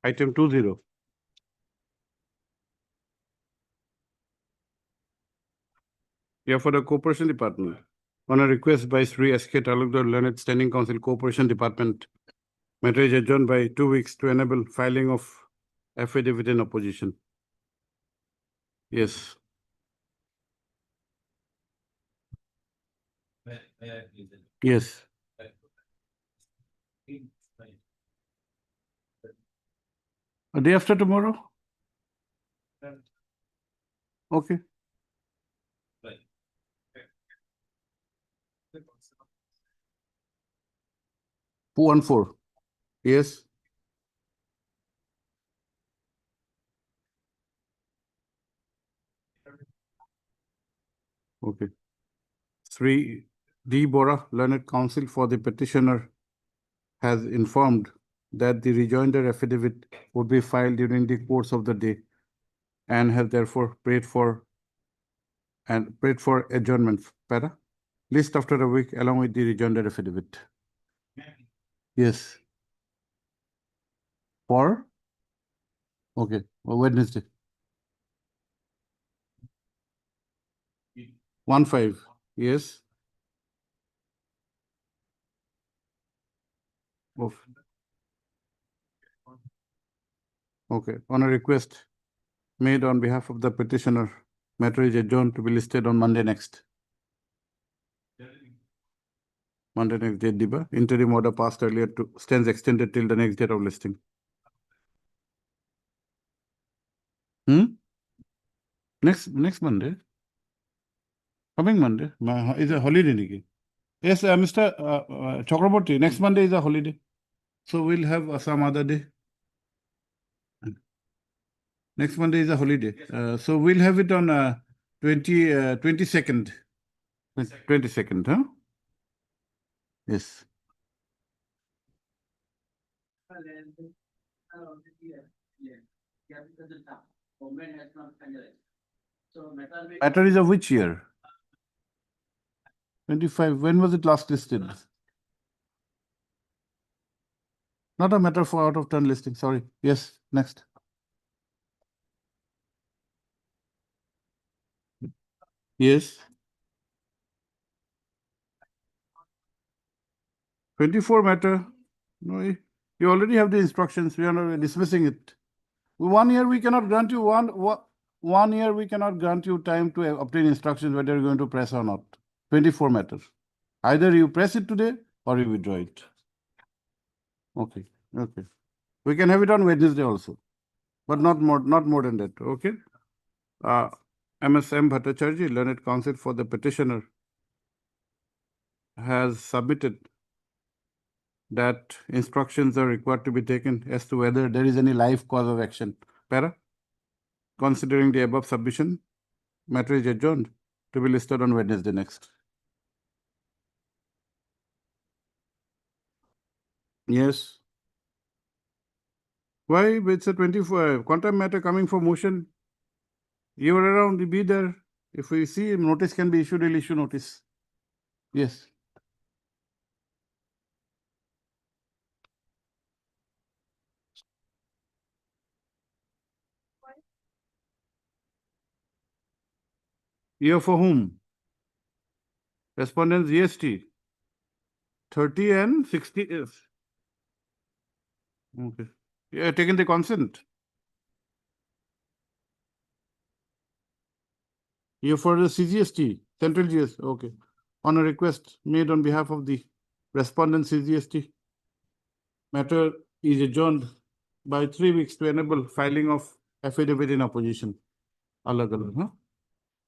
Item 20. Yeah, for the Corporation Department. On a request by Sri S.K. Talukdar, Learned Standing Council, Corporation Department, matter is adjourned by 2 weeks to enable filing of affidavit in opposition. Yes. Yes. A day after tomorrow? Okay. Who 1-4? Yes. Okay. Sri D. Bora, Learned Counsel for the petitioner, has informed that the rejoinder affidavit would be filed during the course of the day and has therefore prayed for adjournment. Para? List after a week along with the rejoinder affidavit. Yes. For? Okay. Wednesday. 1-5. Yes. Oh. Okay. On a request made on behalf of the petitioner, matter is adjourned to be listed on Monday next. Monday next date, Diba. Interim order passed earlier to stands extended till the next date of listing. Next Monday? Coming Monday? Is a holiday, Niki. Yes, Mr. Chakraborty, next Monday is a holiday. So we'll have some other day. Next Monday is a holiday. So we'll have it on 22nd. 22nd, huh? Yes. Matter is of which year? 25. When was it last listed? Not a matter for out of turn listing. Sorry. Yes. Next. Yes. 24 matter. No, you already have the instructions. We are not dismissing it. 1 year we cannot grant you 1 year we cannot grant you time to obtain instructions whether you're going to press or not. 24 matters. Either you press it today or you withdraw it. Okay. Okay. We can have it on Wednesday also, but not more than that. Okay. MSM Bhattacharjee, Learned Counsel for the petitioner, has submitted that instructions are required to be taken as to whether there is any live cause of action. Para? Considering the above submission, matter is adjourned to be listed on Wednesday next. Yes. Why? It's a 24 quantum matter coming for motion. You are around, you be there. If we see notice can be issued, we'll issue notice. Yes. Year for whom? Respondents GST. 30 and 60 is. Okay. You have taken the consent. Year for the CGST, Central GS. Okay. On a request made on behalf of the respondent CGST, matter is adjourned by 3 weeks to enable filing of affidavit in opposition. Alag, huh?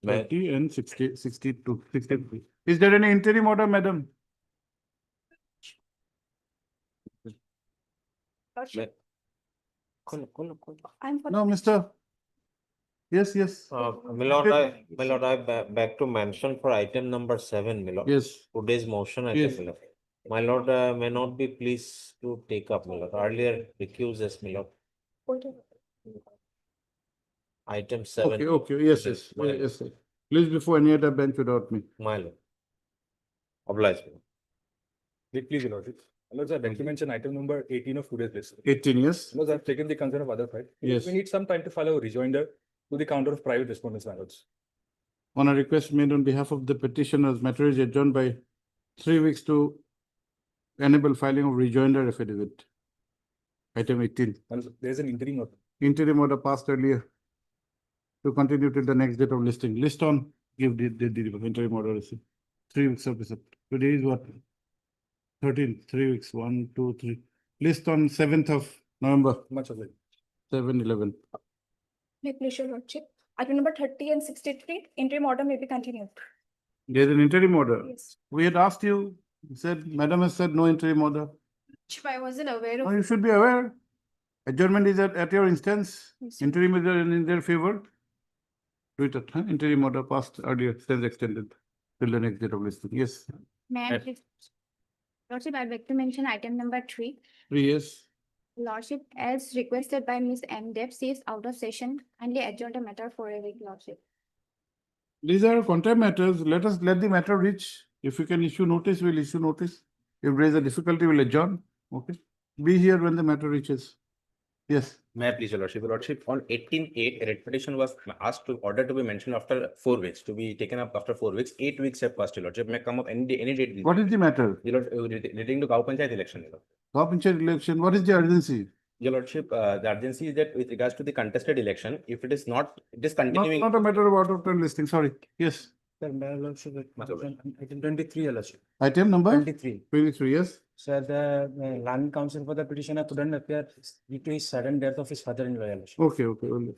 30 and 62. Is there any interim order, madam? No, Mr. Yes. Milord, I back to mention for item number 7, Milord. Yes. Today's motion item, Yes. Milord. My lord, may not be pleased to take up, Milord. Earlier recused as Milord. Item 7. Okay. Yes. Sir. Please before any other bench without me. My lord. Oblige, Milord. Please, Lord. Lord, sir, like you mentioned item number 18 of today's list. 18 years. Lord, I've taken the concern of other side. Yes. We need some time to file a rejoinder to the counter of private respondents, my lords. On a request made on behalf of the petitioners, matter is adjourned by 3 weeks to enable filing of rejoinder affidavit. Item 18. My lords, there's an interim order. Interim order passed earlier to continue till the next date of listing. List on, give the interim order receipt. 3 weeks of receipt. Today is what? 13, 3 weeks, 1, 2, 3. List on 7th of November, Much of it. 7/11. May I please your lordship. Item number 30 and 63, interim order may be continued. There's an interim order. Yes. We had asked you, said, Madam has said no interim order. I wasn't aware No, of. you should be aware. Adjournment is at your instance. Yes. Interim is in their favor. Do it, interim order passed earlier, stands extended till the next date of listing. Yes, May I Yes. please? Lordship, I'd like to mention item number 3. 3 years. Lordship, as requested by Ms. M. Deb, she is out of session. Kindly adjourn the matter for a week, Lordship. These are contempt matters. Let the matter reach. If you can issue notice, we'll issue notice. If there is a difficulty, we'll adjourn. Okay. Be here when the matter reaches. Yes. May I please, your lordship? Your lordship, on 18/8, a writ petition was asked to order to be mentioned after 4 weeks, to be taken up after 4 weeks. 8 weeks have passed, your lordship. May come up any day, any date. What is the matter? Your lord, relating to Gao Panchayat election, your lord. Top Panchayat election, what is the urgency? Your lordship, the urgency is that with regards to the contested election, if it is not, it is Not, continuing. not a matter of out of turn listing, sorry. Yes. Sir, may I also Much obliged. item 23, your lordship. Item number 23. 23, yes. Sir, the land council for the petitioner couldn't appear due to his sudden death of his father-in-law, your lordship. Okay, okay.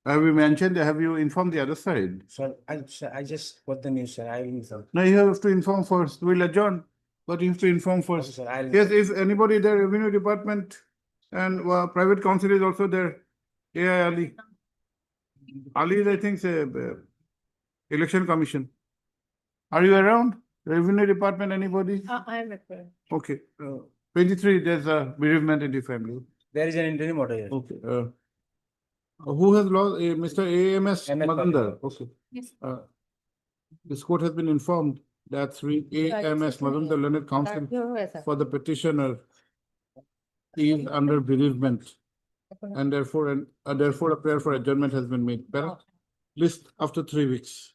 Have you mentioned, have you informed the other side? Sir, I just got the news, sir. I will inform. No, you have to inform first. We'll adjourn, but you have to inform Okay, first. sir, I'll. Yes, if anybody there, revenue department and private council is also there. AI Ali. Ali is, I think, say, election commission. Are you around? Revenue department, anybody? I am required. Okay. 23, there's a bereavement in the family. There is an interim order here. Okay. Who has lost, Mr. AMS MS Mazumdar? Okay. Yes. This court has been informed that AMS Mazumdar Learned Counsel for the petitioner is under bereavement and therefore a prayer for adjournment has been made. Correct? List after 3 weeks.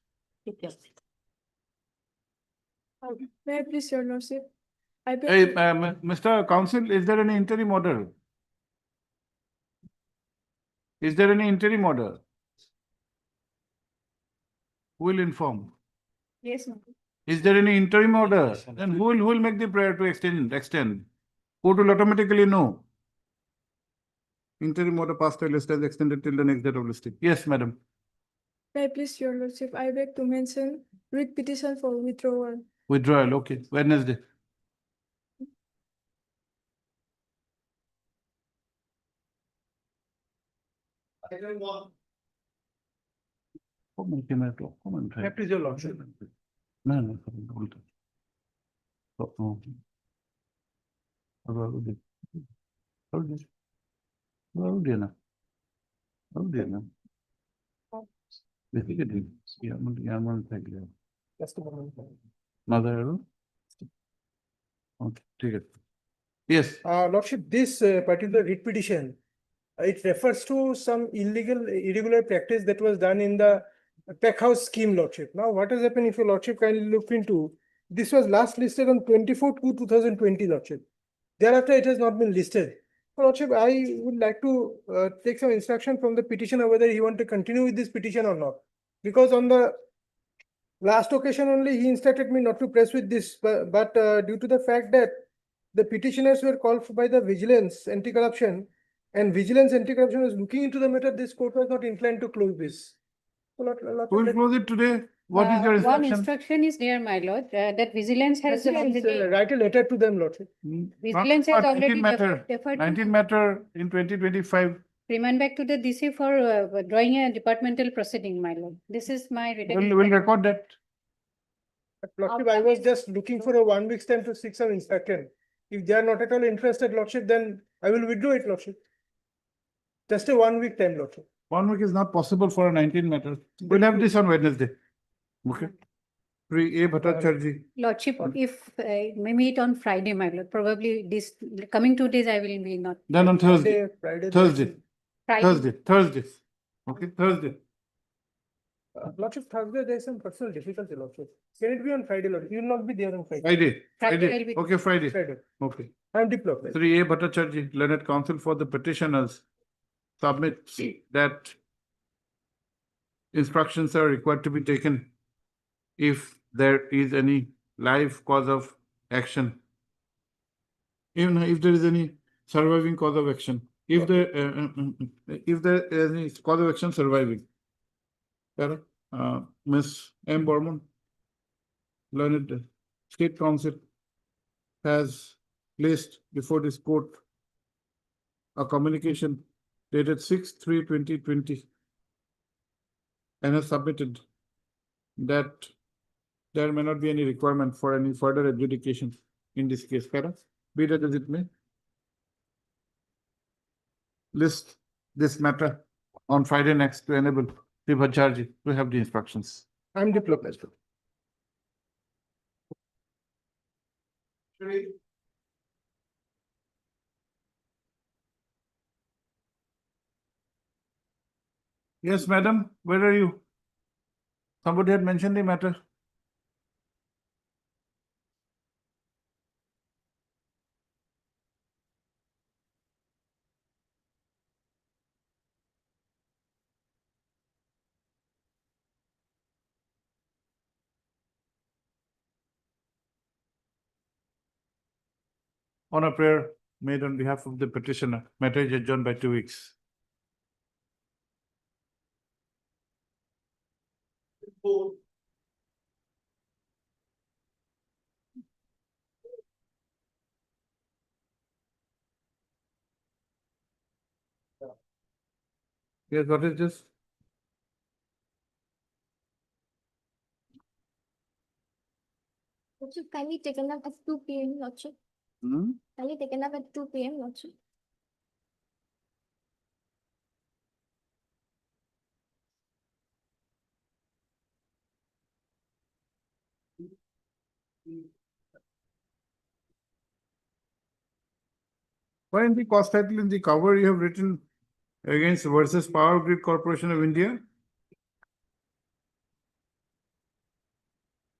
May I please your lordship. I beg. Hey, Mr. Counsel, is there any interim order? Is there any interim order? Who will inform? Yes, ma'am. Is there any interim order? Then who will make the prayer to extend? Court will automatically know. Interim order passed till list is extended till the next date of listing. Yes, madam. May I please your lordship. I beg to mention writ petition for withdrawal. Withdrawal, okay. Wednesday. Please, your lordship. No, no, hold on. Oh, Hold it. Hold it. Hold it now. Hold it now. Basically, Yaman Thaglia. Just a moment. Mother. Okay, take it. Yes, Lordship, this particular writ petition, it refers to some irregular practice that was done in the pack house scheme, Lordship. Now, what has happened, if your Lordship kindly look into, this was last listed on 24/2/2020, Lordship. Thereafter, it has not been listed. Lordship, I would like to take some instruction from the petitioner whether he want to continue with this petition or not. Because on the last occasion only, he instructed me not to press with this, but due to the fact that the petitioners were called by the Vigilance Anti-Corruption, and Vigilance Anti-Corruption was looking into the matter, this court was not inclined to close this. So, who will close it today? What is your One instruction? instruction is there, my lord, that vigilance has already, Write a letter to them, Lordship. vigilance has already 19 matter, deferred 19 matter in 2025. remand back to the DC for drawing a departmental proceeding, my lord. This is my written. We'll record that. But Lordship, I was just looking for a 1 week's time to seek some instruction. If they are not at all interested, Lordship, then I will withdraw it, Lordship. Just a 1 week time, Lordship. 1 week is not possible for a 19 matter. We'll have this on Wednesday. Okay. 3A Bhattacharjee. Lordship, if may meet on Friday, my lord, probably this coming 2 days I will be not. Then on Thursday, Friday. Thursday, Friday. Thursday. Okay, Thursday. Lordship, Thursday, there is some personal difficulty, Lordship. Can it be on Friday, Lordship? You will not be there on Friday. Friday, Friday Friday. will be- Okay, Friday. Friday. Okay. I am diplomatic. 3A Bhattacharjee, learned counsel for the petitioners, submits that instructions are required to be taken if there is any live cause of action. Even if there is any surviving cause of action, if there is any cause of action surviving. Ms. M. Borman, learned state council, has placed before this court a communication dated 6/3/2020 and has submitted that there may not be any requirement for any further adjudication in this case. Be that as it may, list this matter on Friday next to enable Sri Bhattacharjee to have the instructions. I am diplomatic. Yes, madam, where are you? Somebody had mentioned the matter. On a prayer made on behalf of the petitioner, matter is adjourned by 2 weeks. Yes, what is this? Lordship, kindly taken up at 2 PM, Lordship. Hmm? Kindly taken up at 2 PM, Lordship. Why in the cost title in the cover you have written against versus Power Grid Corporation of India?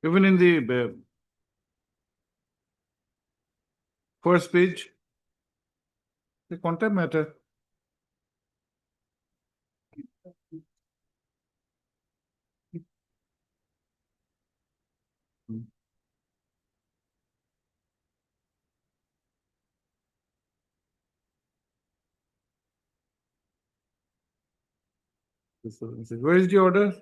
Even in the first page, the content matter. Where is the order?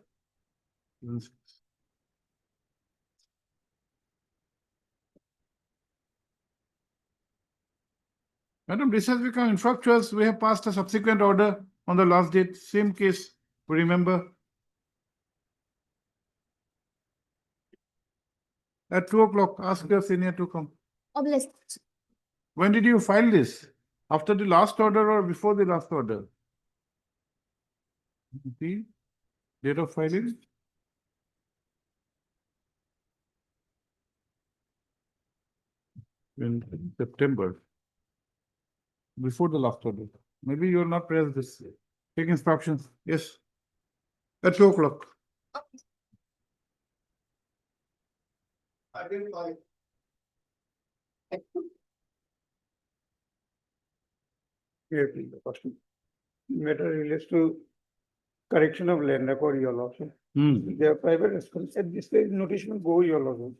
Madam, this has become infructuous. We have passed a subsequent order on the last date, same case, remember? At 2 o'clock, ask your senior to come. Obelisk. When did you file this? After the last order or before the last order? The date of filing? In September. Before the last order. Maybe you are not pressed this. Take instructions. Yes. At 2 o'clock. Here, please, the question. Matter relates to correction of land record, your lordship. They are private response. At this stage, notice will go, your lordship.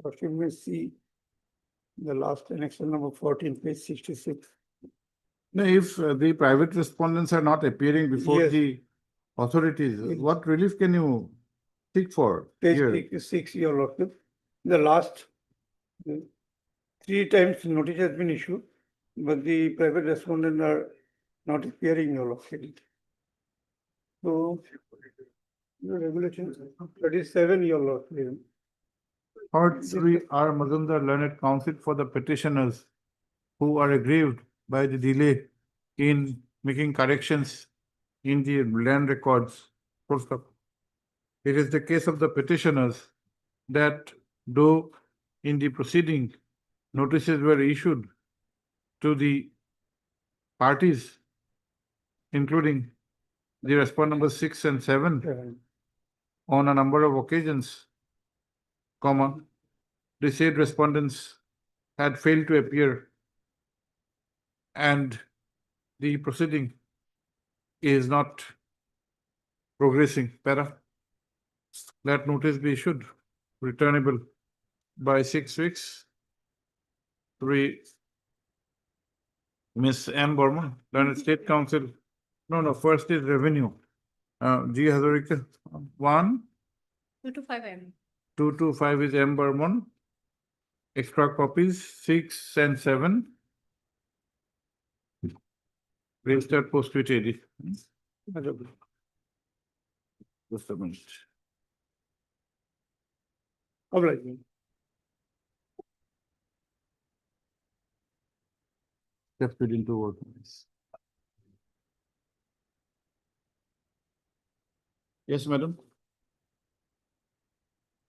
Lordship may see the last annexure number 14, page 66. No, if the private respondents are not appearing before Yes. the authorities, Yes. what relief can you seek for Page here? 66, your lordship. The last 3 times notice has been issued, but the private respondent are not appearing, your lordship. So, your regulation 37, your lordship. Third, Sri R. Mazumdar, learned counsel for the petitioners who are aggrieved by the delay in making corrections in the land records. Full stop. It is the case of the petitioners that though in the proceeding notices were issued to the parties, including the respondent number 6 and 7 on a number of occasions, comma, the said respondents had failed to appear and the proceeding is not progressing. Para. Let notice be issued, returnable by 6 weeks. 3. Miss M. Burman, Learned State Council. No, first is revenue. G. Hazarika, 1. 225 M. 225 is M. Burman. Extra copies 6 and 7. Registered post with AD. Just a minute. All right. Just put into work. Yes, madam.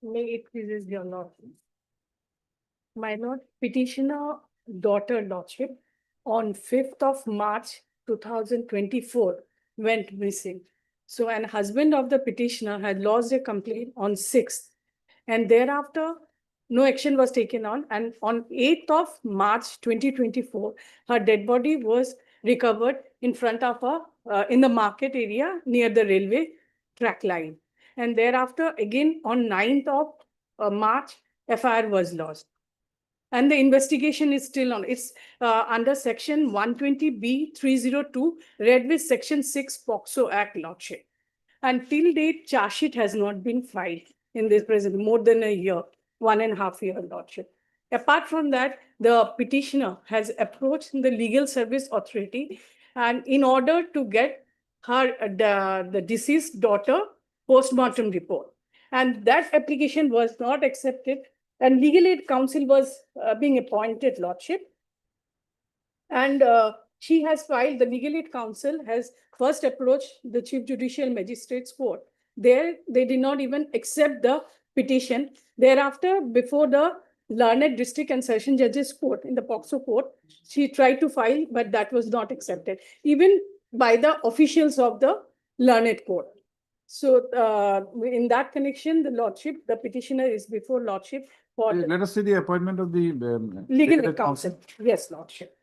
May it pleases your lordship. My lord, petitioner daughter lordship on 5th of March 2024 went missing. So an husband of the petitioner had lodged a complaint on 6th and thereafter no action was taken on, and on 8th of March 2024 her dead body was recovered in front of her in the market area near the railway track line. And thereafter again on 9th of March FIR was lodged. And the investigation is still on. It's under section 120B 302, read with section 6 POCSO Act lordship. And till date, charge sheet has not been filed in this present, more than a year, 1.5 year lordship. Apart from that, the petitioner has approached the Legal Service Authority and in order to get her the deceased daughter post-mortem report. And that application was not accepted. And Legal Aid Council was being appointed lordship. And she has filed, the Legal Aid Council has first approached the Chief Judicial Magistrates Court. There, they did not even accept the petition. Thereafter, before the Learned District and Session Judges Court in the POCSO court, she tried to file, but that was not accepted, even by the officials of the Learned Court. So in that connection, the lordship, the petitioner is before lordship for the Let us see the appointment of the Legal Aid Council. Yes, lordship.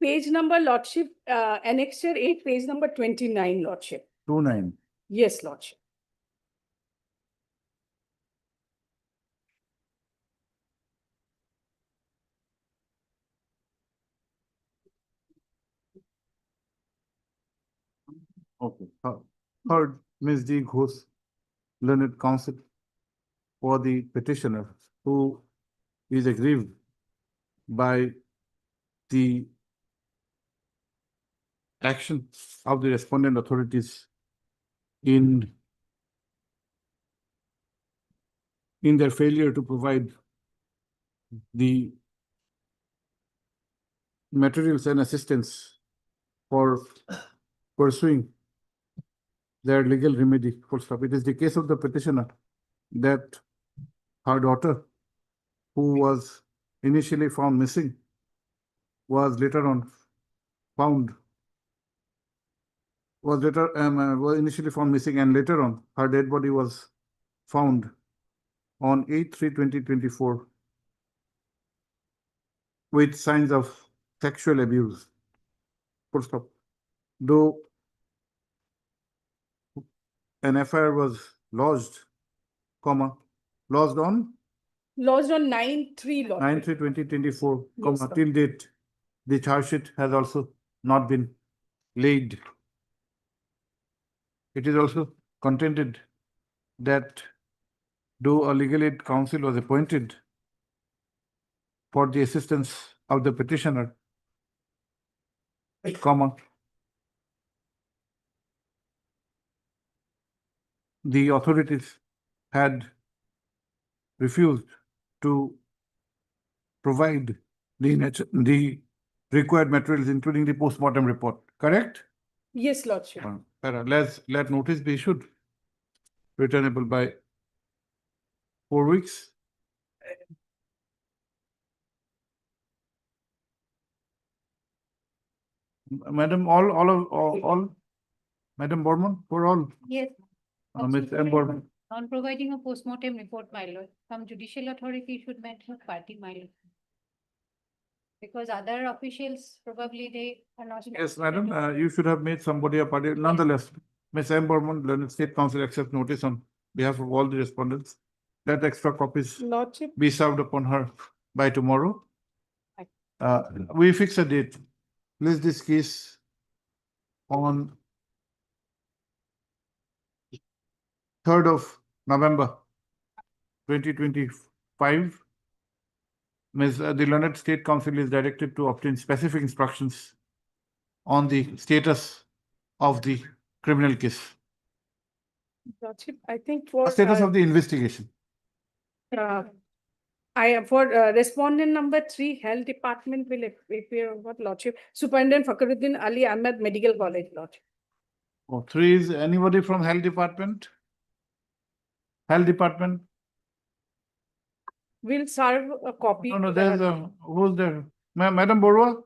Page number lordship, annexure 8, page number 29 lordship. 29. Yes, lordship. Okay. Third, Ms. D. Ghosh, Learned Counsel for the petitioner who is aggrieved by the action of the respondent authorities in their failure to provide the materials and assistance for pursuing their legal remedy. Full stop. It is the case of the petitioner that her daughter, who was initially found missing, was later on found, was initially found missing, and later on her dead body was found on 8/3/2024 with signs of sexual abuse. Full stop. Though an FIR was lodged, lodged on Lodged on 9/3 lordship. 9/3/2024, Yes, sir. till date, the charge sheet has also not been laid. It is also contended that though a legal aid counsel was appointed for the assistance of the petitioner, comma. The authorities had refused to provide the required materials, including the postmortem report, correct? Yes, Lordship. Let notice be issued, returnable by 4 weeks. Madam, all, Madam Borman, for all, Yes. Ms. M. Borman. On providing a postmortem report, my lord, some judicial authority should mention party, my lord. Because other officials, probably they are not. Yes, madam, you should have made somebody a party. Nonetheless, Ms. M. Borman, Learned State Council accepts notice on behalf of all the respondents. Let extra copies Lordship, be served upon her by tomorrow. We fix a date. Place this case on 3rd of November 2025. The Learned State Council is directed to obtain specific instructions on the status of the criminal case, Lordship, I think for. status of the investigation. For respondent number 3, Health Department will appear, what Lordship? Superintendent Fakhruddin Ali Ahmed, Medical College, Lordship. 3 is anybody from Health Department? Health Department? Will serve a copy. No, there's who's there? Madam Borua?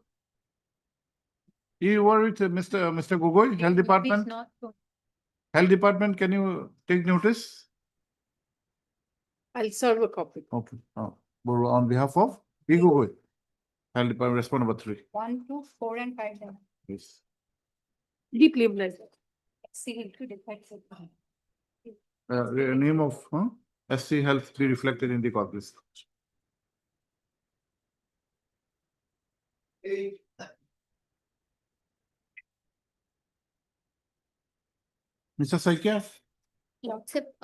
You were with Mr. Gogoi, Health Department? Health Department, can you take notice? I'll serve a copy. Okay. Borua, on behalf of E. Gogoi, Health Department, respond number 3. 1, 2, 4, and 5. then. Yes. Deeply blessed. See, to defect. Name of SC Health be reflected in the corpus. Mr. Saikia? Lordship,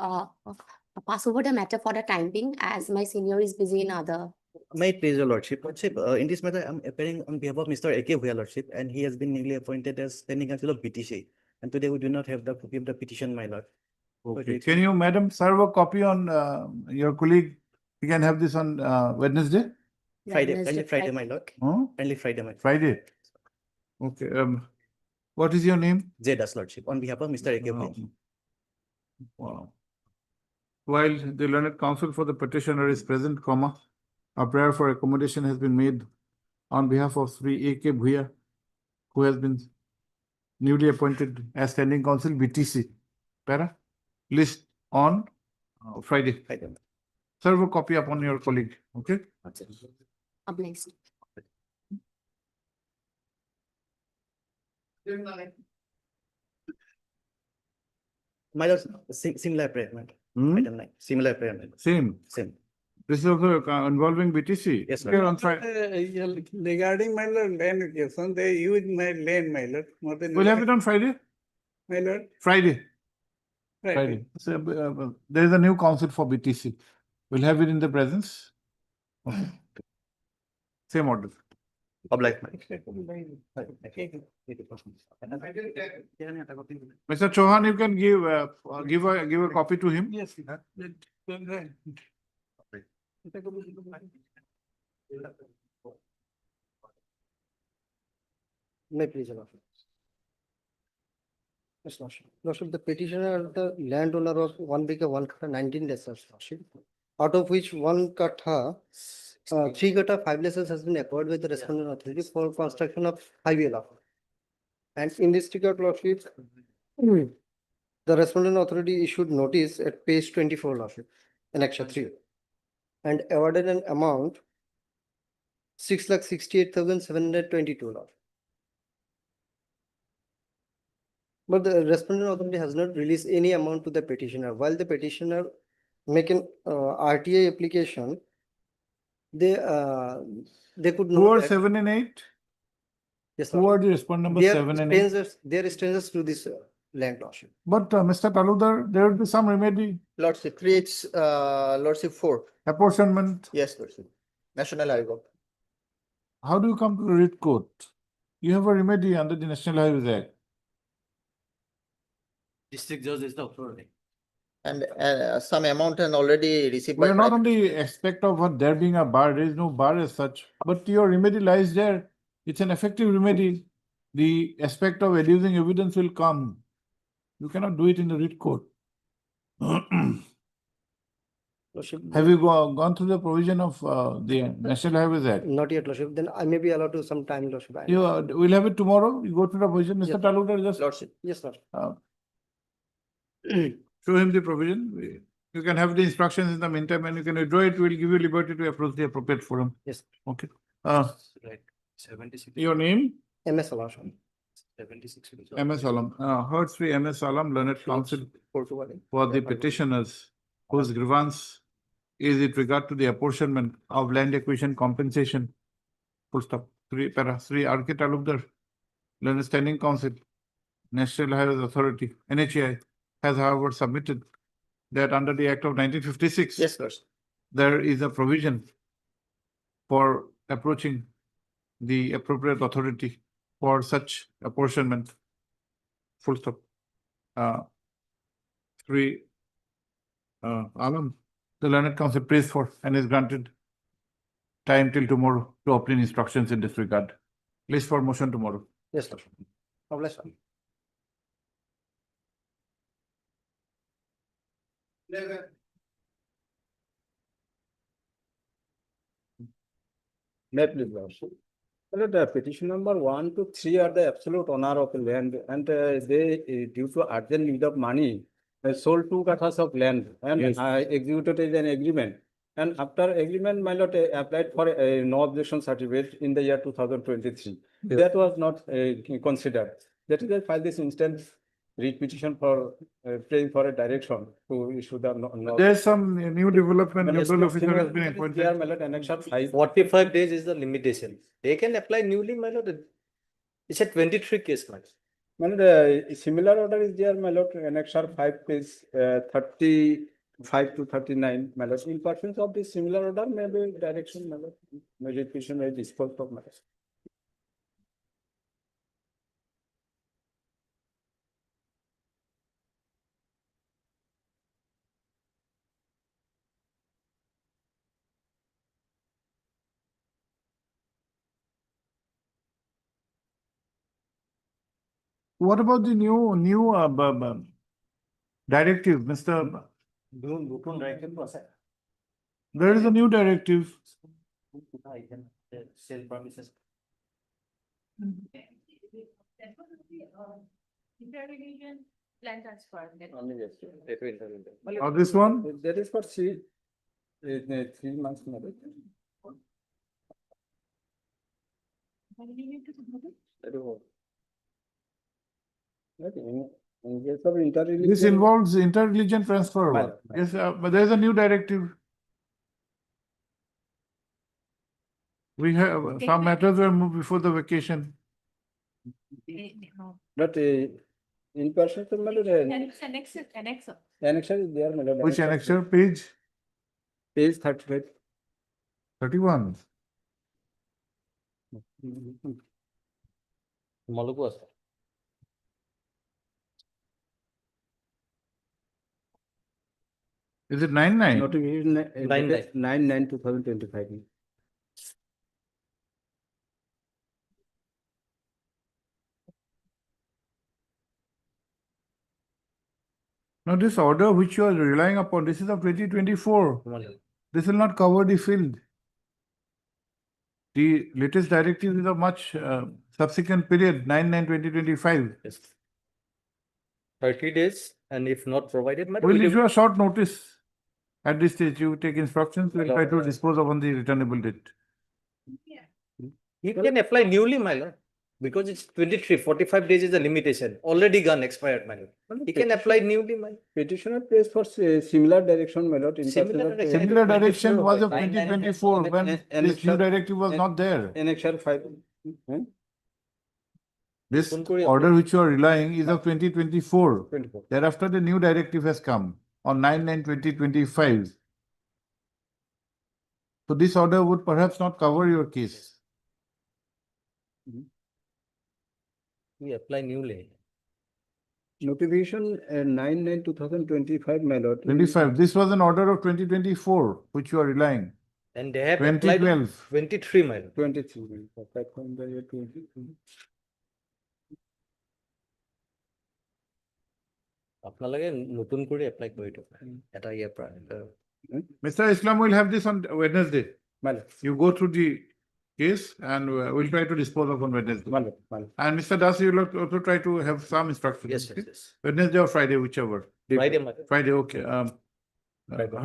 pass over the matter for the time being as my senior is busy in other. My pleasure, Lordship. Lordship, in this matter, I'm appearing on behalf of Mr. A.K. Bhuya, Lordship, and he has been newly appointed as standing counsel of BTC. And today we do not have the copy of the petition, my lord. Okay. Can you, madam, serve a copy on your colleague? You can have this on Wednesday? Friday, Wednesday, kindly Friday, my lord. Huh? Kindly Friday, my lord. Friday? Okay. What is your name? Zedas, Lordship, on behalf of Mr. A.K. Bhuya. Wow. While the learned counsel for the petitioner is present, comma, a prayer for accommodation has been made on behalf of Sri A.K. Bhuya, who has been newly appointed as standing counsel BTC. Para? List on Friday. Friday. Serve a copy upon your colleague. Okay? Obliged. My lord, similar prayer, my lord. Item 9, similar prayer, my lord. Same. Same. This is also involving BTC. Yes, sir. Here on Friday. Regarding my lord land acquisition, they use my land, my lord, more than. We'll have it on Friday? My lord. Friday. Right. Friday. So, there is a new council for BTC. We'll have it in the presence. Okay. Same order. Obliged, my Mr. Chauhan, you can give a copy to him. Yes. My pleasure, Lordship. Yes, Lordship. Lordship, the petitioner, the landowner of 1 bigger 1 kata 19 acres, Lordship, out of which 1 kata, 3 kata 5 acres has been acquired by the respondent authority for construction of highway lot. And in this regard, Lordship, the respondent authority issued notice at page 24, Lordship, annexure 3, and awarded an amount 6,68,722, Lordship. But the respondent authority has not released any amount to the petitioner. While the petitioner make an RTA application, they could Who know are that- 7 and 8? Yes, Who are Lordship. the respondent number They are 7 and 8? strangers, they are strangers to this land, Lordship. But Mr. Taludar, there will be some remedy, Lordship, creates, Lordship 4. apportionment. Yes, Lordship. National Highway. How do you come to the writ court? You have a remedy under the National Highways Act. District judge is the authority. And some amount and already received We by. are not on the aspect of what there being a bar, there is no bar as such, but your remedy lies there. It's an effective remedy. The aspect of adducing evidence will come. You cannot do it in the writ court. Have you gone through the provision of the National Highways Act? Not yet, Lordship. Then I may be allowed to some time, Lordship. You will have it tomorrow. You go to the provision, Yes. Mr. Talukdar, just Lordship. Yes, Lordship. show him the provision. You can have the instructions in the meantime, and you can withdraw it. We'll give you liberty to approach the appropriate forum. Yes. Okay. Right. 76. Your name? MS Lordship. 76. MS Alam. Heard Sri MS Alam, Learned Counsel for the petitioners whose grievance is with regard to the apportionment of land acquisition compensation. Full stop. Sri R.K. Talukdar, Learned Standing Council, National Highways Authority, NHAI, has however submitted that under the Act of 1956, Yes, Lordship. there is a provision for approaching the appropriate authority for such apportionment. Full stop. Sri Alam, the Learned Counsel prays for and is granted time till tomorrow to obtain instructions in this regard. List for motion tomorrow. Yes, Lordship. God bless you. May I please, Lordship? Well, the petition number 1 to 3 are the absolute owner of the land, and they, due to urgent need of money, sold 2 kathas of land and Yes. executed an agreement. And after agreement, my lord applied for a no objection certificate in the year 2023. Yes. That was not considered. That is why I filed this instant writ petition for praying for a direction to issue the no. There's some new development, Yes, nodal no, officer similar- has been that is appointed. there, my lord, annexure 5. 45 days is the limitation. They can apply newly, my lord. It's a 23 case, my lord. Well, the similar order is there, my lord, annexure 5 page 35 to 39, my lord. In pursuance of this similar order, maybe direction, my lord, maybe petition may dispose of, my lord. What about the new directive, Mr. There is a new directive. Sale promises. Land transfer. Only yes, that will intervene. Or this one? That is for 3 months, my lord. That is all. But in case of interreligion. This involves inter-religion transfer. Right, right. Yes, but there is a new directive. We have, some matters were moved before the vacation. But in person, to my lord, Annexer. annexure is there, my lord. Which annexure, page Page 35. 31. Maluku আছে। Is it 9/9? Notification 9/9. 9/9/2025. Now, this order which you are relying upon, this is of 2024. This will not cover the field. The latest directive is of much subsequent period, 9/9/2025. 30 days, and if not provided, madam. We'll we issue a short notice. At this stage, you take instructions, we'll try to dispose of on the returnable date. He can apply newly, my lord, because it's 23, 45 days is the limitation, already gone, expired, my lord. He can apply newly, my lord. Petitioner pays for similar direction, my lord. in Similar particular, direction. Similar direction was of 9/9 2024 when this new directive was not there. Annexure 5. This Phone kori order which you are relying is of 2024. 24. Thereafter, the new directive has come on 9/9/2025. So this order would perhaps not cover your case. We apply newly. Notification 9/9/2025, my lord. 25. This was an order of 2024, which you are relying. And they have applied 2012. 23, my lord. 23. Applied from the year 20. আপোনালোকে নতুন কৰি apply কৰি দিয়ক এটা ইয়াৰ পৰা Mr. Islam will have this on Wednesday. My lord. You go through the case and we'll try to dispose of on Wednesday. My lord, my lord. And Mr. Das, you will also try to have some instructions. Yes, okay? yes, yes. Wednesday or Friday, whichever. Friday, my lord. Friday, okay.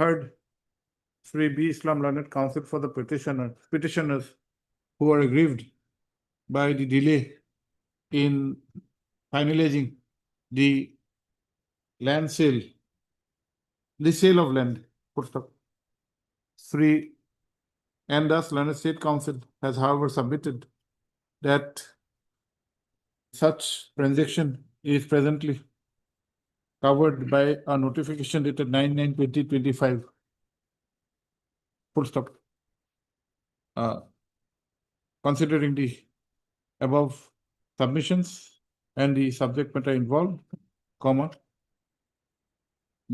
Heard Sri B. Islam Learned Council for the petitioners who are aggrieved by the delay in finalizing the land sale, the sale of land. Full stop. Sri N. Das Learned State Council has however submitted that such transaction is presently covered by a notification dated 9/9/2025. Full stop. Considering the above submissions and the subject matter involved, comma,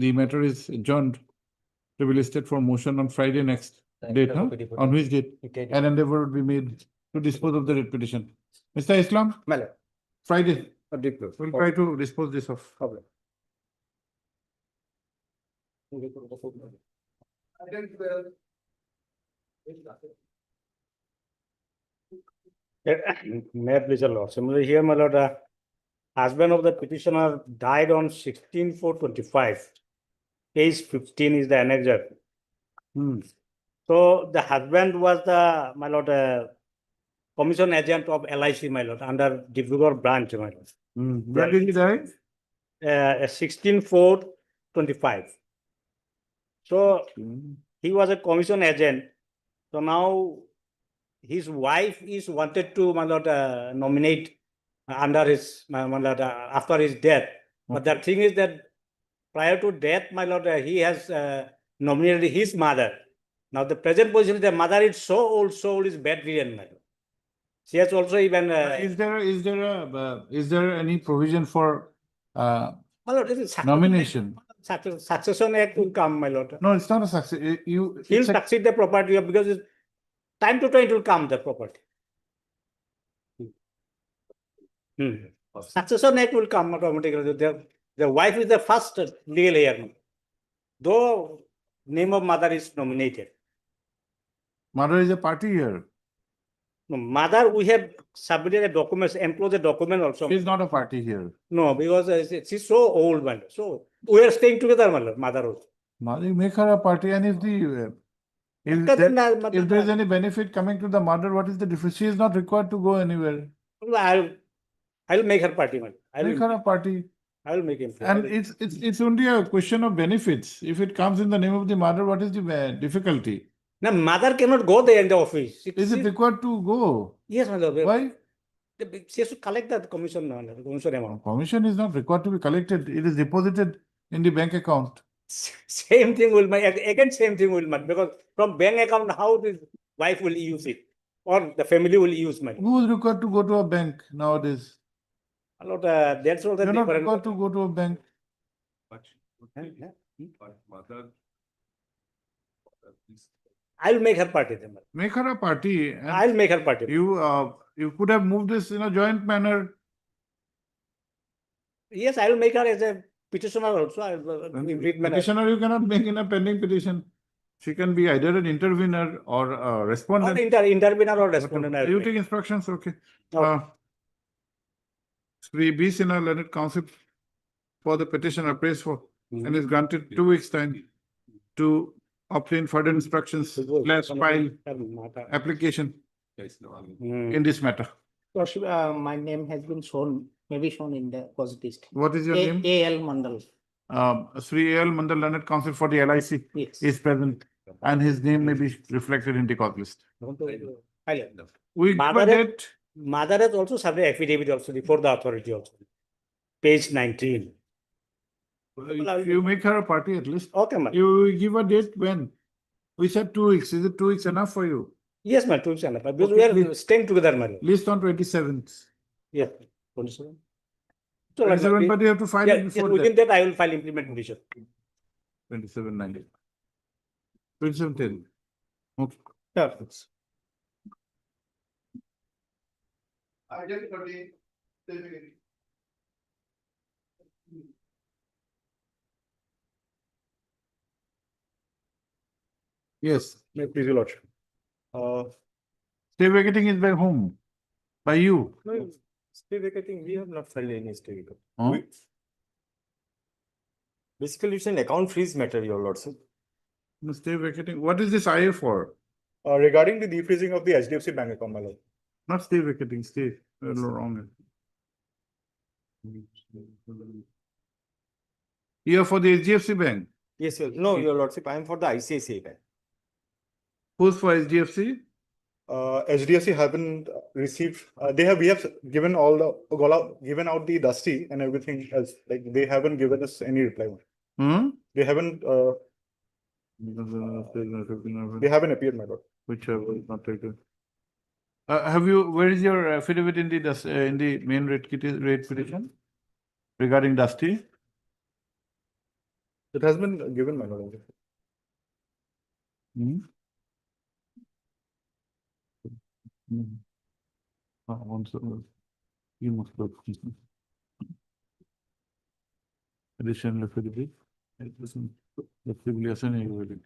the matter is adjourned to be listed for motion on Friday next date, huh? On which date? An endeavor would be made to dispose of the writ petition. Mr. Islam, My lord. Friday, Diplo. we'll try to dispose this of. Problem. May I please, your lord. Similarly here, my lord, husband of the petitioner died on 16/4/25. Page 15 is the annexure. So the husband was the, my lord, commission agent of LIC, my lord, under Dibrugarh branch, my lord. When did he die? 16/4/25. So he was a commission agent. So now his wife is wanted to, my lord, nominate under his, my lord, after his death. But the thing is that prior to death, my lord, he has nominated his mother. Now the present position is the mother is so old is bedridden, my lord. She has also even. Is there any provision for My lord, this is nomination? Succession act will come, my lord. No, it's not a success. He'll It's a- succeed the property because it's time to time it will come the property. Succession act will come automatically. The wife is the first legal heir. Though name of mother is nominated. Mother is a party here. No, mother, we have submitted a document, enclosed a document also. She is not a party here. No, because she's so old, man. So we are staying together, mother also. Mother, you make her a party, and if the if there is any benefit coming to the mother, what is the difference? She is not required to go anywhere. I'll make her party, man. Make her a party. I will make him. And it's only a question of benefits. If it comes in the name of the mother, what is the difficulty? Now, mother cannot go there in the office. Is it required to go? Yes, my lord. Why? She has to collect the commission amount. Commission is not required to be collected. It is deposited in the bank account. Same thing will make, again same thing will make, because from bank account, how the wife will use it or the family will use money. Who is required to go to a bank nowadays? My lord, that's all the You're not different. required to go to a bank. I'll make her party. Then. Make her a party. And I'll make her party. you could have moved this in a joint manner. Yes, I will make her as a petitioner also. Petitioner you cannot make in a pending petition. She can be either an intervener or a respondent. Intervener or respondent. You take instructions, okay. Okay. Sri B. Sinha Learned Council for the petitioner prays for and is granted 2 weeks time to obtain further instructions, slash file application in this matter. Worship, my name has been shown, maybe shown in the positive. What is your name? A.L. Mandal. Sri A.L. Mandal Learned Council for the LIC Yes. is present and his name may be reflected in the cause list. We give a date. Mother has also submitted affidavit also before the authority also. Page 19. You make her a party at least. Okay, ma'am. You give a date when? We said 2 weeks. Is it 2 weeks enough for you? Yes, ma'am, 2 weeks enough. Because Okay, we are please. staying together, ma'am. List on 27th. Yes. 27. So like 27, maybe- but you have to file Yeah, it yes, before within that. that I will file implement petition. 2790. 2710. Okay. Yeah. Yes. May it please your lordship. Stay vacating is by whom? By you. No, stay vacating, we have not filed any stay vacating. Huh? Basically, it's an account freeze matter, your lordship. No, stay vacating. What is this IA for? Regarding the defreezing of the HDFC bank account, my lord. Not stay vacating, stay. Wrong. You are for the HDFC bank. Yes, no, your lordship, I am for the ICICI bank. Who's for HDFC? HDFC haven't received, we have given given out the dusty and everything else, like they haven't given us any reply. They haven't, they haven't appeared, my lord. Which I will not take it. Have you, where is your affidavit in the main rate petition regarding Dusty? It has been given, my lord. One second. You must look. Additional affidavit. It doesn't, the affiliation is valid.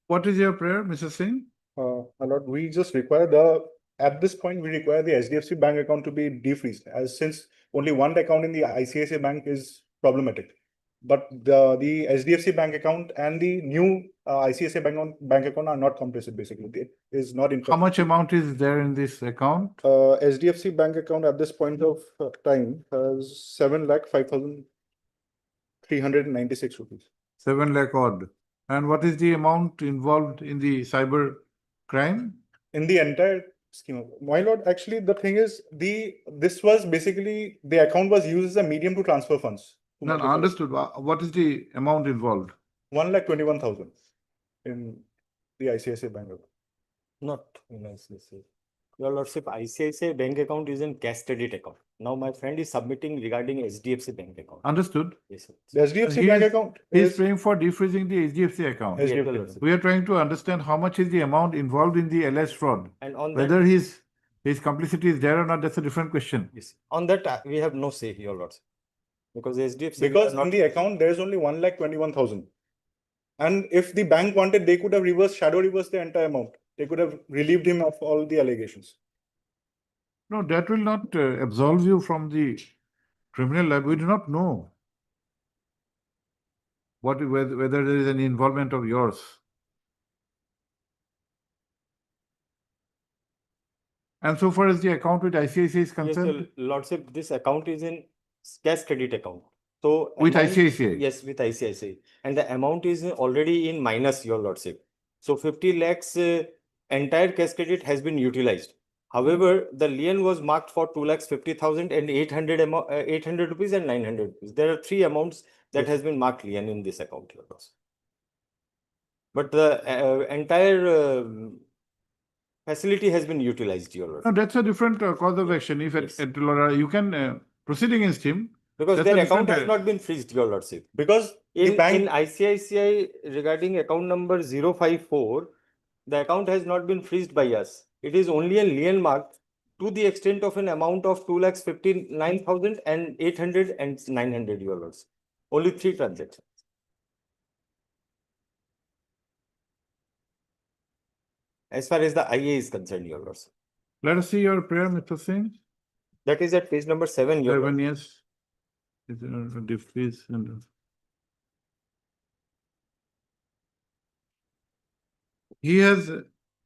What is your prayer, Mr. Singh? My lord, we just require at this point, we require the HDFC bank account to be defreezed, as since only one account in the ICICI bank is problematic. But the HDFC bank account and the new ICICI bank account are not complicit, basically. It is not in. How much amount is there in this account? HDFC bank account at this point of time has 7,05,396 rupees. 7 lakh odd. And what is the amount involved in the cyber crime? In the entire scheme of, my lord, actually the thing is, this was basically, the account was used as a medium to transfer funds. No, understood. What is the amount involved? 1,21,000 in the ICICI bank account. Not in ICICI. Your lordship, ICICI bank account is in cash credit account. Now my friend is submitting regarding HDFC bank account. Understood. Yes, sir. The HDFC bank account He is is praying for defreezing the HDFC account. Yes, your HDFC. lordship. We are trying to understand how much is the amount involved in the alleged fraud. And on that, Whether his complicity is there or not, that's a different question. yes, on that we have no say, your lordship. Because HDFC. Because in the account, there is only 1,21,000. And if the bank wanted, they could have shadow reversed the entire amount. They could have relieved him of all the allegations. No, that will not absolve you from the criminal liability. We do not know whether there is any involvement of yours. And so far as the account with ICICI is Yes, concerned, your lordship, this account is in cash credit account. So with amount- ICICI? Yes, with ICICI, and the amount is already in minus, your lordship. So 50 lakhs entire cash credit has been utilized. However, the lien was marked for 2,50,000 and 800 rupees and 900 rupees. There are three amounts that Yes. has been marked lien in this account, your lordship. But the entire facility has been utilized, your No, lordship. that's a different cause of action. If Yes. you can proceed against him. Because That's their a account different, has not been freezed, your lordship. Because the In bank, ICICI regarding account number 054, the account has not been freezed by us. It is only a lien marked to the extent of an amount of 2,59,000 and 800 and 900 euros. Only three transactions. As far as the IA is concerned, your lordship. Let us see your prayer, Mr. Singh. That is at page number 7, your lordship. 7 years. Is diffuse and he has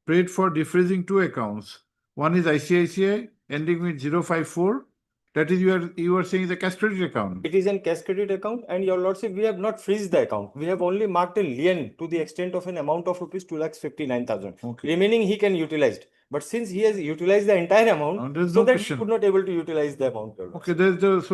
prayed for defreezing two accounts. One is ICICI ending with 054. That is you are saying is a cash credit account. It is an cash credit account, and your lordship, we have not freezed the account. We have only marked a lien to the extent of an amount of rupees 2,59,000. Okay. Remaining he can utilize. But since he has utilized the entire amount, There's so no that question. he could not able to utilize the amount. Your Okay, lordship. there's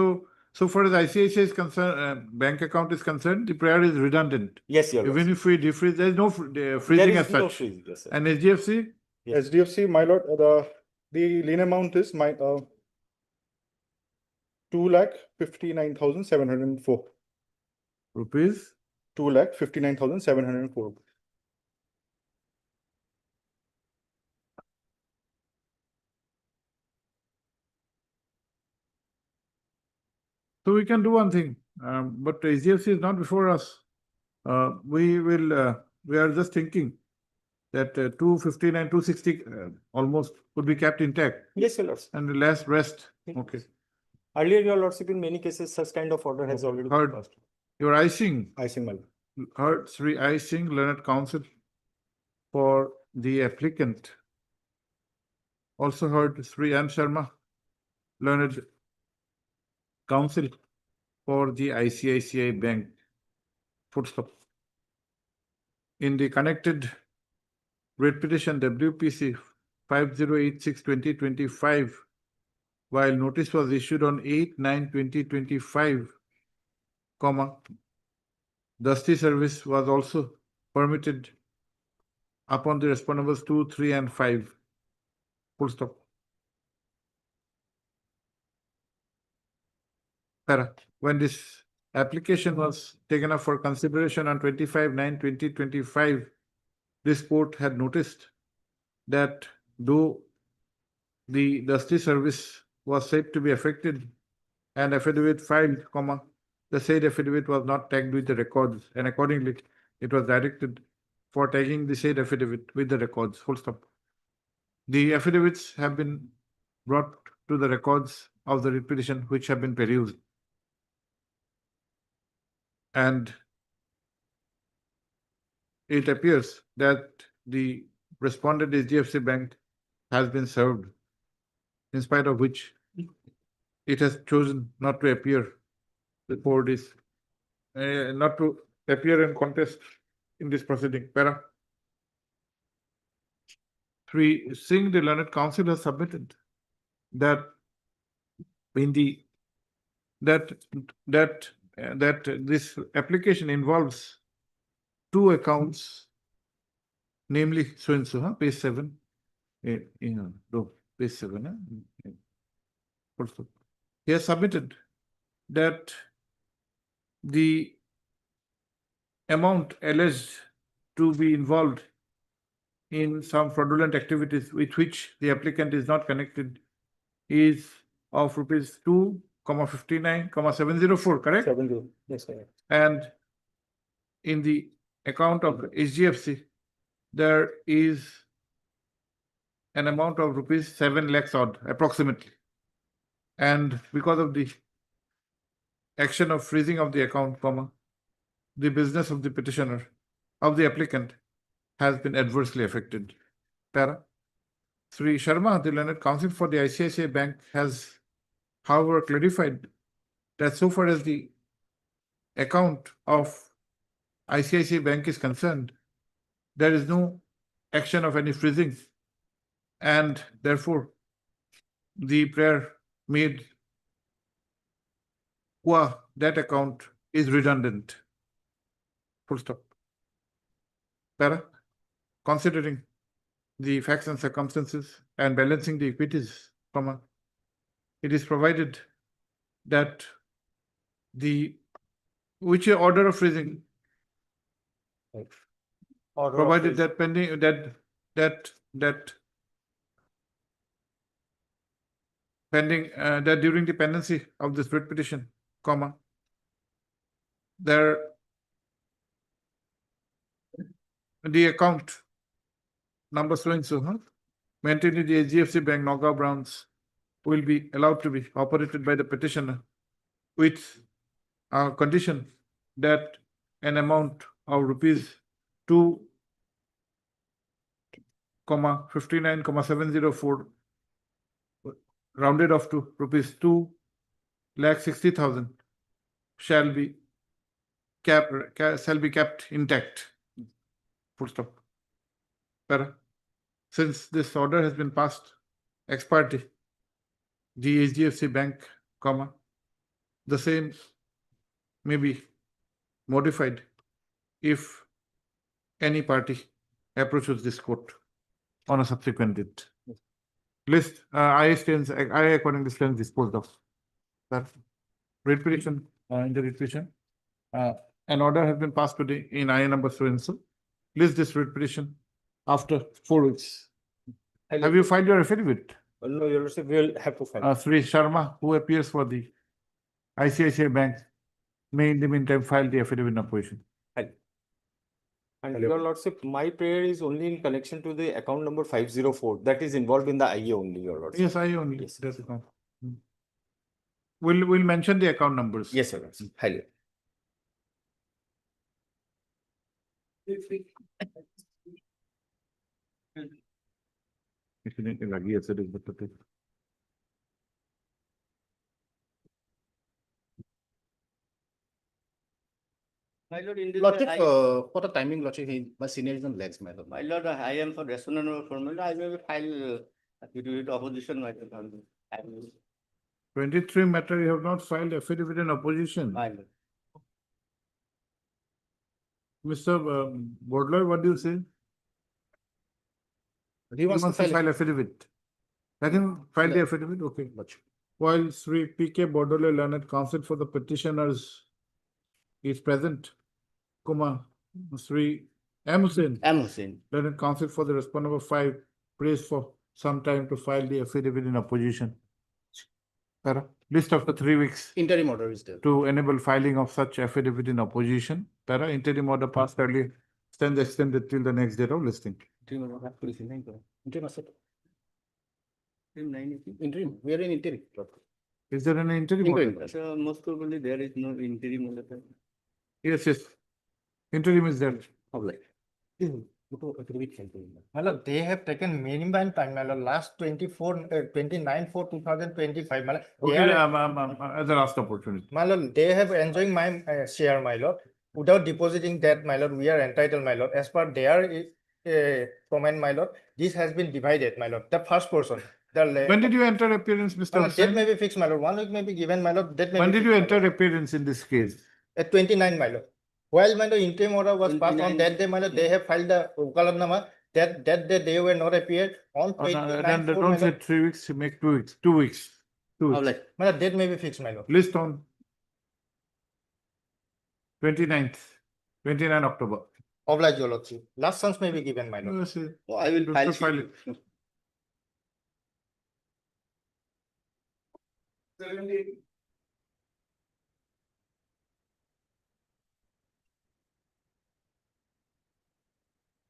so far as ICICI is concerned, bank account is concerned, the prayer is redundant. Yes, your Even lordship. if we defreeze, there is no There freezing is as no such. freeze, yes, sir. And HDFC, Yes. SDFC, my lord, the lien amount is 2,59,704. rupees. 2,59,704. So we can do one thing, but HDFC is not before us. We are just thinking that 259, 260 almost would be kept intact Yes, your lordship. and the last rest. Yes. Okay. Earlier, your lordship, in many cases, such kind of order has already been Heard. passed. Your icing, Icing, my lord. heard Sri Icing, learned counsel for the applicant. Also heard Sri N. Sharma, learned counsel for the ICICI Bank. Full stop. In the connected writ petition WPC 5086/2025, while notice was issued on 8/9/2025, dusty service was also permitted upon the respondables 2, 3, and 5. Full stop. Para. When this application was taken up for consideration on 25/9/2025, this court had noticed that though the dusty service was said to be affected and affidavit filed, the said affidavit was not tagged with the records, and accordingly it was directed for tagging the said affidavit with the records. Full stop. The affidavits have been brought to the records of the writ petition which have been perused. And it appears that the respondent HDFC Bank has been served, in spite of which it has chosen not to appear before this, not to appear in contest in this proceeding. Para. Sri Singh, the learned counsel, has submitted that in the that this application involves two accounts, namely so and so, page 7. No, page 7. Also, he has submitted that the amount alleged to be involved in some fraudulent activities with which the applicant is not connected is of rupees 2,59,704, correct? 70. Yes, correct. And in the account of HDFC, there is an amount of rupees 7 lakhs odd, approximately. And because of the action of freezing of the account, the business of the petitioner, of the applicant, has been adversely affected. Para. Sri Sharma, the learned counsel for the ICICI Bank, has, however, clarified that so far as the account of ICICI Bank is concerned, there is no action of any freezing, and therefore the prayer made qua that account is redundant. Full stop. Para, considering the facts and circumstances and balancing the equities, comma, it is provided that which order of freezing, provided that pending pending that during the pendency of this writ petition, comma, the account number so and so, maintained in the HDFC Bank Nagaon branch will be allowed to be operated by the petitioner with a condition that an amount of rupees 2,59,704 rounded off to rupees 2,60,000 shall be kept intact. Full stop. Para. Since this order has been passed ex parte, the HDFC Bank, comma, the same may be modified if any party approaches this court on a subsequent date. List, I accordingly stands disposed of. Writ petition, in the writ petition, an order has been passed today in IA number so and so. List this writ petition after 4 weeks. Have you filed your affidavit? No, Your Lordship, we'll have to file. Sri Sharma, who appears for the ICICI Bank, may in the meantime file the affidavit in opposition. And Your Lordship, my prayer is only in connection to the account number 504 that is involved in the IA only, Your Lordship. Yes, I only. Yes. That's account. We'll mention the account numbers. Yes, Your Lordship. Highly. My lord, in this. Lordship, I- for the timing, Lordship, my senior is on legs, my lord. My lord, I am for rational formal, I may file affidavit opposition, my lord. I will- 23 matter, you have not filed affidavit in opposition. my lord. Mr. Bodler, what do you say? He wants to file. file affidavit. Let him file the affidavit, okay. Lordship. While Sri P.K. Bodole, learned counsel for the petitioners, is present, comma, Sri M. Hussain, M. Hussain. learned counsel for the respondent number 5, prays for some time to file the affidavit in opposition. Para. List of the 3 weeks Interim order is there. to enable filing of such affidavit in opposition. Para. Interim order passed early, stands extended till the next date of listing. Interim order, please, interim asset. Interim, we are in interim. Is there any interim order? Interim. So most probably there is no interim order. Yes, yes. Interim is there. Of like. My lord, they have taken minimum time, my lord, last 29/4/2025, my lord. They Okay, are- as a last opportunity. My lord, they have enjoying my share, my lord. Without depositing that, my lord, we are entitled, my lord. As per their comment, my lord, this has been divided, my lord. The first portion. When did you enter appearance, Mr. My lord, that Hussain? may be fixed, my lord. 1 week may be given, my lord. That may When be did you fixed, my enter lord. appearance in this case? At 29, my lord. While my lord, interim order was passed on 29. that day, my lord, they have filed the Ukalatnama. That day they were not appeared on Oh, no, 29. then don't say 3 weeks, make 2 weeks. 2 weeks. 2 Of weeks. like, My lord, that may be fixed, my lord. List on 29th, 29 October. Oblige your lordship. Last chance may be given, my lord. Yes, yes. oh, I will Just file. to file it.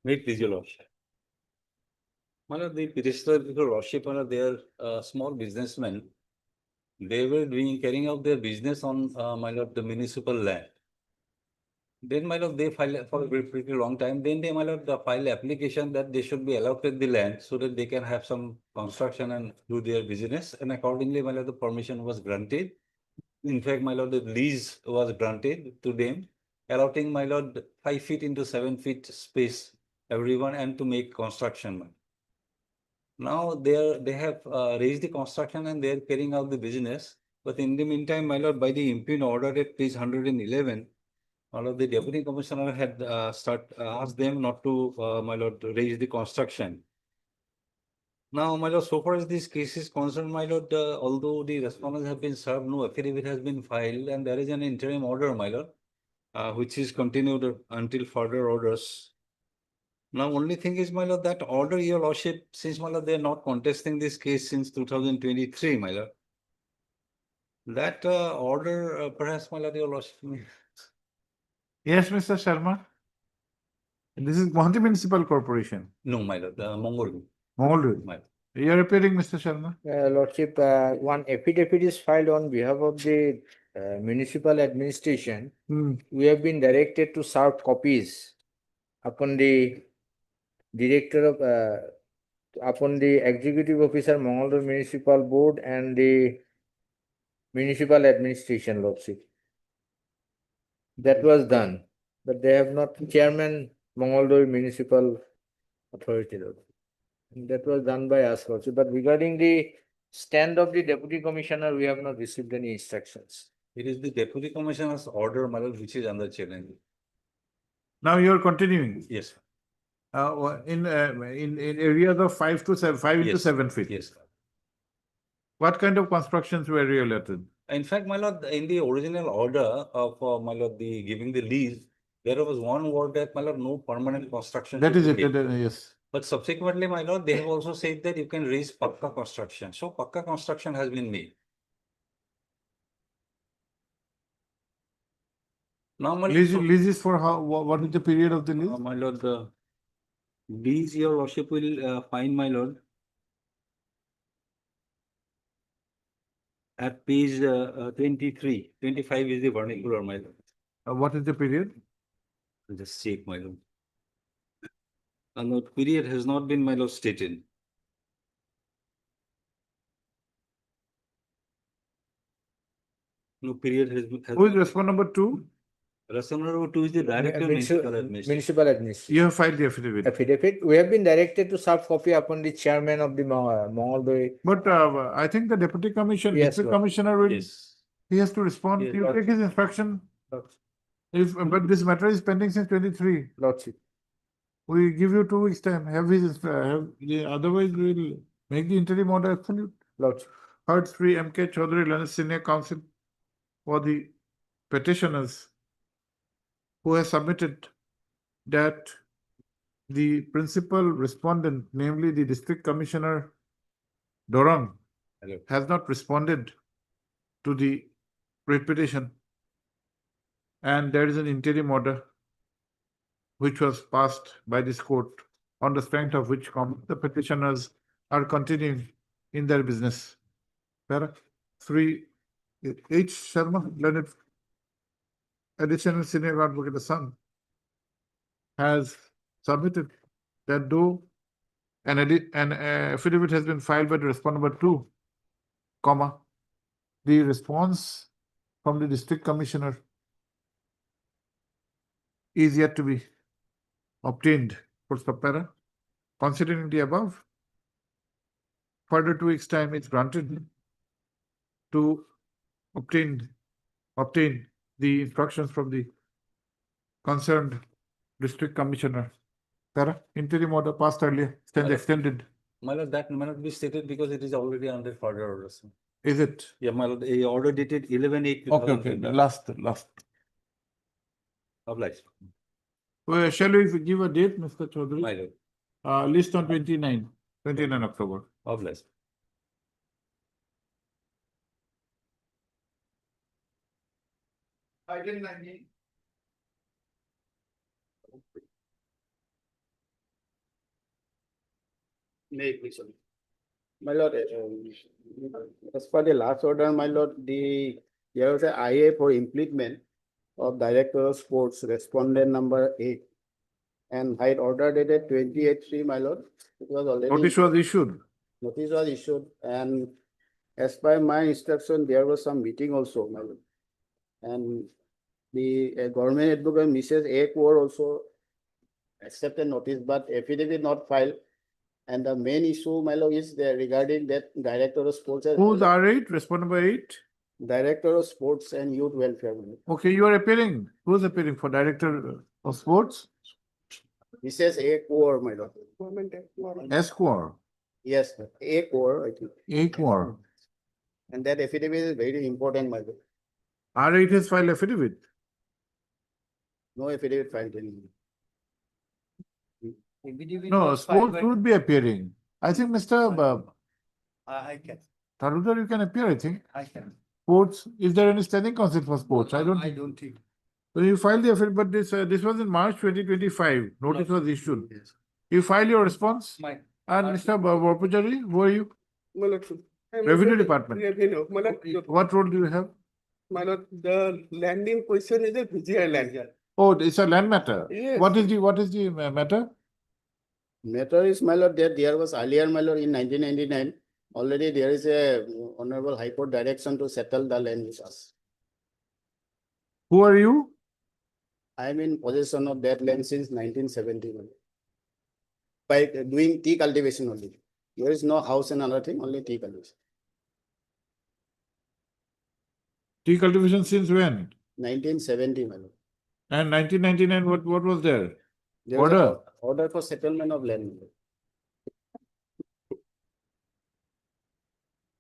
May it please your lordship. One of the petitioner, your lordship, one of their small businessmen, they were carrying out their business on my lord, the municipal land. Then, my lord, they file for a pretty long time. Then they, my lord, file application that they should be allotted the land so that they can have some construction and do their business. And accordingly, my lord, the permission was granted. In fact, my lord, the lease was granted to them, allotting, my lord, 5 feet into 7 feet space everyone and to make construction. Now they have raised the construction and they are carrying out the business. But in the meantime, my lord, by the impugn order at page 111, my lord, the deputy commissioner had asked them not to, my lord, raise the construction. Now, my lord, so far as this case is concerned, my lord, although the respondents have been served, no affidavit has been filed, and there is an interim order, my lord, which is continued until further orders. Now, only thing is, my lord, that order, your lordship, since, my lord, they are not contesting this case since 2023, my lord. That order, perhaps, my lord, your lordship. Yes, Mr. Sharma. This is Guwahati Municipal Corporation. No, my lord, Mongol. Mongoldo. My lord. You are appearing, Mr. Sharma? Lordship, one affidavit is filed on behalf of the municipal administration. We have been directed to serve copies upon the director of, upon the executive officer, Mongoldo Municipal Board and the municipal administration, Lordship. That was done, but they have not, chairman, Mongoldo Municipal Authority, Lordship. That was done by us, Lordship. But regarding the stand of the deputy commissioner, we have not received any instructions. It is the deputy commissioner's order, my lord, which is under challenge. Now you are continuing. Yes. In areas of 5 to 7, 5 into Yes. 7 feet. Yes. What kind of constructions were related? In fact, my lord, in the original order of, my lord, the giving the lease, there was one word that, my lord, no permanent construction. That should is be it, made. yes. But subsequently, my lord, they have also said that you can raise pakka construction. So pakka construction has been made. Now, my lord, Lease is for how, what is the period of the lease? my lord, the lease, your lordship will find, my lord, at page 23, 25 is the vernacular, my lord. What is the period? I'll just check, my lord. And the period has not been, my lord, stated. No period has been. Who is respondent number 2? Respondent number 2 is the director of municipal administration. Municipal administration. You have filed the affidavit. Affidavit. We have been directed to serve copy upon the chairman of the Mongoldo. But I think the deputy commissioner, Yes, district Lord. commissioner will, Yes. he has to respond. Yes, You Lord. take his instruction. If, but this matter is pending since 23. Lordship. We give you 2 weeks time. Have his, otherwise we will make the interim order absolute. Lordship. Heard Sri M.K. Chaudhary, Learned Senior Counsel for the petitioners who has submitted that the principal respondent, namely the district commissioner Dorang, Hello. has not responded to the writ petition. And there is an interim order which was passed by this court, on the strength of which the petitioners are continuing in their business. Para Sri H. Sharma, Learned Additional Senior Advocate, son, has submitted that though an affidavit has been filed by the respondent number 2, comma, the response from the district commissioner is yet to be obtained for Sapara. Considering the above, further 2 weeks' time is granted to obtain the instructions from the concerned district commissioner. Para interim order passed earlier, stands extended. My lord, that may not be stated because it is already under further orders. Is it? Yeah, my lord, a order dated 11/8. Okay, the last. Obliged. Well, shall we give a date, Mr. Chaudhary? My lord. List on 29 October. Obliged. I didn't like My lord, as per the last order, my lord, there was a IA for implement. of Director of Sports, respondent number 8. And height order dated 28/3, my lord. It was already. Notice was issued. Notice was issued, and as per my instruction, there was some meeting also, my lord. And the government advocate, Mrs. A. Kaur, also accepted notice, but affidavit not filed. And the main issue, my lord, is there regarding that Director of Sports. Who's R8, respondent number 8? Director of Sports and Youth Welfare, my lord. Okay, you are appearing. Who's appearing for Director of Sports? Mrs. A. Kaur, my lord. Esquire, Yes, sir. A. Kaur, I think. Aquar. And that affidavit is very important, my lord. R8 has filed affidavit. No affidavit filed anymore. No, sports would be appearing. I think Mr. I can, Tarudar, you can appear, I think. I can. Sports, is there any standing counsel for sports? I don't. I don't think. So you filed the affidavit, but this was in March 2025. Notice was issued. Yes. You filed your response? My. And Mr. Borpujari, who are you? My lord, I'm Revenue also- Department. Revenue, my lord, What role do you have? my lord, the land in question is a VGI land. Oh, it's a land matter. Yes. What is the matter? Matter is, my lord, that there was earlier, my lord, in 1999, already there is a Honorable High Court direction to settle the land with us. Who are you? I am in possession of that land since 1971. By doing tea cultivation only. There is no house and other thing, only tea cultivation. Tea cultivation since when? 1970, my lord. And 1999, what was there? There was a Order. Order for settlement of land.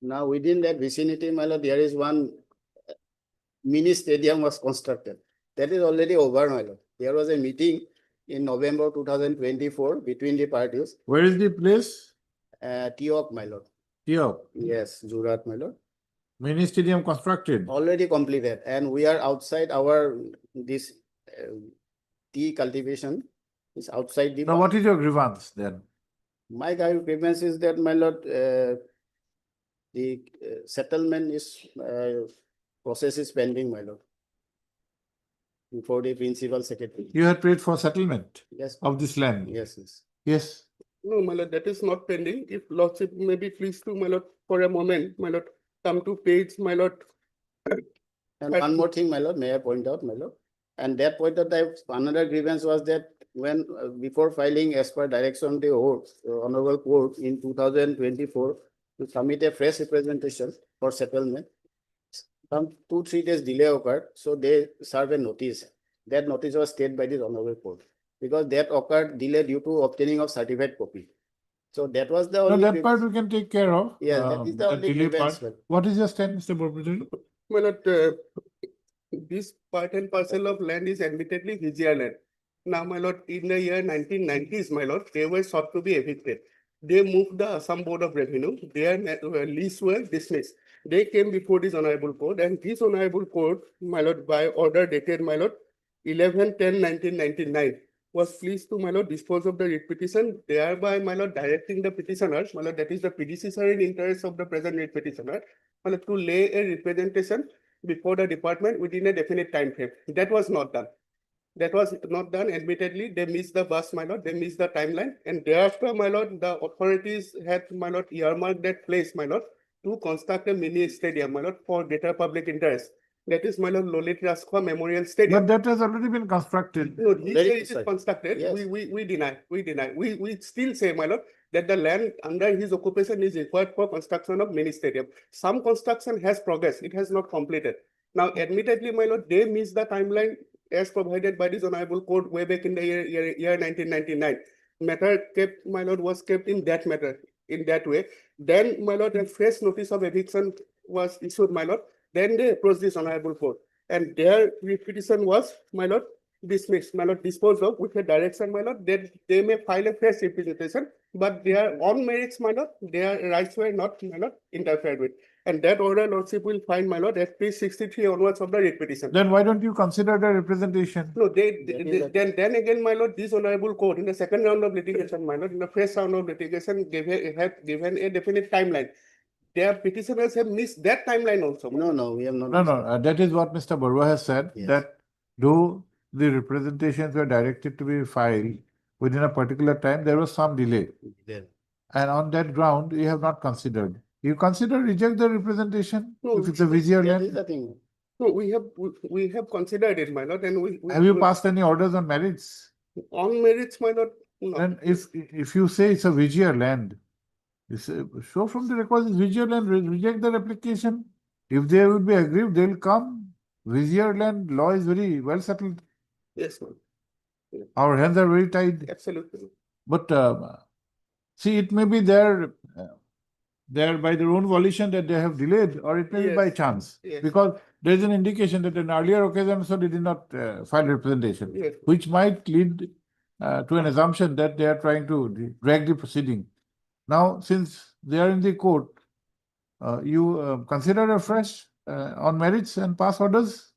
Now within that vicinity, my lord, there is one mini stadium was constructed. That is already over, my lord. There was a meeting in November 2024 between the parties. Where is the place? Tiok, my lord. Here, Yes, Jurat, my lord. mini stadium constructed. Already completed, and we are outside our this tea cultivation is outside the. Now, what is your grievance then? My grievance is that, my lord, the settlement is process is pending, my lord. Before the principal secretary. You had prayed for settlement Yes. of this land. Yes, yes. Yes. No, my lord, that is not pending. If lordship may be pleased to, my lord, for a moment, my lord, come to page, my lord. And one more thing, my lord, may I point out, my lord? And that point of time, another grievance was that when, before filing as per direction of the Honorable Court in 2024, to submit a fresh representation for settlement. Some 2-3 days delay occurred, so they served a notice. That notice was stayed by the Honorable Court because that occurred delay due to obtaining of certified copy. So that was the No, only. that part we can take care of. Yeah, that is the only delay grievance, part. sir. What is your stand, Mr. Borpujari? My lord, this part and parcel of land is admittedly VGI land. Now, my lord, in the year 1990s, my lord, they were sought to be evicted. They moved the Assam Board of Revenue. Their lease were dismissed. They came before this Honorable Court, and this Honorable Court, my lord, by order dated, my lord, 11/10/1999, was pleased to, my lord, dispose of the writ petition, thereby, my lord, directing the petitioners, my lord, that is the predecessor in interest of the present writ petitioner, my lord, to lay a representation before the department within a definite time frame. That was not done. That was not done. Admittedly, they missed the bus, my lord. They missed the timeline. And thereafter, my lord, the authorities had, my lord, earmarked that place, my lord, to construct a mini stadium, my lord, for greater public interest. That is, my lord, Lolit Raskwa Memorial Stadium. But that has already been constructed. No, he Very said it is precise. constructed. Yes. We deny. We still say, my lord, that the land under his occupation is required for construction of mini stadium. Some construction has progressed. It has not completed. Now, admittedly, my lord, they missed the timeline as provided by this Honorable Court way back in the year 1999. Matter kept, my lord, was kept in that matter, in that way. Then, my lord, a fresh notice of eviction was issued, my lord. Then they approached this Honorable Court. And their petition was, my lord, dismissed, my lord, disposed of with a direction, my lord, that they may file a fresh representation, but their own merits, my lord, their rights were not, my lord, interfered with. And that order, lordship will find, my lord, at page 63 onwards of the writ petition. Then why don't you consider the representation? No, That then again, my lord, this Honorable Court in the second round of litigation, my lord, in the first round of litigation, have given a definite timeline. Their petitioners have missed that timeline also. No, no, we have not. No, no, that is what Mr. Barua has said, Yes. that though the representations were directed to be filed within a particular time, there was some delay. And on that ground, you have not considered. You consider reject the representation No, if it's a VGR That is land? the thing. No, we have considered it, my lord, and we. Have you passed any orders on merits? On merits, my lord, no. And if you say it's a VGR land, you say, show from the records it's VGR land, reject the application. If they would be aggrieved, they'll come. VGR land law is very well settled. Yes, ma'am. Our hands are very tied. Absolutely. But see, it may be there by their own volition that they have delayed, or it may be by Yes. chance. Yes. Because there is an indication that an earlier occasion, so they did not file representation, Yes. which might lead to an assumption that they are trying to drag the proceeding. Now, since they are in the court, you consider afresh on merits and pass orders?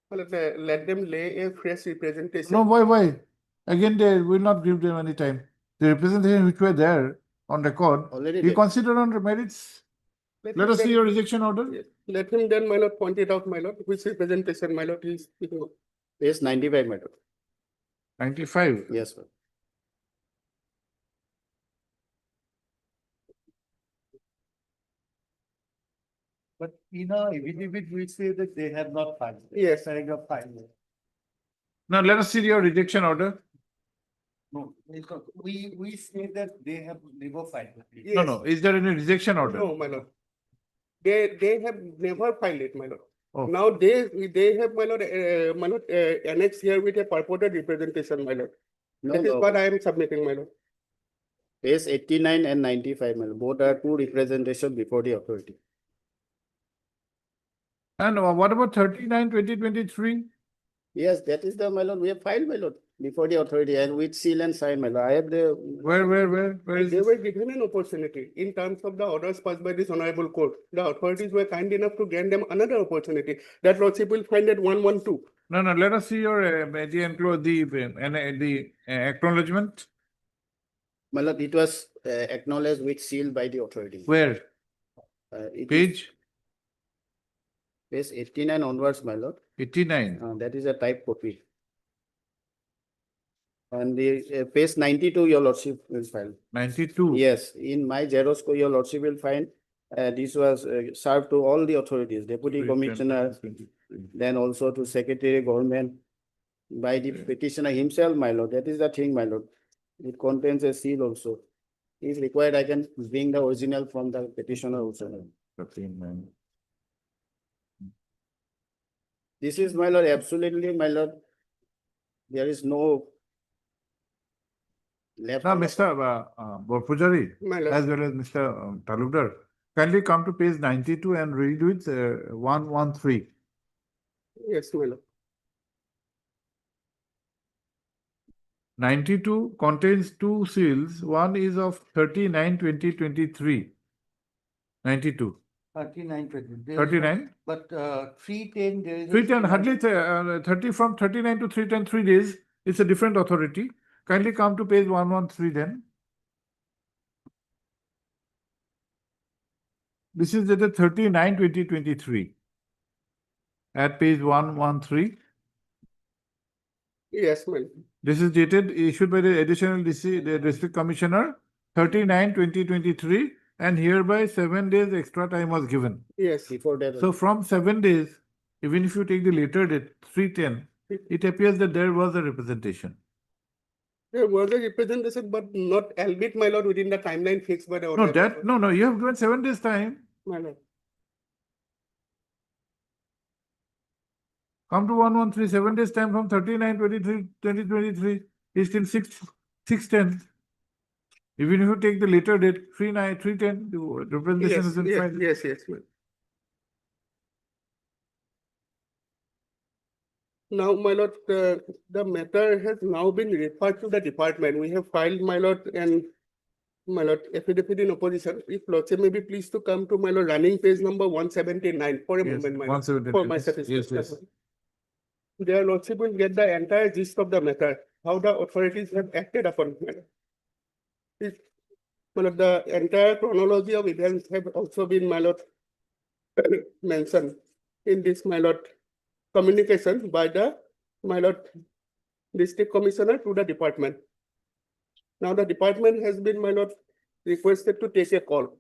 Well, let them lay a fresh representation. No, why? Again, they will not give them any time. The representation which were there on record, Already you there. consider on the merits. Let him us see then- your rejection order. Yes. Let him then, my lord, point it out, my lord, which representation, my lord, is speaking of. Page 95, my lord. 95. Yes, sir. But in a affidavit, we say that they have not filed. Yes. Paragraph 5. Now let us see your rejection order. No, we say that they have never filed. No, no. Is there any rejection order? No, my lord. They have never filed it, my lord. Oh. Now they have, my lord, annexed here with a purported representation, my lord. No, That is no. what I am submitting, my lord. Page 89 and 95, my lord. Both are two representation before the authority. And what about 39/2023? Yes, that is the, my lord, we have filed, my lord, before the authority and with seal and sign, my lord. I have the. Where is They this? were given an opportunity in terms of the orders passed by this honorable court. The authorities were kind enough to grant them another opportunity. That lordship will find at 112. No, let us see your the acknowledgement. My lord, it was acknowledged with seal by the authority. Where? It is Page Page 89 onwards, my lord. 89. That is a type copy. And the page 92, your lordship will file. 92. Yes, in my Xerox, your lordship will find this was served to all the authorities, deputy commissioner, then also to secretary government by the petitioner himself, my lord. That is the thing, my lord. It contains a seal also. If required, I can bring the original from the petitioner also. This is, my lord, absolutely, my lord. There is no left. Now, Mr. Borpujari, My lord. as well as Mr. Talukdar, kindly come to page 92 and read with 113. Yes, my lord. 92 contains two seals. One is of 39/2023. 92. 39, 20. There is 39? no- But 310, there is. a 310, hardly schema. 30 from 39 to 310, 3 days. It's a different authority. Kindly come to page 113 then. This is dated 39/2023. At page 113. Yes, my lord. This is dated, issued by the additional DC, the district commissioner, 39/2023, and hereby 7 days extra time was given. Yes. Before that. So from 7 days, even if you take the later date, 310, it appears that there was a representation. There was a representation, but not albeit, my lord, within the timeline fixed by the No, honorable no, you have given 7 days time. my lord. Come to 113, 7 days time from 39/23/2023 is till 6/10. Even if you take the later date, 310, the representation Yes, is in yes, file. yes, yes, my lord. Now, my lord, the matter has now been referred to the department. We have filed, my lord, and my lord, affidavit in opposition. If lordship may be pleased to come to my lord, running page number 179 for a Yes, moment, my lord, 179, for my yes, satisfaction. yes. Their lordship will get the entire gist of the matter, how the authorities have acted upon, my lord. My lord, the entire chronology of events have also been, my lord, mentioned in this, my lord, communication by the, my lord, district commissioner to the department. Now the department has been, my lord, requested to take a call.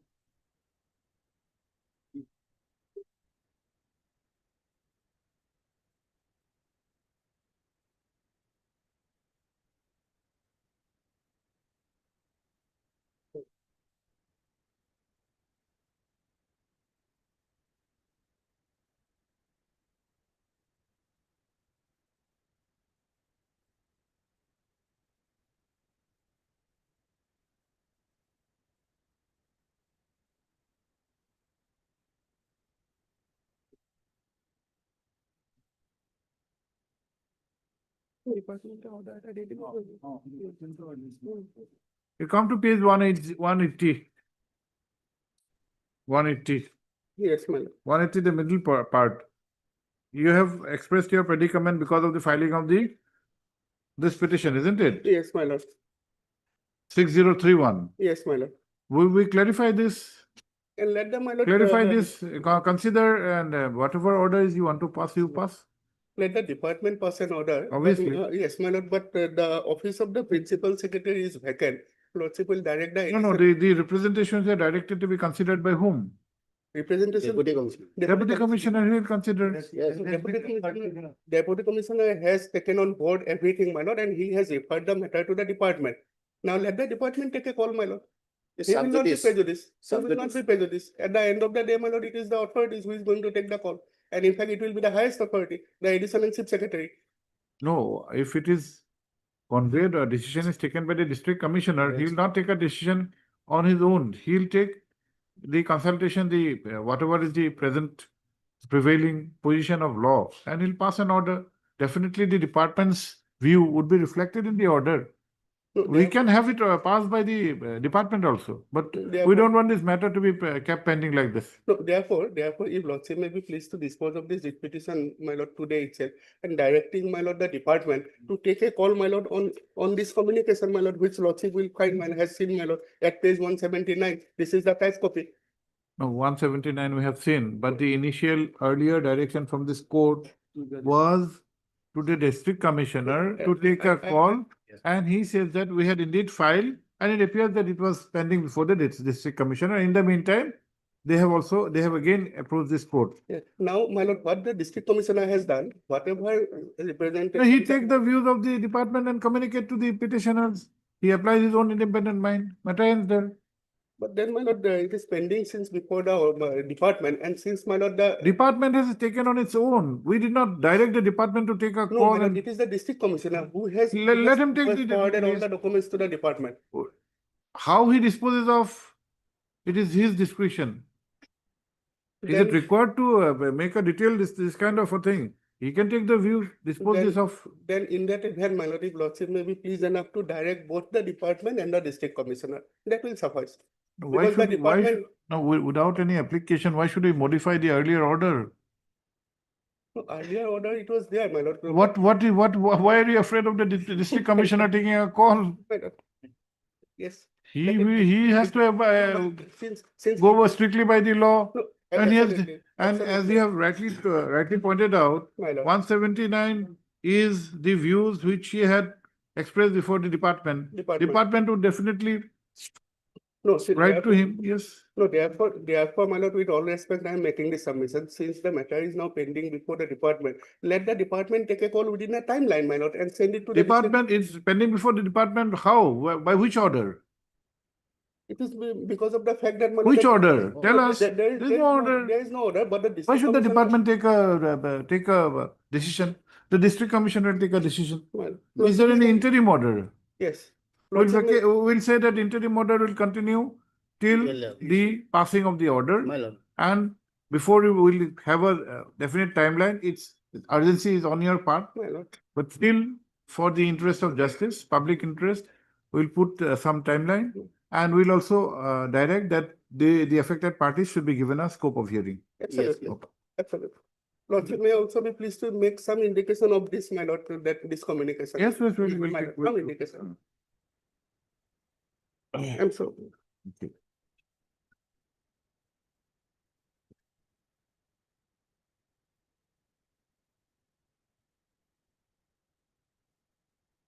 You come to page 180. 180. Yes, my lord. 180, the middle part. You have expressed your predicament because of the filing of this petition, isn't it? Yes, my lord. 6031. Yes, my lord. Will we clarify this? And let them, my lord. Clarify this, consider, and whatever orders you want to pass, you pass. Let the department pass an order. but, Obviously. Yes, my lord, but the office of the principal secretary is vacant. Lordship will direct the. No, the representations are directed to be considered by whom? Representation. Deputy Commissioner. Deputy Commissioner will consider. Yes, Deputy Commissioner has taken on board everything, my lord, and he has referred the matter to the department. Now let the department take a call, my lord. He will not be prejudiced. He will not be prejudiced. At the end of the day, my lord, it is the authorities who is going to take the call. And in fact, it will be the highest authority, the additional and chief secretary. No, if it is conveyed, a decision is taken by the district commissioner, he will not take a decision on his own. He'll take the consultation, whatever is the present prevailing position of law, and he'll pass an order. Definitely the department's view would be reflected in the order. No, We can have it passed by the department also, but we Therefore- don't want this matter to be kept pending like this. No, therefore, if Lordship may be pleased to dispose of this writ petition, my lord, today itself, and directing, my lord, the department to take a call, my lord, on this communication, my lord, which Lordship will find, my lord, has seen, my lord, at page 179. This is the type copy. No, 179 we have seen, but the initial earlier direction from this court was to the district commissioner to take a call, and he says that we had indeed filed, and it appears that it was pending before the district commissioner. In the meantime, they have again approached this court. Yeah. Now, my lord, what the district commissioner has done, whatever representation. He take the views of the department and communicate to the petitioners. He applies his own independent mind. Matter ends there. But then, my lord, it is pending since before the department, and since, my lord, the. Department has taken on its own. We did not direct the department to take a No, call. my lord, and- it is the district commissioner who has. Let him take who has the- forwarded all yes. the documents to the department. How he disposes of, it is his discretion. Is it Then- required to make a detail this kind of a thing? He can take the view, dispose Then- this of. Then in that event, my lord, if Lordship may be pleased enough to direct both the department and the district commissioner, that will suffice. Why Because the should, why should, department, no, without any application, why should we modify the earlier order? earlier order, it was there, my lord. Why are you afraid of the district commissioner taking a call? My lord. Yes. He has to have, Since. go strictly by the law. No, And he has, absolutely, and as absolutely. you have rightly pointed out, My lord. 179 is the views which he had expressed before the department. Department. Department would definitely No, see, write to therefore- him, yes. No, therefore, my lord, with all respect, I am making this submission, since the matter is now pending before the department. Let the department take a call within a timeline, my lord, and send it to the. district- Department is pending before the department, how? By which order? It is because of the fact that. my lord, Which the- order? Tell No, us. There is no order. There is no order, but the. Why district should the commissioner- department take a decision? The district commissioner will take a decision. Well, Is there any interim order? Yes. We'll say that interim order will continue till Till, the passing of the order. My lord. And before we will have a definite timeline, its urgency is on your part. My lord. But still, for the interest of justice, public interest, we'll put some timeline. And we'll also direct that the affected parties should be given a scope of hearing. Absolutely, Okay. absolutely. Lordship may also be pleased to make some indication of this, my lord, that this communication. Yes, we'll My take. lord, some indication. I'm so. Okay.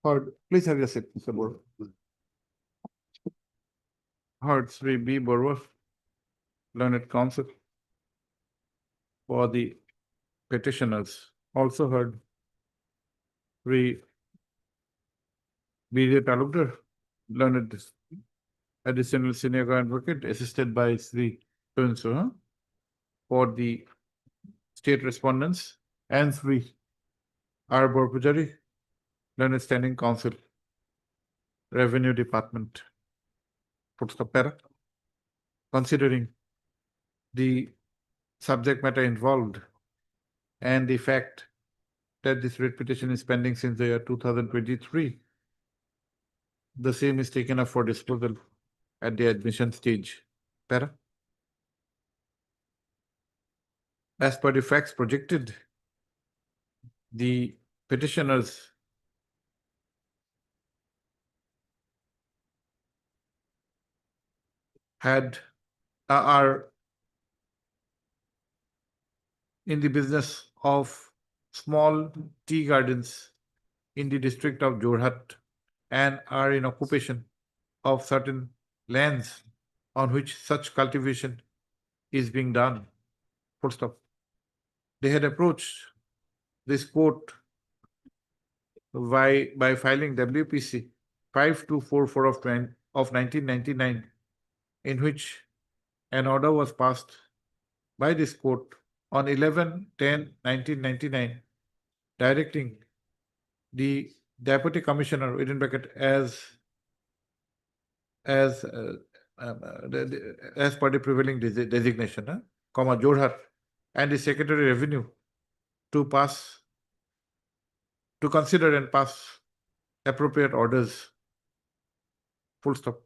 Heard, please have your seat, Mr. Borwa. Heard Sri B. Borwa, learned counsel for the petitioners. Also heard Sri B. J. Talukdar, learned additional senior advocate, assisted by Sri so for the state respondents, and Sri R. Borpujari, learned standing counsel, Revenue Department. Puts the para. Considering the subject matter involved and the fact that this writ petition is pending since the year 2023, the same is taken up for disposal at the admission stage. Para. As per the facts projected, the petitioners are in the business of small tea gardens in the district of Jorhat and are in occupation of certain lands on which such cultivation is being done. Full stop. They had approached this court by filing WPC 5244 of 1999, in which an order was passed by this court on 11/10/1999, directing the Deputy Commissioner within bracket as per the prevailing designation, Jorhat, and the Secretary Revenue to consider and pass appropriate orders. Full stop.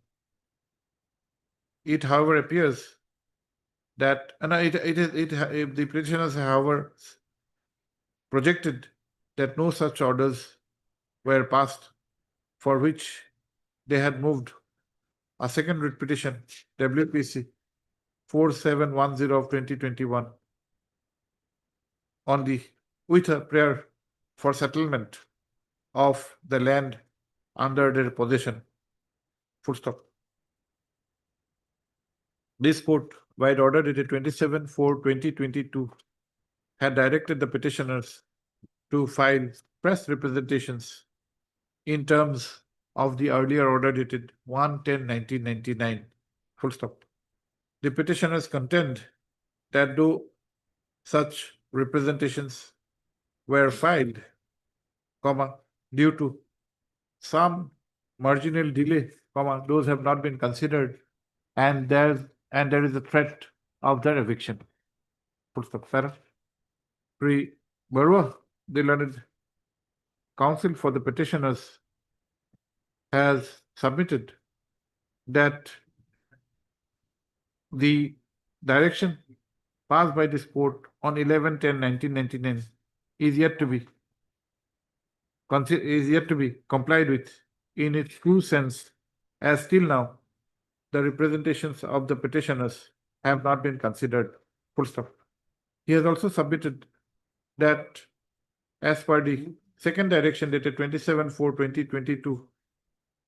It, however, appears that the petitioners, however, projected that no such orders were passed, for which they had moved a second writ petition, WPC 4710 of 2021, with a prayer for settlement of the land under their possession. Full stop. This court, by order dated 27/4/2022, had directed the petitioners to file press representations in terms of the earlier order dated 1/10/1999. Full stop. The petitioners contend that though such representations were filed, due to some marginal delay, those have not been considered, and there is a threat of their eviction. Puts the fair. Sri Borwa, the learned counsel for the petitioners, has submitted that the direction passed by this court on 11/10/1999 is yet to be complied with in its true sense, as till now the representations of the petitioners have not been considered. Full stop. He has also submitted that as per the second direction dated 27/4/2022,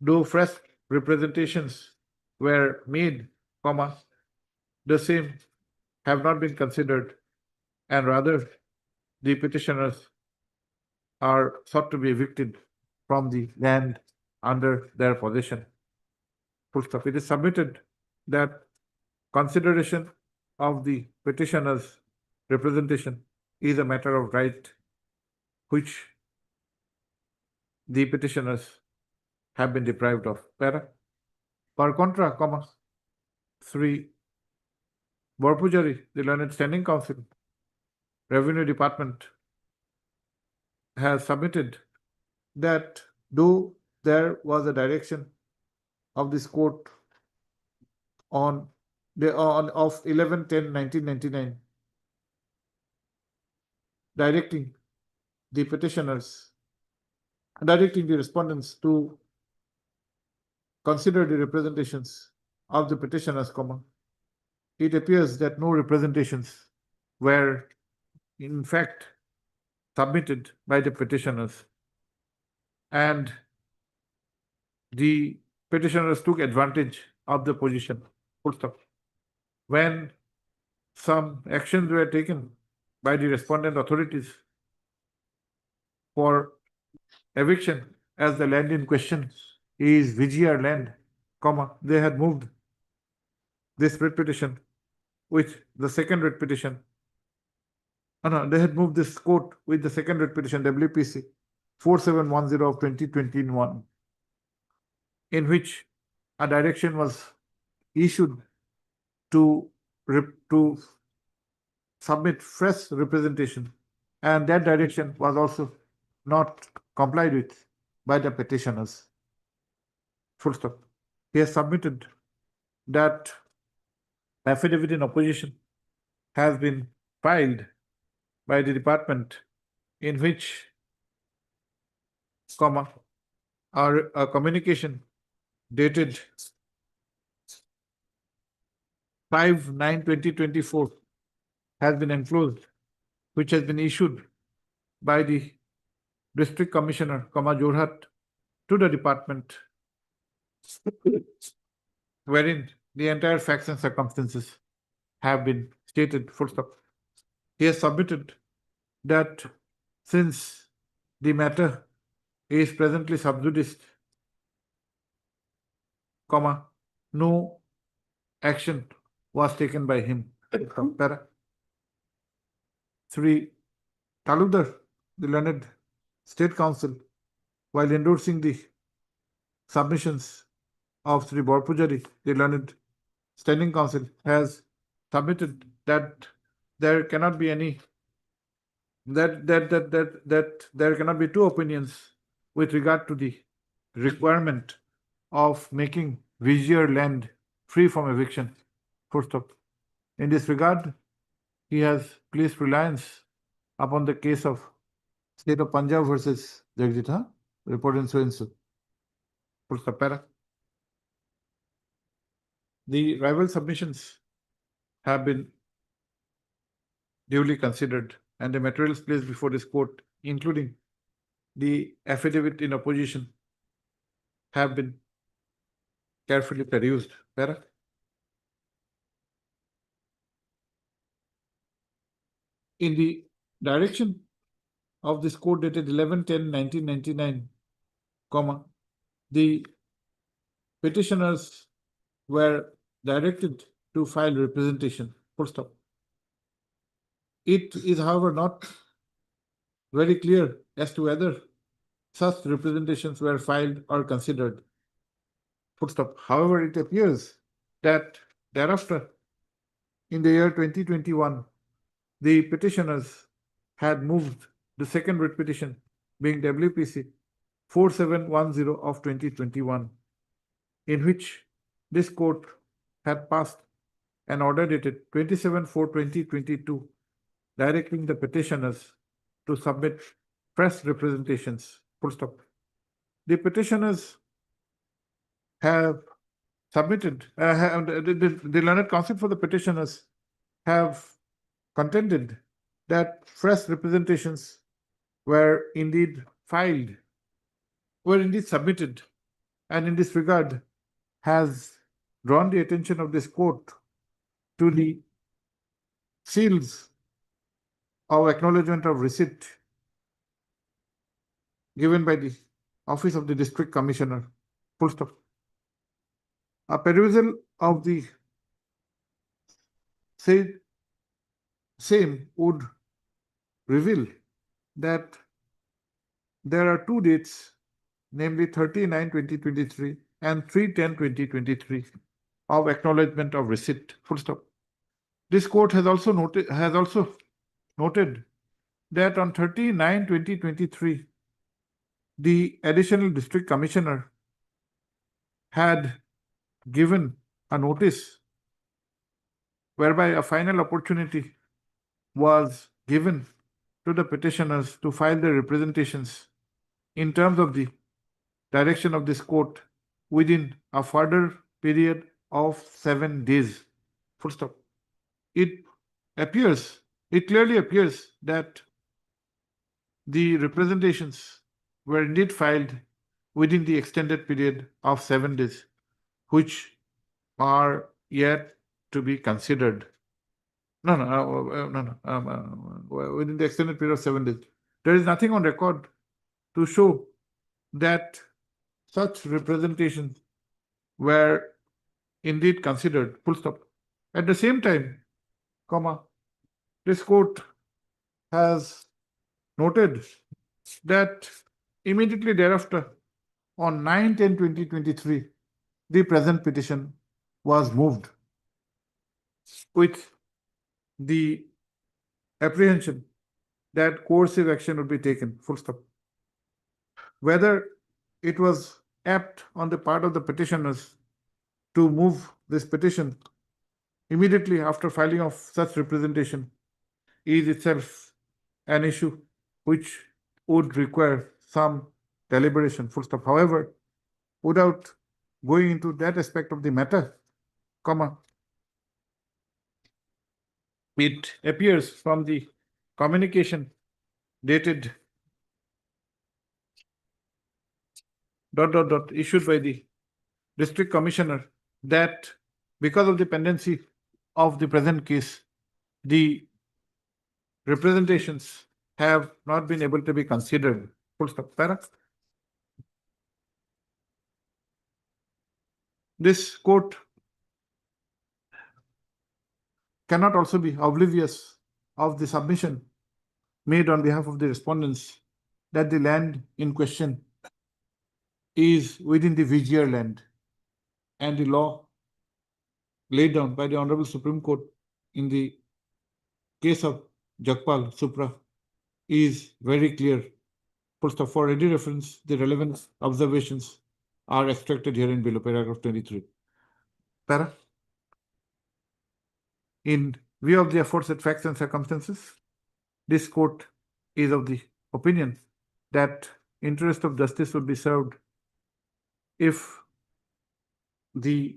though fresh representations were made, the same have not been considered, and rather the petitioners are sought to be evicted from the land under their possession. Full stop. It is submitted that consideration of the petitioner's representation is a matter of right, which the petitioners have been deprived of. Per contra, Sri Borpujari, the learned standing counsel, Revenue Department, has submitted that though there was a direction of this court of 11/10/1999, directing the respondents to consider the representations of the petitioners, it appears that no representations were in fact submitted by the petitioners, and the petitioners took advantage of the position. Full stop. When some actions were taken by the respondent authorities for eviction, as the land in question is VGR land, they had moved this writ petition with the second writ petition. They had moved this court with the second writ petition, WPC 4710 of 2021, in which a direction was issued to submit fresh representation, and that direction was also not complied with by the petitioners. Full stop. He has submitted that affidavit in opposition has been filed by the department, in which, a communication dated 5/9/2024 has been enclosed, which has been issued by the District Commissioner, Jorhat, to the department, wherein the entire facts and circumstances have been stated. Full stop. He has submitted that since the matter is presently sub judice, no action was taken by him. Para. Sri Talukdar, the learned State Council, while endorsing the submissions of Sri Borpujari, the learned Standing Council, has submitted that there cannot be any that there cannot be two opinions with regard to the requirement of making VGR land free from eviction. Full stop. In this regard, he has placed reliance upon the case of State of Punjab versus Jagdita, reported so and so. Full stop. Para. The rival submissions have been duly considered, and the materials placed before this court, including the affidavit in opposition, have been carefully perused. Para. In the direction of this court dated 11/10/1999, the petitioners were directed to file representation. Full stop. It is, however, not very clear as to whether such representations were filed or considered. Full stop. However, it appears that thereafter, in the year 2021, the petitioners had moved the second writ petition, being WPC 4710 of 2021, in which this court had passed an order dated 27/4/2022, directing the petitioners to submit fresh representations. Full stop. The petitioners have submitted, the learned counsel for the petitioners have contended that fresh representations were indeed submitted, and in this regard has drawn the attention of this court to the seals of acknowledgement of receipt given by the Office of the District Commissioner. Full stop. A perusal of the same would reveal that there are two dates, namely 30/9/2023 and 3/10/2023, of acknowledgement of receipt. Full stop. This court has also noted that on 30/9/2023, the additional district commissioner had given a notice whereby a final opportunity was given to the petitioners to file their representations in terms of the direction of this court within a further period of 7 days. Full stop. It clearly appears that the representations were indeed filed within the extended period of 7 days, which are yet to be considered. Within the extended period of 7 days. There is nothing on record to show that such representations were indeed considered, full stop. At the same time, this court has noted that immediately thereafter, on 9/10/2023, the present petition was moved with the apprehension that coercive action would be taken, full stop. Whether it was apt on the part of the petitioners to move this petition immediately after filing of such representation is itself an issue which would require some deliberation, full stop. However, without going into that aspect of the matter, it appears from the communication dated ... issued by the district commissioner that because of the pendency of the present case, the representations have not been able to be considered. Full stop. Para. This court cannot also be oblivious of the submission made on behalf of the respondents that the land in question is within the VGR land, and the law laid down by the Honorable Supreme Court in the case of Jagpal Supra is very clear. Full stop. For ready reference, the relevant observations are extracted here in below, paragraph 23. Para. In view of the aforesaid facts and circumstances, this court is of the opinion that interest of justice would be served if the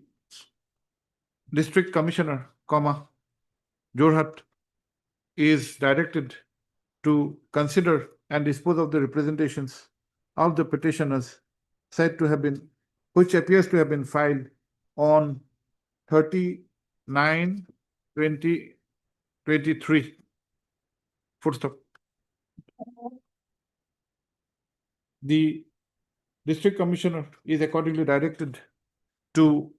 district commissioner, Jorhat, is directed to consider and dispose of the representations of the petitioners said to have been, which appears to have been filed on 39/20/23. Full stop. The district commissioner is accordingly directed to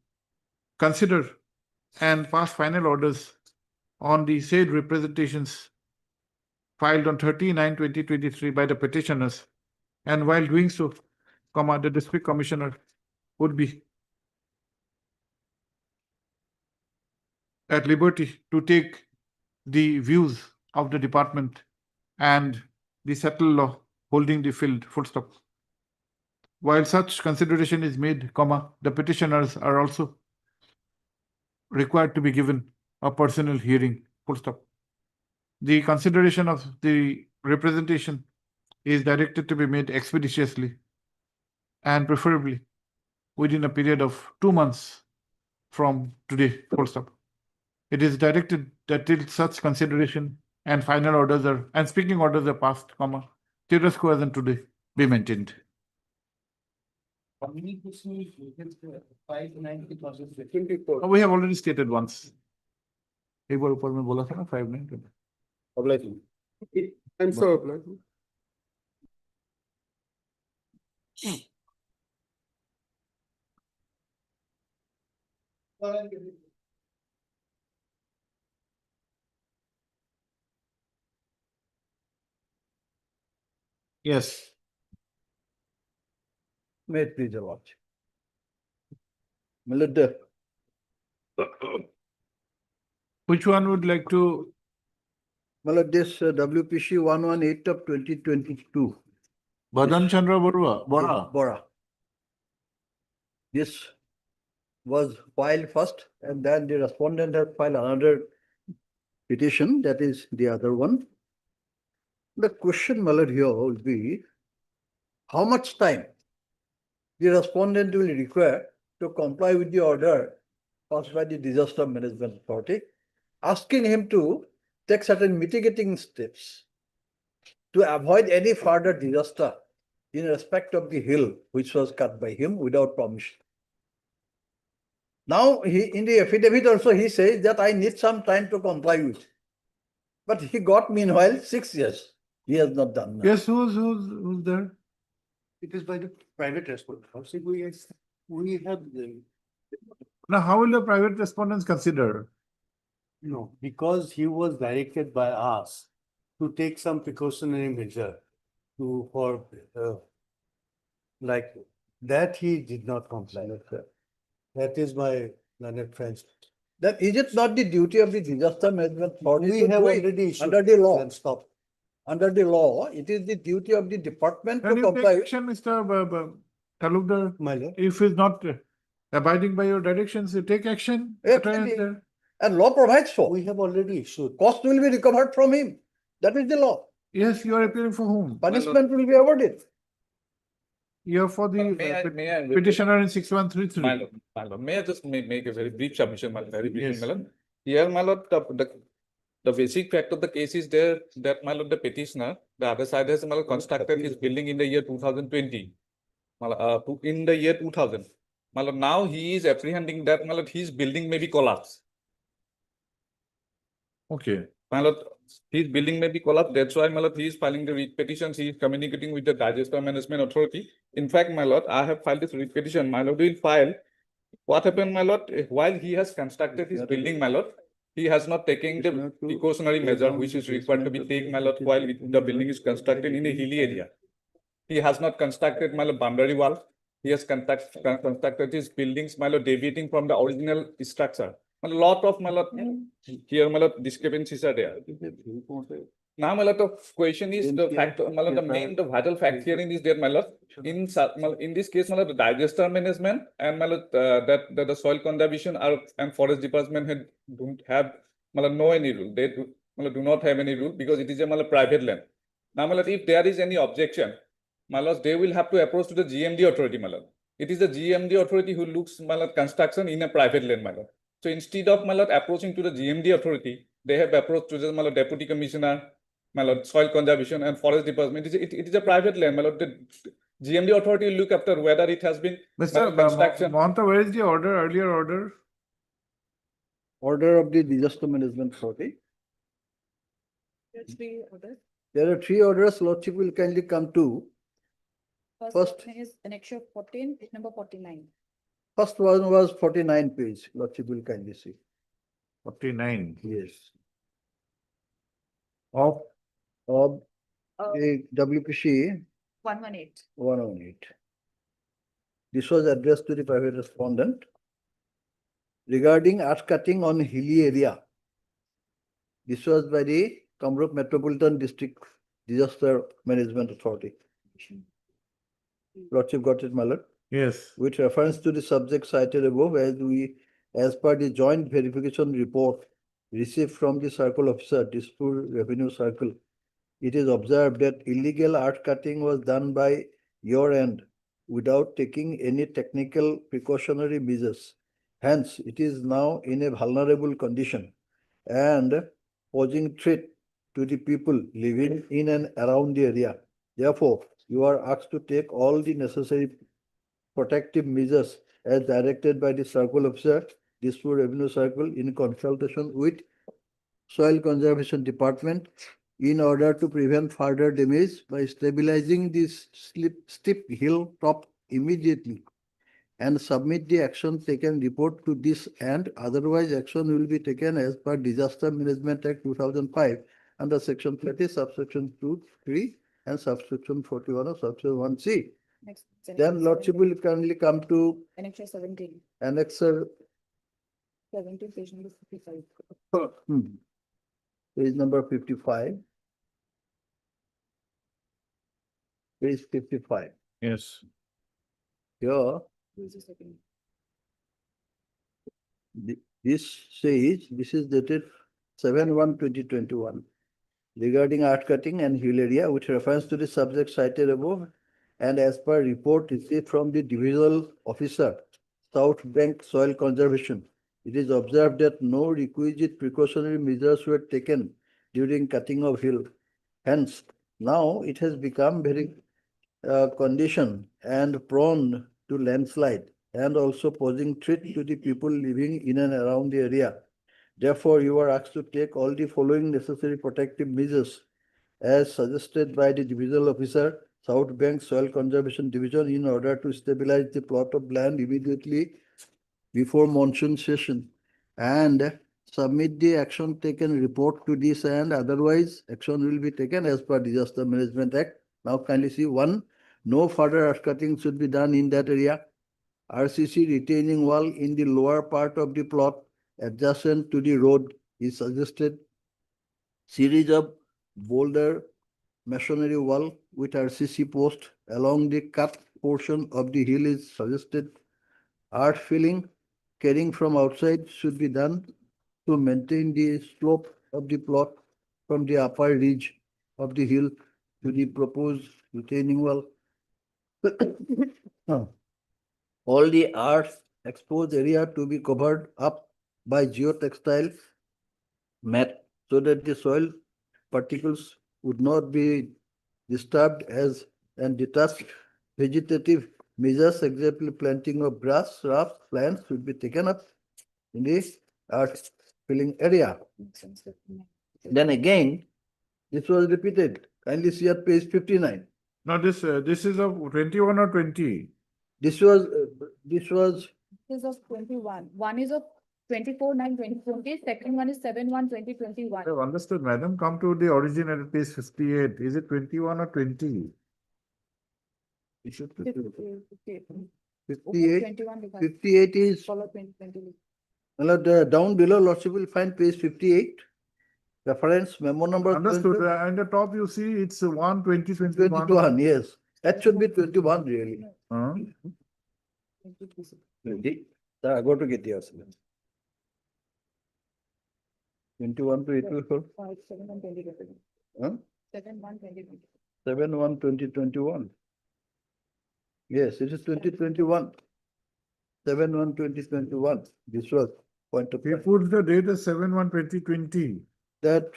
consider and pass final orders on the said representations filed on 39/20/23 by the petitioners, and while doing so, the district commissioner would be at liberty to take the views of the department and the settled law holding the field, full stop. While such consideration is made, the petitioners are also required to be given a personal hearing, full stop. The consideration of the representation is directed to be made expeditiously and preferably within a period of 2 months from today, full stop. It is directed that till such consideration and final orders are, and speaking orders are passed, status quo as in today be maintained. We have already stated once. एक बार ऊपर में बोला था ना 5/9. I'm so obliged. Yes. May it please the watch. Melody. Which one would like to? This WPC 118 of 2022. Badan Chandra Bora. Bora. This was filed first, and then the respondent has filed another petition, that is the other one. The question, Malad, here will be, how much time the respondent will require to comply with the order passed by the Disaster Management Authority, asking him to take certain mitigating steps to avoid any further disaster in respect of the hill which was cut by him without permission. Now, in the affidavit also, he says that I need some time to comply with. But he got meanwhile 6 years. He has not done that. Yes, who's there? It is by the private respondent. We have the, Now, how will the private respondents consider? no, because he was directed by us to take some precautionary measure for like that he did not comply. That is my learned friends. Then is it not the duty of the disaster management authority We to have do it already issued. under the law? Then stop. Under the law, it is the duty of the department Can to you comply. take action, Mr. Talukdar? My lord. If he's not abiding by your directions, you take action. Absolutely. And law provides for. We have already issued. Cost will be recovered from him. That is the law. Yes, you are appealing for whom? Punishment will be awarded. You're for the May I petitioner in 6133. My lord, may I just make a very brief submission, my lord, very brief, Yes. my lord. Here, my lord, the basic fact of the case is there that, my lord, the petitioner, the other side has, my lord, constructed his building in the year 2020. My lord, in the year 2000. My lord, now he is apprehending that, my lord, his building may be collapsed. Okay. My lord, his building may be collapsed. That's why, my lord, he is filing the writ petitions. He is communicating with the Disaster Management Authority. In fact, my lord, I have filed this writ petition. My lord will file. What happened, my lord? While he has constructed his building, my lord, he has not taken the precautionary measure which is required to be taken, my lord, while the building is constructed in a hilly area. He has not constructed, my lord, boundary wall. He has constructed his buildings, my lord, deviating from the original structure. A lot of, my lord, here, my lord, discrepancies are there. Now, my lord, the question is the fact, my lord, the vital fact here is there, my lord. In this case, my lord, the disaster management and, my lord, that the soil conservation and forest department don't have, my lord, no any rule. They do, my lord, do not have any rule because it is a, my lord, private land. Now, my lord, if there is any objection, my lord, they will have to approach to the GMD authority, my lord. It is the GMD authority who looks, my lord, construction in a private land, my lord. So instead of, my lord, approaching to the GMD authority, they have approached to the, my lord, deputy commissioner, my lord, soil conservation and forest department. It is a private land, my lord. The GMD authority will look after whether it has been Mr. construction. Mahanta, where is the order, earlier order? Order of the disaster management authority. There are 3 orders. Lordship will kindly come to. First is annexure 14, number 49. First one was 49 page. Lordship will kindly see. 49. Yes. Of the WPC 118. 118. This was addressed to the private respondent regarding earth cutting on hilly area. This was by the Kamrup Metropolitan District Disaster Management Authority. Lordship got it, my lord? Yes. With reference to the subject cited above, as per the joint verification report received from the circle officer, Dispur Revenue Circle, it is observed that illegal earth cutting was done by your end without taking any technical precautionary measures. Hence, it is now in a vulnerable condition and posing threat to the people living in and around the area. Therefore, you are asked to take all the necessary protective measures as directed by the circle officer, Dispur Revenue Circle, in consultation with Soil Conservation Department in order to prevent further damage by stabilizing this steep hill top immediately and submit the action taken report to this, and otherwise action will be taken as per Disaster Management Act 2005 under section 30 subsection 2, 3 and subsection 41 of subsection 1C. Next. Then Lordship will kindly come to Annexure 17. Annexure 17, page number 55. Page number 55. Page 55. Yes. Here, Please a second. this says, this is dated 7/1/2021 regarding earth cutting and hill area with reference to the subject cited above and as per report received from the divisional officer, South Bank Soil Conservation. It is observed that no requisite precautionary measures were taken during cutting of hill. Hence, now it has become very condition and prone to landslide and also posing threat to the people living in and around the area. Therefore, you are asked to take all the following necessary protective measures as suggested by the divisional officer, South Bank Soil Conservation Division, in order to stabilize the plot of land immediately before monsoon session and submit the action taken report to this, and otherwise action will be taken as per Disaster Management Act. Now kindly see 1, no further earth cutting should be done in that area. RCC retaining wall in the lower part of the plot adjacent to the road is suggested. Series of boulder masonry wall with RCC post along the cut portion of the hill is suggested. Earth filling carrying from outside should be done to maintain the slope of the plot from the upper ridge of the hill to the proposed retaining wall. All the earth exposed area to be covered up by geotextile mat so that the soil particles would not be disturbed as and detached vegetative measures, example planting of grass, shrubs, plants should be taken up in this earth filling area. Then again, this was repeated. Kindly see at page 59. Now this is of 21 or 20? This was This is of 21. One is of 24/9/2020. Second one is 7/1/2021. I have understood, madam. Come to the original at page 58. Is it 21 or 20? It should be 58. 21 because 58 is, follow 2020. down below, Lordship will find page 58. Reference memo number. Understood. And the top you see it's 1/20/21. 21, yes. That should be 21 really. Huh? 20. Sir, go to get yours. 21 to 84. 7/1/2021. Huh? 7/1/2021. 7/1/2021. Yes, it is 2021. 7/1/2021. This was point of. He puts the date as 7/1/2020. That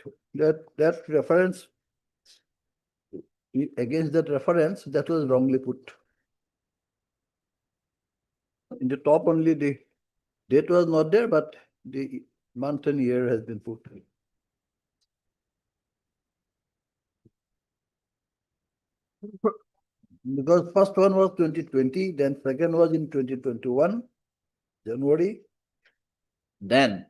reference, against that reference, that was wrongly put. In the top only the date was not there, but the month and year has been put. Because first one was 2020, then second was in 2021, January. Then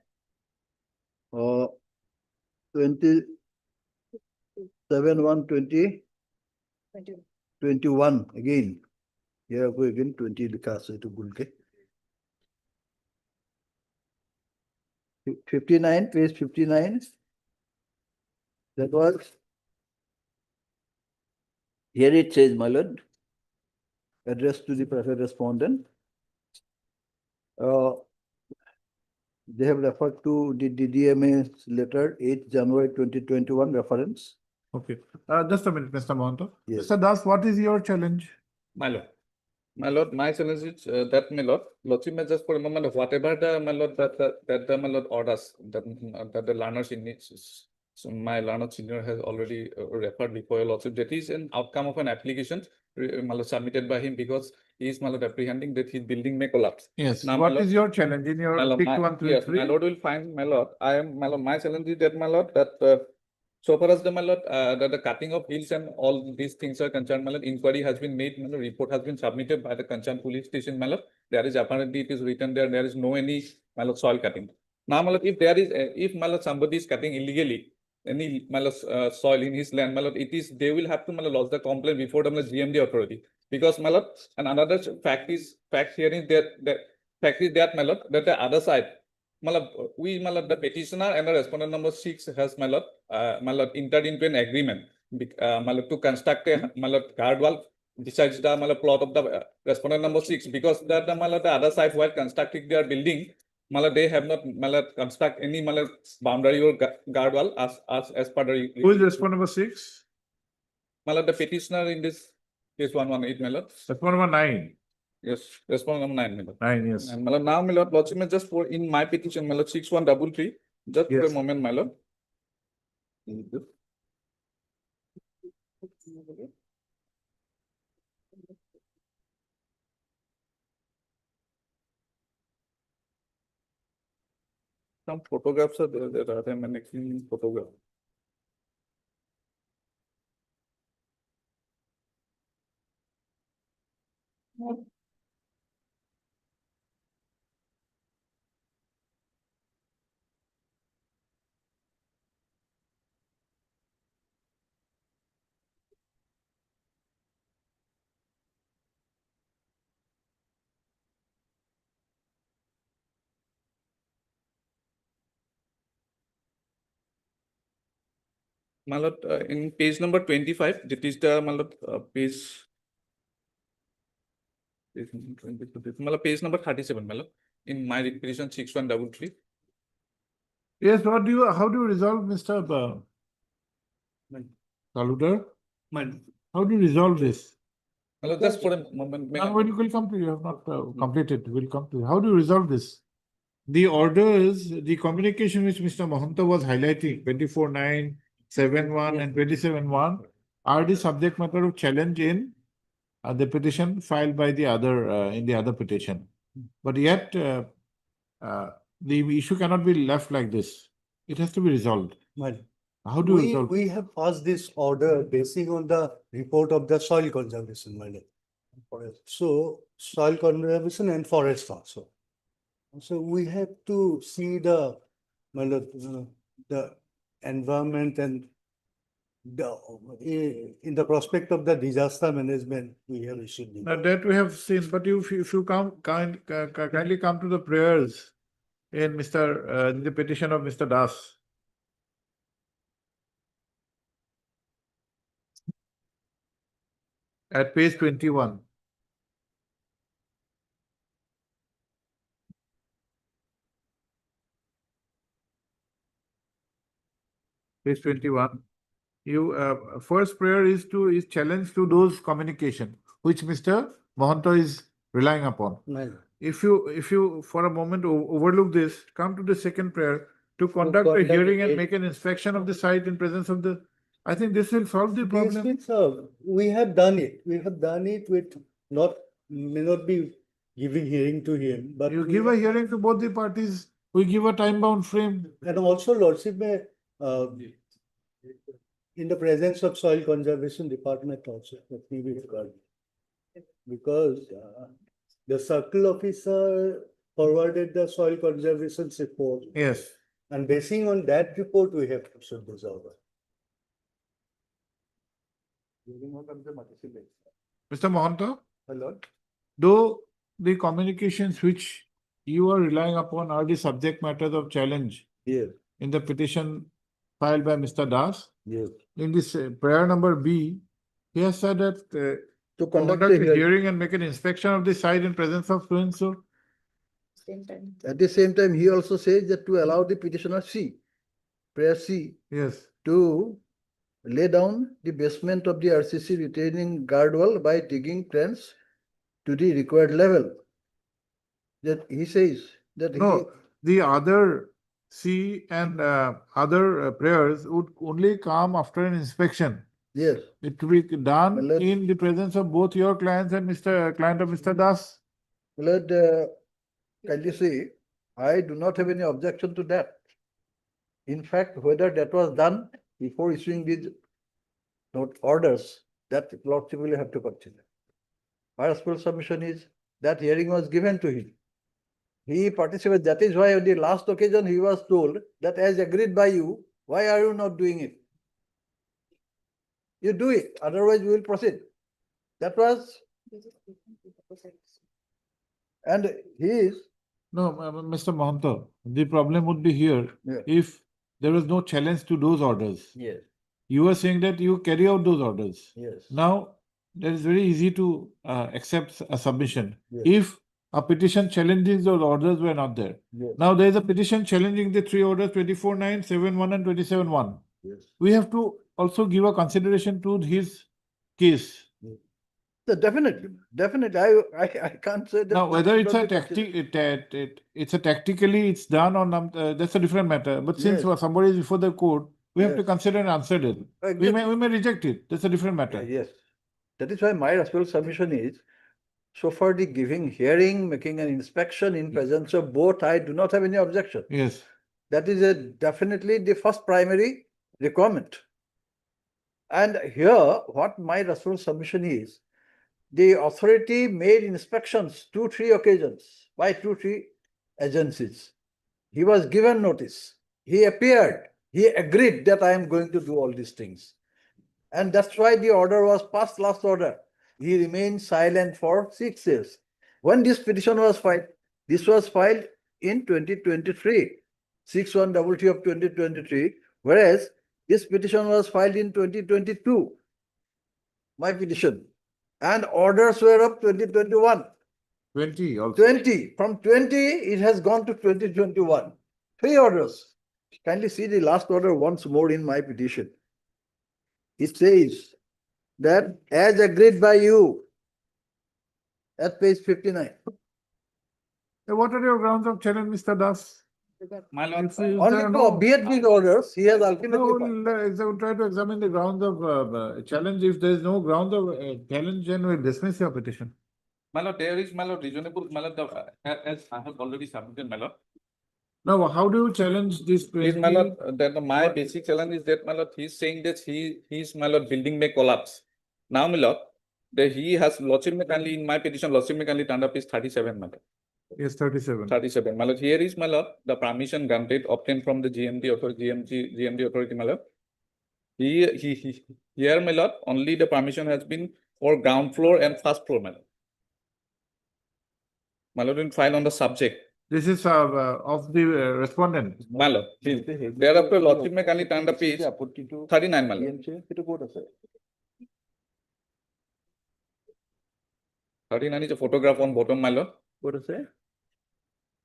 27/1/2021 again. Here go again 20 likha ase to bhul ke. 59, page 59. That was. Here it says, my lord, addressed to the private respondent. They have referred to the DDMA's letter 8 January 2021 reference. Okay. Just a minute, Mr. Mohanto. Yes. Mr. Das, what is your challenge? My lord. My lord, my challenge is that, my lord, Lordship may just for a moment, whatever the, my lord, that the, my lord, orders, that the learners in it, so my learned senior has already referred before your Lordship, that is an outcome of an application, my lord, submitted by him because he is, my lord, apprehending that his building may collapse. Yes. Now, my What lord, is your challenge in your my lord, pick my- 1, 3, yes, 3? my lord will find, my lord, I am, my lord, my challenge is that, my lord, that so far as the, my lord, that the cutting of hills and all these things are concerned, my lord, inquiry has been made, my lord, report has been submitted by the concerned police station, my lord. There is apparently it is written there is no any, my lord, soil cutting. Now, my lord, if there is, if, my lord, somebody is cutting illegally, any, my lord, soil in his land, my lord, it is, they will have to, my lord, lodge the complaint before the, my lord, GMD authority. Because, my lord, and another fact here is that, my lord, that the other side, my lord, my lord, the petitioner and the respondent number 6 has, my lord, entered into an agreement, my lord, to construct a, my lord, guard wall besides the, my lord, plot of the respondent number 6, because that, my lord, the other side while constructing their building, my lord, they have not, my lord, construct any, my lord, boundary or guard wall as per the. Who is respondent number 6? My lord, the petitioner in this case 118, my lord. Respondent number 9. Yes, respondent number 9, my lord. 9, yes. And my lord, now, my lord, Lordship may just for in my petition, my lord, 6133, just for a Yes. moment, my lord. some photographs are there that are annexing photograph. My lord, in page number 25, that is the, my lord, page. My lord, page number 37, my lord, in my petition 6133. Yes, what do you, how do you resolve, Mr. Taludar? How do you resolve this? My lord, just for a moment. may I- Now, when will come to you, have not completed, will come to you. How do you resolve this? The orders, the communication which Mr. Mahanta was highlighting, 24-9, 7-1 and 27-1 are the subject matter of challenge in the petition filed by the other, in the other petition. But yet, the issue cannot be left like this. It has to be resolved. Well, How do you resolve? we have passed this order basing on the report of the soil conservation, my lord. So soil conservation and forest also. So we have to see the, my lord, the environment and in the prospect of the disaster management, we have issued. Now that we have seen, but if you kindly come to the prayers in the petition of Mr. Das. At page 21. Page 21. You first prayer is challenge to those communication which Mr. Mahanta is relying upon. If you for a moment overlook this, come to the second prayer to conduct a hearing and make an inspection of the site in presence of the. I think this will solve the problem. We have done it. We have done it with may not be giving hearing to him, but You give a hearing to both the parties. We give a time bound frame. and also lordship may in the presence of soil conservation department also, that may be regarded. Because the circle officer forwarded the soil conservation report. Yes. And basing on that report, we have issued this order. Mr. Mahanta, Hello. though the communications which you are relying upon are the subject matters of challenge Yes. in the petition filed by Mr. Das. Yes. In this prayer number B, he has said that To conduct a hearing and make an inspection of the site in presence of so and so. At the same time, he also says that to allow the petitioner C, prayer C, Yes. to lay down the basement of the RCC retaining guard wall by digging trench to the required level. That he says that No, the other C and other prayers would only come after an inspection. Yes. It will be done in the presence of both your clients and client of Mr. Das. Let kindly say, I do not have any objection to that. In fact, whether that was done before issuing these orders, that lordship will have to consider. Our full submission is that hearing was given to him. He participated. That is why on the last occasion he was told that as agreed by you, why are you not doing it? You do it, otherwise we will proceed. That was, and he is. No, Mr. Mahanta, the problem would be here if there was no challenge to those orders. Yes. You were saying that you carry out those orders. Yes. Now, that is very easy to accept a submission. Yes. If a petition challenging those orders were not there. Yes. Now, there is a petition challenging the three orders 24-9, 7-1 and 27-1. Yes. We have to also give a consideration to his case. So definitely. I can't say that. Now, whether it's should a not be considered. it's a tactically it's done or not, that's a different matter. But since Yes. somebody is before the court, we have to Yes. consider and answer it. We may reject it. That's a different matter. Yes. That is why my actual submission is, so for the giving hearing, making an inspection in presence of both, I do not have any objection. Yes. That is definitely the first primary requirement. And here, what my Rasul submission is, the authority made inspections 2-3 occasions by 2-3 agencies. He was given notice. He appeared. He agreed that I am going to do all these things. And that's why the order was passed, last order. He remained silent for 6 years. When this petition was filed, this was filed in 2023, 6133 of 2023, whereas this petition was filed in 2022, my petition. And orders were of 2021. 20 also. 20. From 20, it has gone to 2021. 3 orders. Kindly see the last order once more in my petition. It says that as agreed by you at page 59. What are your grounds of challenge, Mr. Das? My lord, Only to obviate these orders, he has ultimately. We'll try to examine the grounds of challenge. If there is no grounds of challenge, then we'll dismiss your petition. my lord, there is, my lord, reasonable, my lord, as I have already submitted, my lord. Now, how do you challenge this? Please, my lord, that my basic challenge is that, my lord, he's saying that his, my lord, building may collapse. Now, my lord, that he has, lordship may kindly, in my petition, lordship may kindly turned up is 37, my lord. Yes, 37. 37, my lord. Here is, my lord, the permission granted obtained from the GMD authority, GMD authority, my lord. Here, my lord, only the permission has been for ground floor and first floor, my lord. My lord, will file on the subject. This is of the respondent. My lord, please. Thereafter, lordship may kindly turn the page 39, my lord. 39 is a photograph on bottom, my lord. What is it?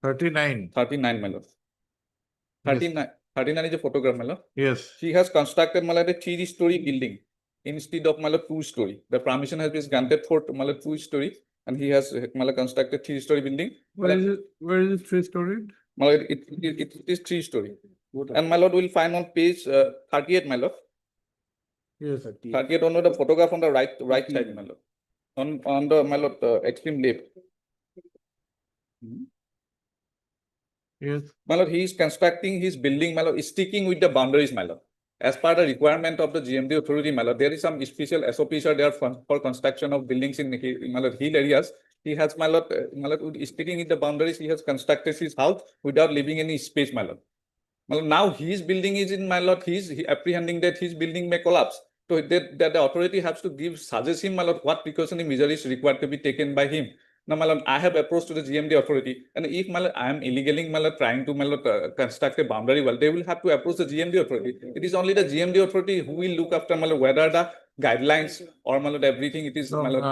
39. 39, my lord. 39 is a photograph, my lord. Yes. She has constructed, my lord, a 3-story building instead of, my lord, 2-story. The permission has been granted for, my lord, 2-story, and he has, my lord, constructed 3-story building. Where is it? Where is it 3-story? My lord, it is 3-story. And my lord will find on page 38, my lord. Yes. 38 on the photograph on the right side, my lord. On the, my lord, extreme left. Yes. My lord, he is constructing his building, my lord, sticking with the boundaries, my lord. As per the requirement of the GMD authority, my lord, there is some special SOPs are there for construction of buildings in my lord, hill areas. He has, my lord, sticking with the boundaries, he has constructed his house without leaving any space, my lord. My lord, now his building is in, my lord, he is apprehending that his building may collapse. So that the authority has to suggest him, my lord, what precautionary measure is required to be taken by him. Now, my lord, I have approached to the GMD authority, and if, my lord, I am illegally, my lord, trying to, my lord, construct a boundary wall, they will have to approach the GMD authority. It is only the GMD authority who will look after, my lord, whether the guidelines or, my lord, everything it is, No, my lord.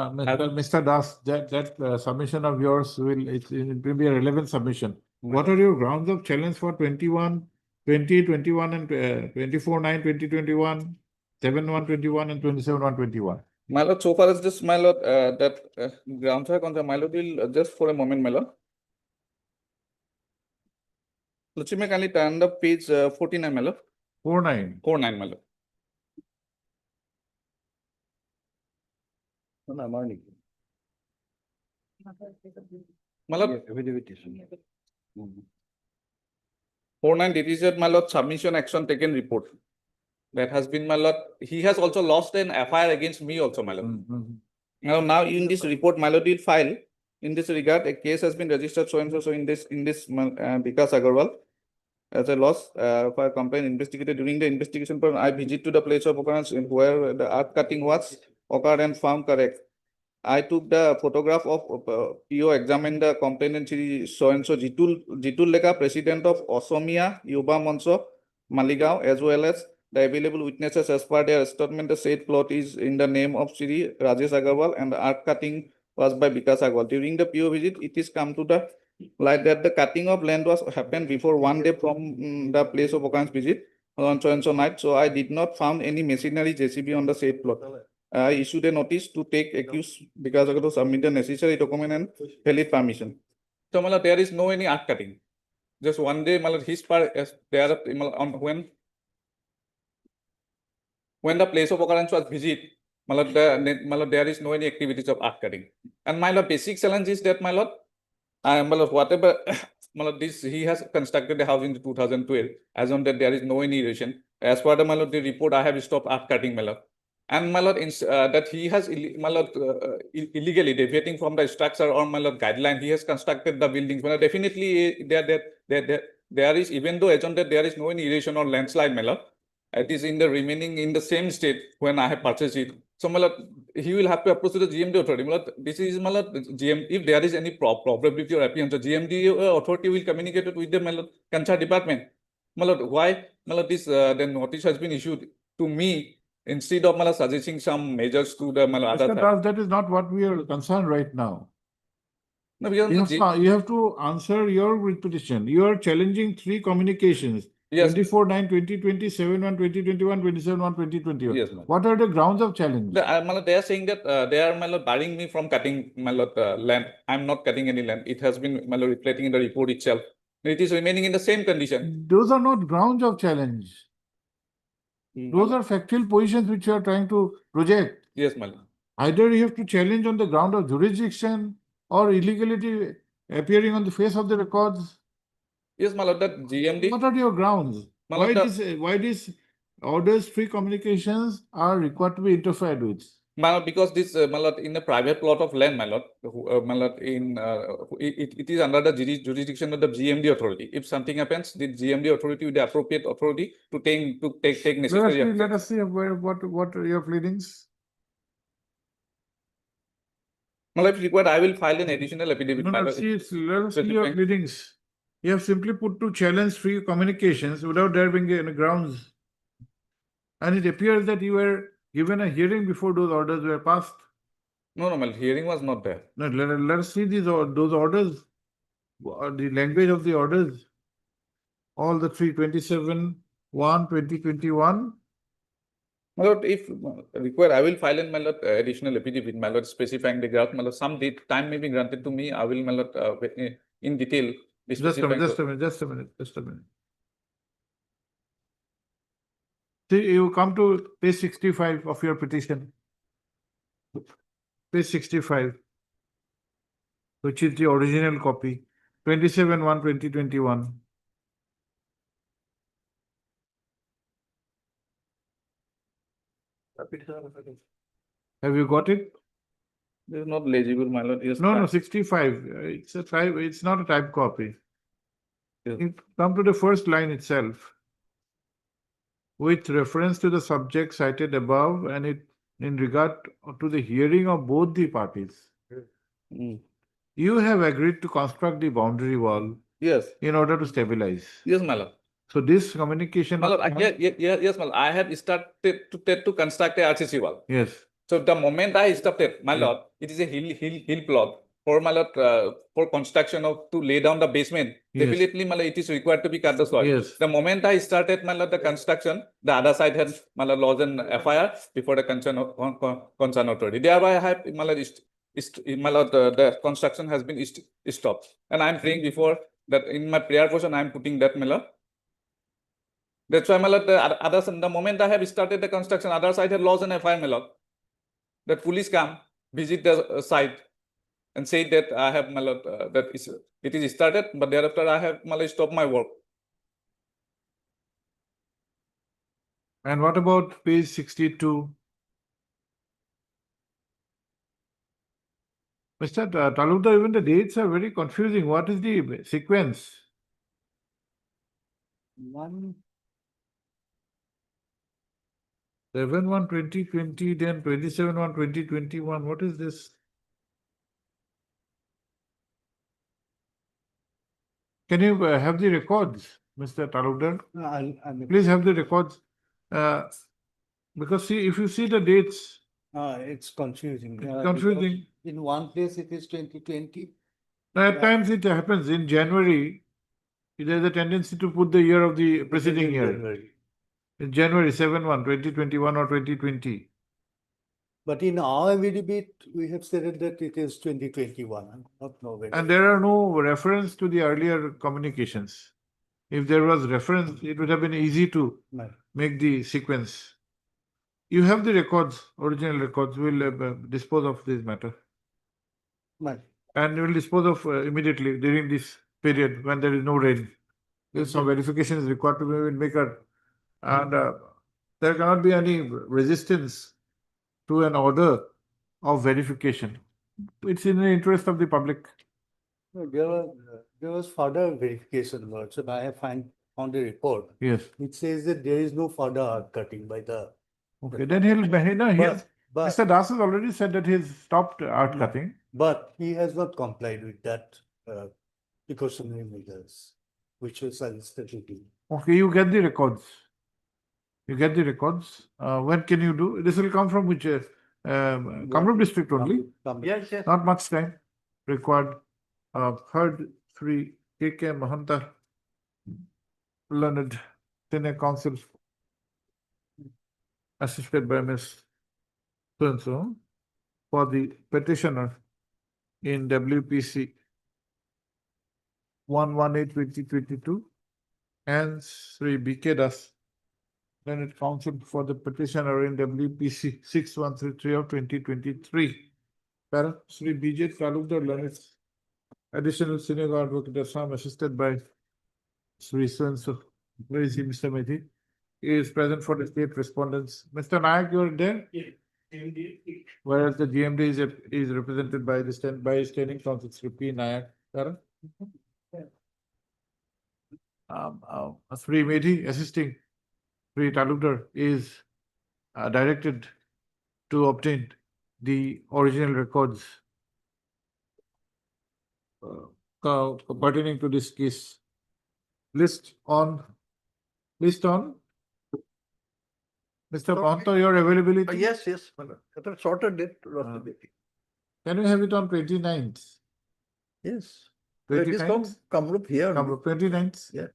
Mr. Das, that submission of yours it will be a relevant submission. What are your grounds of challenge for 21, 20, 21 and 24/9, 2021, 7/1/21 and 27/1/21? My lord, so far as this, my lord, that grounds are concerned, my lord, will just for a moment, my lord. Let's see, kindly turn the page 49, my lord. 49. 49, my lord. My lord. 49, it is my lord, submission action taken report. That has been, my lord. He has also lost an FIR against me also, my lord. Now in this report, my lord will file. In this regard, a case has been registered so and so in this Vikas Agarwal as a loss for a complaint investigated. During the investigation, I visit to the place of occurrence where the earth cutting was occurred and found correct. I took the photograph of PO, examined the complainant so and so Jitul Lekha, president of Osomia Yuba Monso Maligaon, as well as the available witnesses. As per their statement, the said plot is in the name of Shri Rajesh Agarwal and the earth cutting was by Vikas Agarwal. During the PO visit, it is come to the light that the cutting of land was happened before 1 day from the place of occurrence visit on so and so night. So I did not found any machinery JCB on the said plot. I issued a notice to take accused because to submit the necessary document and valid permission. So, Mala, there is no any earth cutting. Just 1 day, Mala, his part there on when the place of occurrence was visit, Mala, there is no any activities of earth cutting. And my lord, basic challenge is that, my lord, whatever Malad, this, he has constructed a house in 2012, as on that there is no any erosion. As per the Malad, the report, I have stopped earth cutting, Malad. And Malad, that he has illegally deviating from the structure or Malad guideline, he has constructed the buildings. Malad, definitely there is, even though as on that there is no any erosion or landslide, Malad, it is in the remaining in the same state when I have purchased it. So Malad, he will have to approach to the GMD authority. Malad, this is Malad, if there is any probability or appearance, the GMD authority will communicate it with the Malad concerned department. Malad, why Malad this the notice has been issued to me instead of Malad suggesting some measures to the Malad other Mr. side? Das, that is not what we are concerned right now. No, because You have to answer your petition. You are challenging three communications. Yes. 24/9/2020, 7/1/2021, 27/1/2021. Yes, ma'am. What are the grounds of challenge? Malad, they are saying that they are Malad barring me from cutting Malad land. I'm not cutting any land. It has been Malad reflecting in the report itself. It is remaining in the same condition. Those are not grounds of challenge. Those are factual positions which you are trying to project. Yes, Malad. Either you have to challenge on the ground of jurisdiction or illegality appearing on the face of the records. Yes, Malad, that GMD. What are your grounds? Malad, Why these orders, free communications are required to be interfered with? Malad, because this Malad in a private plot of land, Malad, Malad in it is under the jurisdiction of the GMD authority. If something happens, the GMD authority with the appropriate authority to take necessary. Let us see what are your pleadings. Malad, if required, I will file an additional affidavit. No, Malad. let us see your pleadings. You have simply put to challenge free communications without there being any grounds. And it appears that you were given a hearing before those orders were passed. No, Malad, hearing was not there. No, let us see those orders, the language of the orders. All the three, 27/1/2021. Malad, if required, I will file in Malad additional affidavit, Malad, specifying the ground. Malad, some time may be granted to me. I will Malad in detail. Just a minute. See, you come to page 65 of your petition. Page 65, which is the original copy, 27/1/2021. Have you got it? This is not legible, Malad. Yes, No, 65. It's not a type copy. Yes. You come to the first line itself. With reference to the subject cited above and in regard to the hearing of both the parties. You have agreed to construct the boundary wall Yes. in order to stabilize. Yes, Malad. So this communication. Malad, yes, Malad. I have started to construct a RCC wall. Yes. So the moment I started, my lord, it is a hill plot for my lord, for construction of to lay down the basement. Yes. Definitely, my lord, it is required to be cut the soil. Yes. The moment I started, my lord, the construction, the other side had my lord lodged an FIR before the concern authority. Thereby, I have my lord, the construction has been stopped. And I am praying before that in my prayer portion, I am putting that, my lord. That's why, my lord, the moment I have started the construction, other side had lodged an FIR, my lord. That police come, visit the site and say that I have, my lord, it is started, but thereafter I have, my lord, stopped my work. And what about page 62? Mr. Talukdar, even the dates are very confusing. What is the sequence? 7/1/2020, then 27/1/2021. What is this? Can you have the records, Mr. Talukdar? Please have the records. Because see, if you see the dates, It's confusing. It's confusing. because In one place it is 2020. at times it happens in January. There is a tendency to put the year of the preceding year. In January 7/1/2021 or 2020. But in our affidavit, we have stated that it is 2021. I do not know whether. And there are no reference to the earlier communications. If there was reference, it would have been easy to Right. make the sequence. You have the records, original records. We'll dispose of this matter. Right. And we'll dispose of immediately during this period when there is no rain. If some verification is required to be made, make a, and there cannot be any resistance to an order of verification. It's in the interest of the public. There was further verification, Lordship. I have found a report. Yes. It says that there is no further art cutting by the. Okay, then Mr. Das has already said that he's stopped art cutting. But he has not complied with that precautionary measures, which was suggested to do. Okay, you get the records. You get the records. When can you do? This will come from which? Kamrup district only. Yes, yes. Not much time required. Heard Sri K.K. Mahanta, learned senior counsel, assisted by Ms. So-and-so, for the petitioner in WPC 118/2022, and Sri B.K. Das, learned counsel for the petitioner in WPC 6133 of 2023. Para Sri B.J. Talukdar, learned additional senior advocate Assam, assisted by Sri so-and-so. Where is he, Mr. Methi? He is present for the state respondents. Mr. Nayak, you are there? Whereas the GMD is represented by the standing counsel, Sri P. Nayak. Tara? Sri Methi, assisting Sri Talukdar, is directed to obtain the original records pertaining to this case. List on Mr. Mahanta, your availability? Yes, yes. At a shorter date. Can we have it on 29th? Yes. 29th? Kamrup here. Kamrup, 29th? Yeah.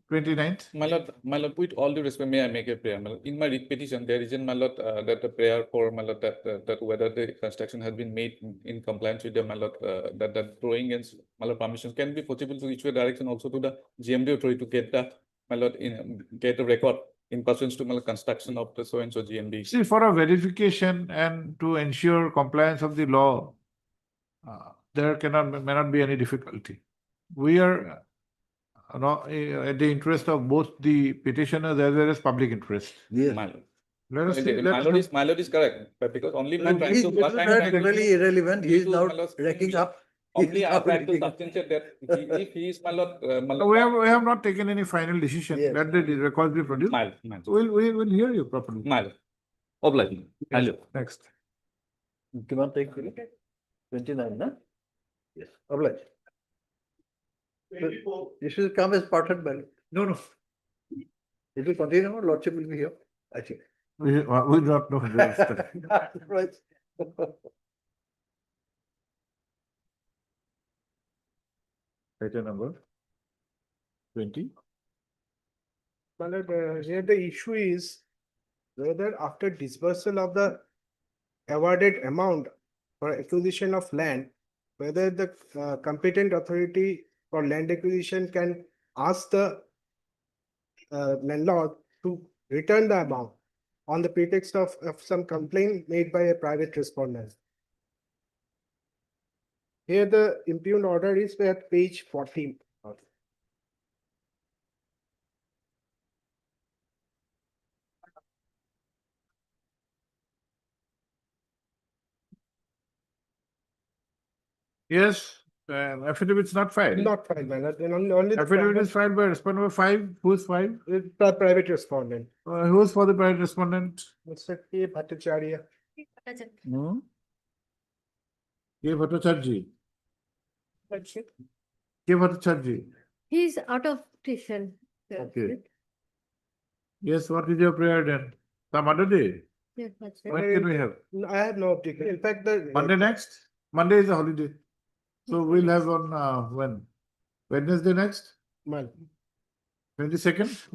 29th? My lord, with all due respect, may I make a prayer? My lord? In my writ petition, there is in my lord that the prayer for my lord that whether the construction has been made in compliance with the my lord that the drawing and my lord permissions can be possible to issue a direction also to the GMD authority to get the my lord get a record in pursuance to my lord construction of the so and so GMD. See, for a verification and to ensure compliance of the law, there may not be any difficulty. We are at the interest of both the petitioners as well as public interest. Yes. My lord. Let us see. My lord is correct, but because only my trying He's to what I'm trying to do really irrelevant. He is to, now my lord, racking up. only I try to substantiate that if he is my lord, We have not taken any final decision. Yes. Let the records be produced. my We'll hear you properly. lord. Oblige. Yes. Next. You cannot take 29, no? Yes. Oblige. This will come as part and ballot. No. It will continue, Lordship will be here, I think. We do not know. Right. Item number 20. Here the issue is whether after disbursal of the awarded amount for acquisition of land, whether the competent authority for land acquisition can ask the landlord to return the amount on the pretext of some complaint made by a private respondent. Here the impugned order is at page 14. Yes, affidavit is not filed. Not filed, my lord. Then only the Affidavit is filed by respondent number 5. Who's 5? private respondent. Who's for the private respondent? Mr. K. Bhattacharya. Hmm? K. Bhattacharya. Lordship. K. Bhattacharya. He's out of station. Okay. Yes, what is your prayer then? Some other day? Yes, Lordship. When can we have? I have no objection. In fact, the Monday next? Monday is a holiday. So we'll have on when? Wednesday next? Well, 22nd?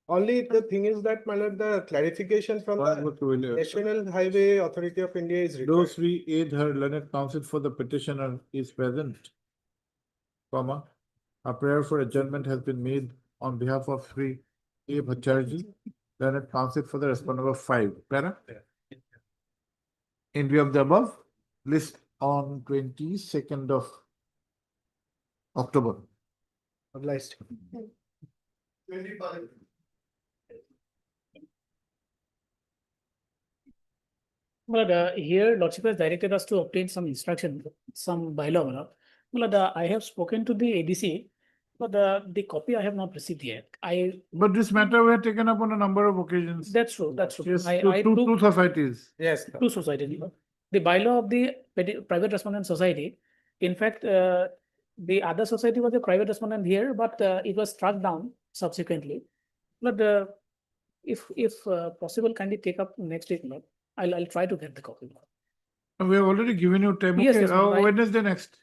only the thing is that, my lord, the clarification from the National Highway Authority of India is required. Those we aid her learned counsel for the petitioner is present, comma, a prayer for adjournment has been made on behalf of Sri A. Bhattacharya, learned counsel for the respondent number 5. Para? In view of the above, list on 22nd October. Obliged. But here Lordship has directed us to obtain some instruction, some bylaw. But I have spoken to the ADC, but the copy I have not received yet. But this matter we have taken up on a number of occasions. That's true, that's true. Yes, I two took societies. Yes, two societies. The bylaw of the private respondent society, in fact, the other society was a private respondent here, but it was struck down subsequently. But if possible, kindly take up next week, Lord. I'll try to get the copy. We have already given you time. Yes, Okay, yes, but I- Wednesday next.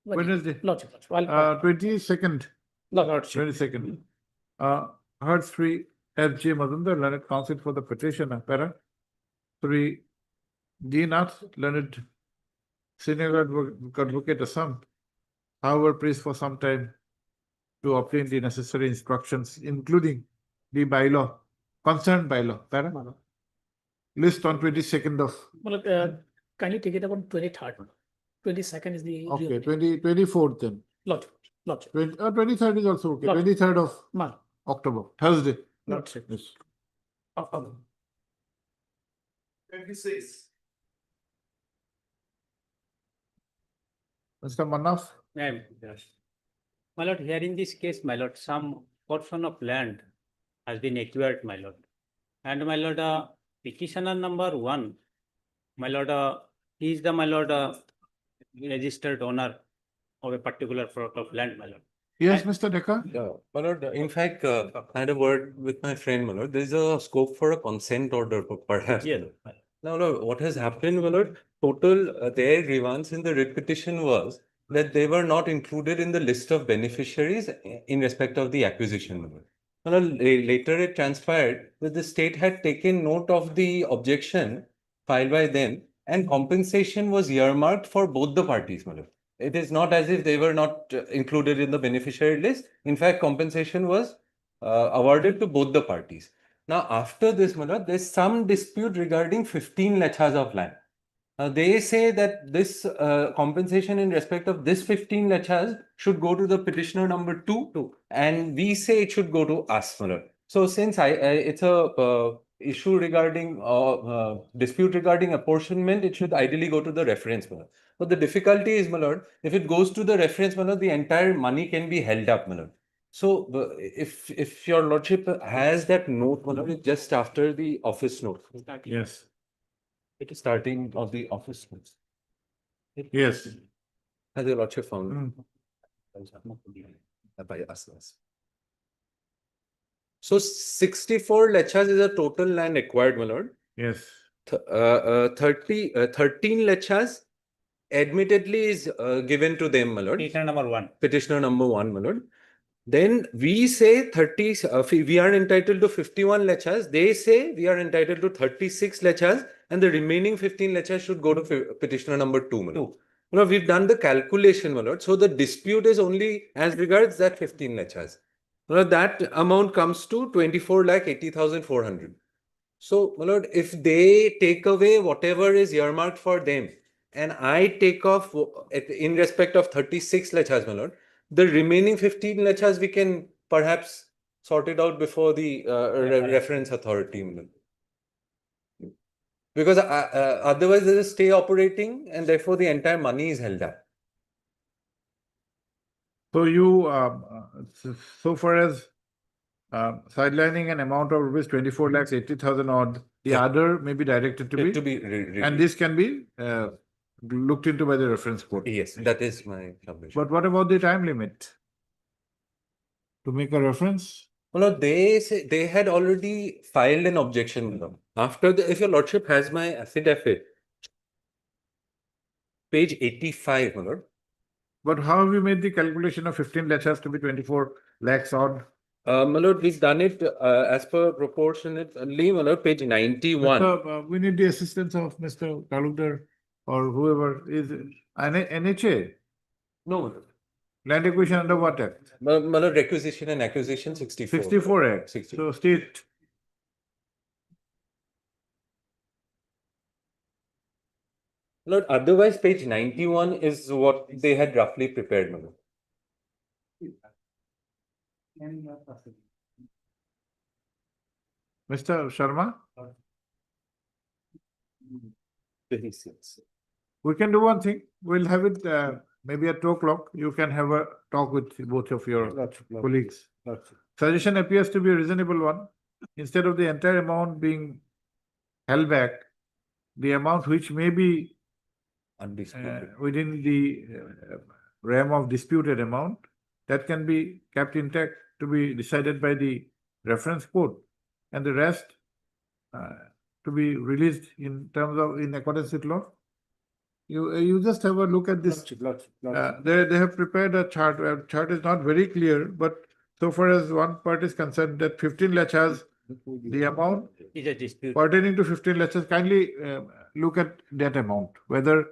Wednesday. Wednesday. Lordship, I'll 22nd. Lordship. 22nd. Heard 3 F.J. Mazumdar, learned counsel for the petitioner. Para 3 D. Nath, learned senior advocate Assam. However, praised for some time to obtain the necessary instructions, including the bylaw, concerned bylaw. Para list on 22nd of. Well, kindly take it up on 23rd. 22nd is the. Okay, 24th then. Lordship. 23rd is also okay. Lordship. 23rd of Month. October, Thursday. Lordship. Yes. 26. Mr. Manaf. Yes. My lord, here in this case, my lord, some portion of land has been acquired, my lord. And my lord, petitioner number 1, my lord, he is the, my lord, registered owner of a particular plot of land, my lord. Yes, Mr. Dekar. Yeah, my lord, in fact, I had a word with my friend, my lord. There is a scope for a consent order, perhaps. Yes. Now, Lord, what has happened, my lord, total, their grievance in the writ petition was that they were not included in the list of beneficiaries in respect of the acquisition, my lord. Now, later it transpired that the state had taken note of the objection filed by them and compensation was earmarked for both the parties, my lord. It is not as if they were not included in the beneficiary list. In fact, compensation was awarded to both the parties. Now, after this, my lord, there's some dispute regarding 15 lechas of land. They say that this compensation in respect of this 15 lechas should go to the petitioner number 2, and we say it should go to us, my lord. So, since it's a issue regarding dispute regarding apportionment, it should ideally go to the reference, my lord. But the difficulty is, my lord, if it goes to the reference, my lord, the entire money can be held up, my lord. So, if your lordship has that note, my lord, just after the office note. Yes. It is starting of the office notes. Yes. Has your lordship found? By us. So 64 lechas is a total land acquired, my lord. Yes. 13 lechas admittedly is given to them, my lord. Petitioner number 1. Petitioner number 1, my lord. Then we say 30, we are entitled to 51 lechas. They say we are entitled to 36 lechas, and the remaining 15 lechas should go to petitioner number 2, my lord. Now, we've done the calculation, my lord. So the dispute is only as regards that 15 lechas. Now, that amount comes to 24,80,400. So, my lord, if they take away whatever is earmarked for them, and I take off in respect of 36 lechas, my lord, the remaining 15 lechas we can perhaps sort it out before the reference authority, my lord. Because otherwise there is a stay operating and therefore the entire money is held up. So you, so far as sidelining an amount of rupees 24,80,000 odd, the other may be directed to be, and this can be looked into by the reference court. Yes, that is my submission. But what about the time limit? To make a reference? Well, no, they say they had already filed an objection with them. After the, if your lordship has my affidavit, page 85, my lord. But how have you made the calculation of 15 lechas to be 24 lakhs odd? My lord, we've done it as per proportionately, my lord, page 91. We need the assistance of Mr. Talukdar or whoever is NHA. No, my lord. Land acquisition under what act? My lord, requisition and acquisition 64. 64 act. 64. So state. Lord, otherwise page 91 is what they had roughly prepared, my lord. Mr. Sharma? We can do one thing. We'll have it maybe at 2 o'clock. You can have a talk with both of your colleagues. Suggestion appears to be a reasonable one. Instead of the entire amount being held back, the amount which may be within the realm of disputed amount, that can be kept intact to be decided by the reference court, and the rest to be released in terms of in accordance with law. You just have a look at this. They have prepared a chart. Chart is not very clear, but so far as one part is concerned, that 15 lakhs, the amount Is a dispute. pertaining to 15 lakhs, kindly look at that amount, whether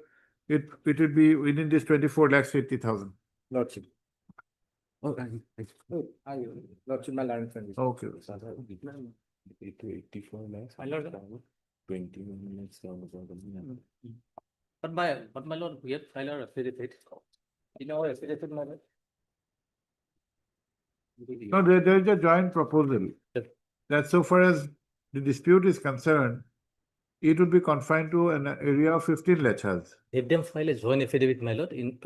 it will be within this 24 lakhs 80,000. Lordship. Lordship, my land friend. Okay. 84 lakhs. My lord. 21 lakhs. But my lord, we have filed our affidavit. In our affidavit, my lord. No, there is a joint proposal that so far as the dispute is concerned, it would be confined to an area of 15 lakhs. If them file a joint affidavit, my lord, in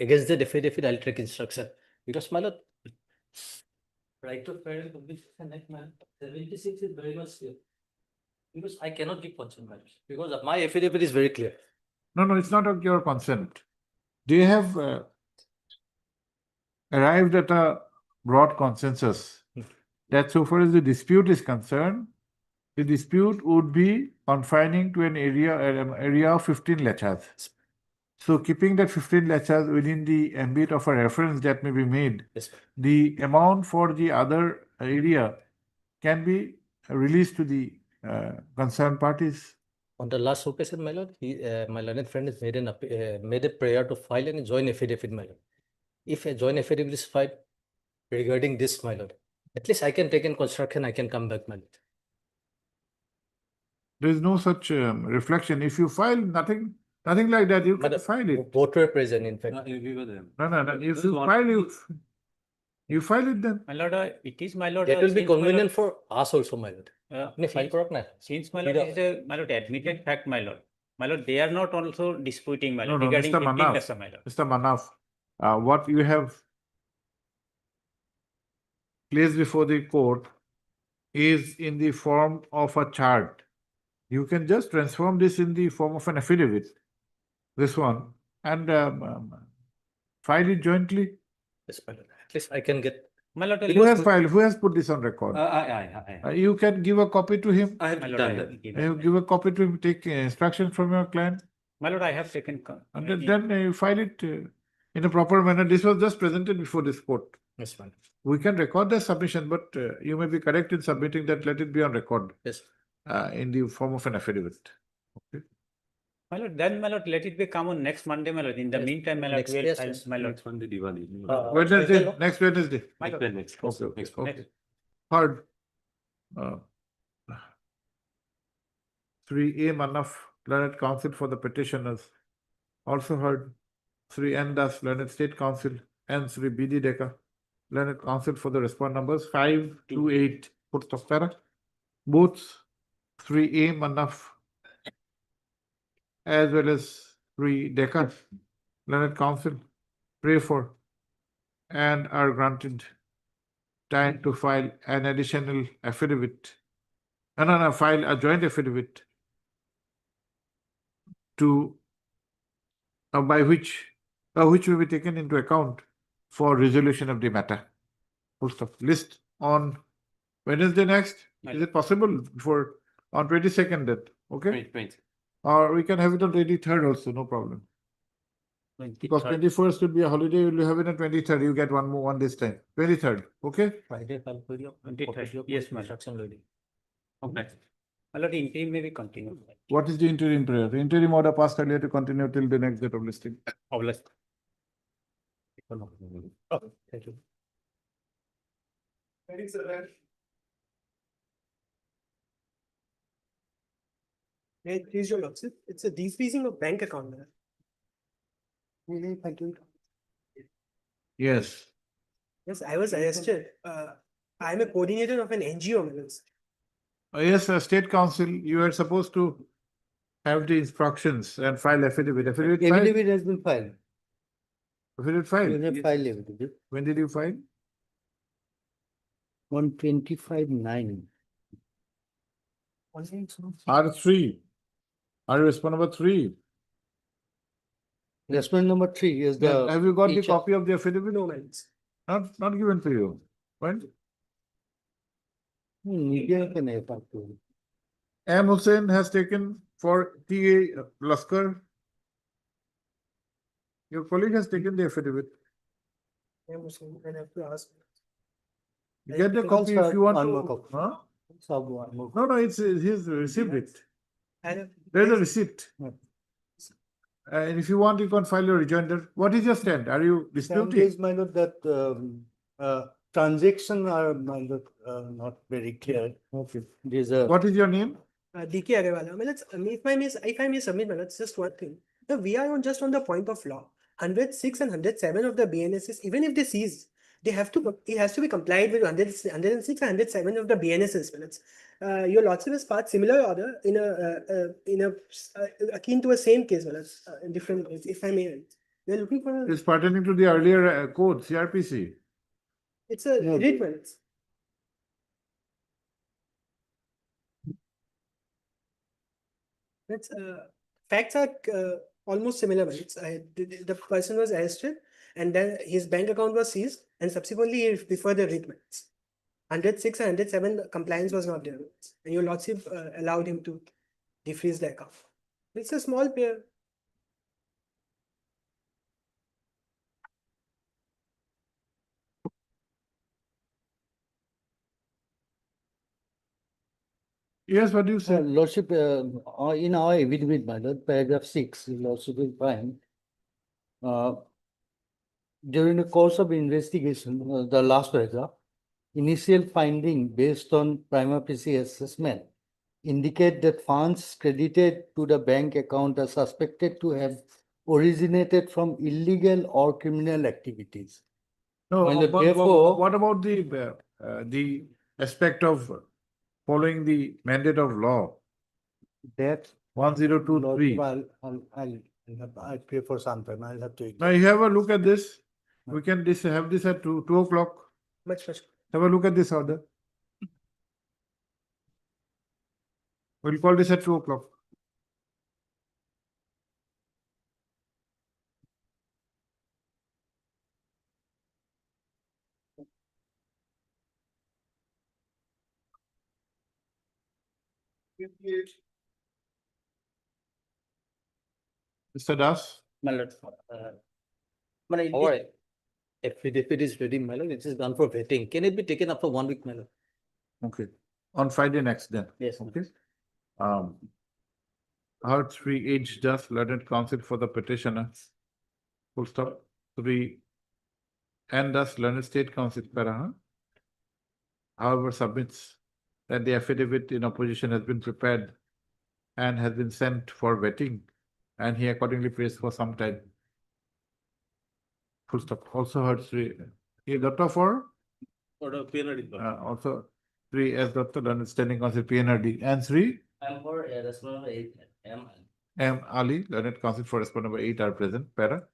against that affidavit, I'll take instruction. Because my lord, right to parent publication, like my 76 is very much clear. Because I cannot give consent, my lord, because my affidavit is very clear. No, it's not of your consent. They have arrived at a broad consensus that so far as the dispute is concerned, the dispute would be confining to an area of 15 lakhs. So keeping that 15 lakhs within the ambit of a reference that may be made, Yes, the amount for the other area can be released to the concerned parties. On the last occasion, my lord, my learned friend has made a prayer to file a joint affidavit, my lord. If a joint affidavit is filed regarding this, my lord, at least I can take in construction, I can come back, my lord. There is no such reflection. If you file nothing like that, you can file it. Both were present, in fact. No. If you file, you file it then. My lord, it is my lord. That will be since my convenient lord- for us also, my lord. since- file korok na. Since my lord Tidak. is a, my lord, admitted fact, my lord. My lord, they are not also disputing, my lord, No, regarding Mr. 15 Manaf. lakhs, my lord. Mr. Manaf, what you have placed before the court is in the form of a chart. You can just transform this in the form of an affidavit, this one, and file it jointly. Yes, my lord. At least I can get. My lord, Who has filed? Who has put this on record? I. You can give a copy to him. My lord, I have given. You give a copy to him, take instructions from your client, My lord, I have taken. and then you file it in a proper manner. This was just presented before this court. Yes, my lord. We can record the submission, but you may be correct in submitting that. Let it be on record Yes. in the form of an affidavit. Okay. My lord, then my lord, let it be come on next Monday, my lord. In the Yes. meantime, my lord, Next- we'll yes, file, yes. my lord. Wednesday, next Wednesday. My lord. Okay. Next. Third, 3A Manaf, Learned Counsel for the petitioners. Also heard 3 N Das, Learned State Council, and 3 BD Deka, Learned Counsel for the respond numbers 5 to 8. Put of para. Both 3A Manaf as well as 3 Deka, Learned Counsel, pray for and are granted time to file an additional affidavit. No, file a joint affidavit to by which will be taken into account for resolution of the matter. Full stop. List on Wednesday next. Is it possible for on 22nd that? Okay. Or we can have it on 23rd also, no problem. Because 21st would be a holiday, you'll have it on 23rd. You get one this time. 23rd. Okay. Friday, file for your. 23rd. Yes, my lord. Instruction ready. Okay. My lord, interim may be continued. What is the interim prayer? The interim order passed earlier to continue till the next date of listing. Obvious. Thank you. Please, your lordship, it's a defreezing of bank account. Yes. Yes, I was arrested. I'm a coordinator of an NGO, my lords. Yes, State Council, you are supposed to have the instructions and file affidavit. Affidavit filed? Affidavit has been filed. Affidavit We filed? have filed affidavit. When did you file? On 25/9. R3. Are you respondent number 3? Respondent number 3 is the. Have you got the teacher. copy of the affidavit? No, my lords. Not given to you. When? Media can have to. M. Hussain has taken for TA Laskar. Your colleague has taken the affidavit. I'm have to ask. You get the copy if you want to. Huh? No, No, he's received it. And There's a receipt. And if you want, you can file your rejoinder. What is your stand? Are you disputing? is, my lord, that transactions are, my lord, not very clear. Okay. There's a. What is your name? DK Agarwal. I mean, if I may submit, man, it's just one thing. No, we are on just on the point of law. 106 and 107 of the BNSS, even if they seize, they have to. It has to be complied with 106 and 107 of the BNSS. Your lordship has passed similar order in a akin to a same case, in different ways. If I may, we are looking for. It's pertaining to the earlier code, CRPC. It's a read, man. It's facts are almost similar. The person was arrested and then his bank account was seized and subsequently he deferred the repayments. 106 and 107 compliance was not there. And your lordship allowed him to defreeze the account. It's a small pair. Yes, what do you say? Lordship, in our affidavit, my lord, paragraph 6, lordship will find. During the course of investigation, the last paragraph, initial finding based on prima facie assessment indicate that funds credited to the bank account are suspected to have originated from illegal or criminal activities. No, Well, but therefore- what about the aspect of following the mandate of law? That. 1023. I'll pay for some time. I'll have to. Now you have a look at this. We can have this at 2 o'clock. Much. Have a look at this order. We'll call this at 2 o'clock. Mr. Das? My lord, our affidavit is ready, my lord. It is done for vetting. Can it be taken up for 1 week, my lord? Okay. On Friday next then. Yes. Okay. Heart 3 H just learned counsel for the petitioner. Full stop. 3 and thus learned state counsel para. However, submits that the affidavit in opposition has been prepared and has been sent for vetting, and he accordingly pays for some time. Full stop. Also heard 3. He Datta for? Order PNRD. Also 3 as Datta learned standing counsel PNRD and 3. I'm for respondent number 8. M. Ali, learned counsel for respondent number 8 are present. Para.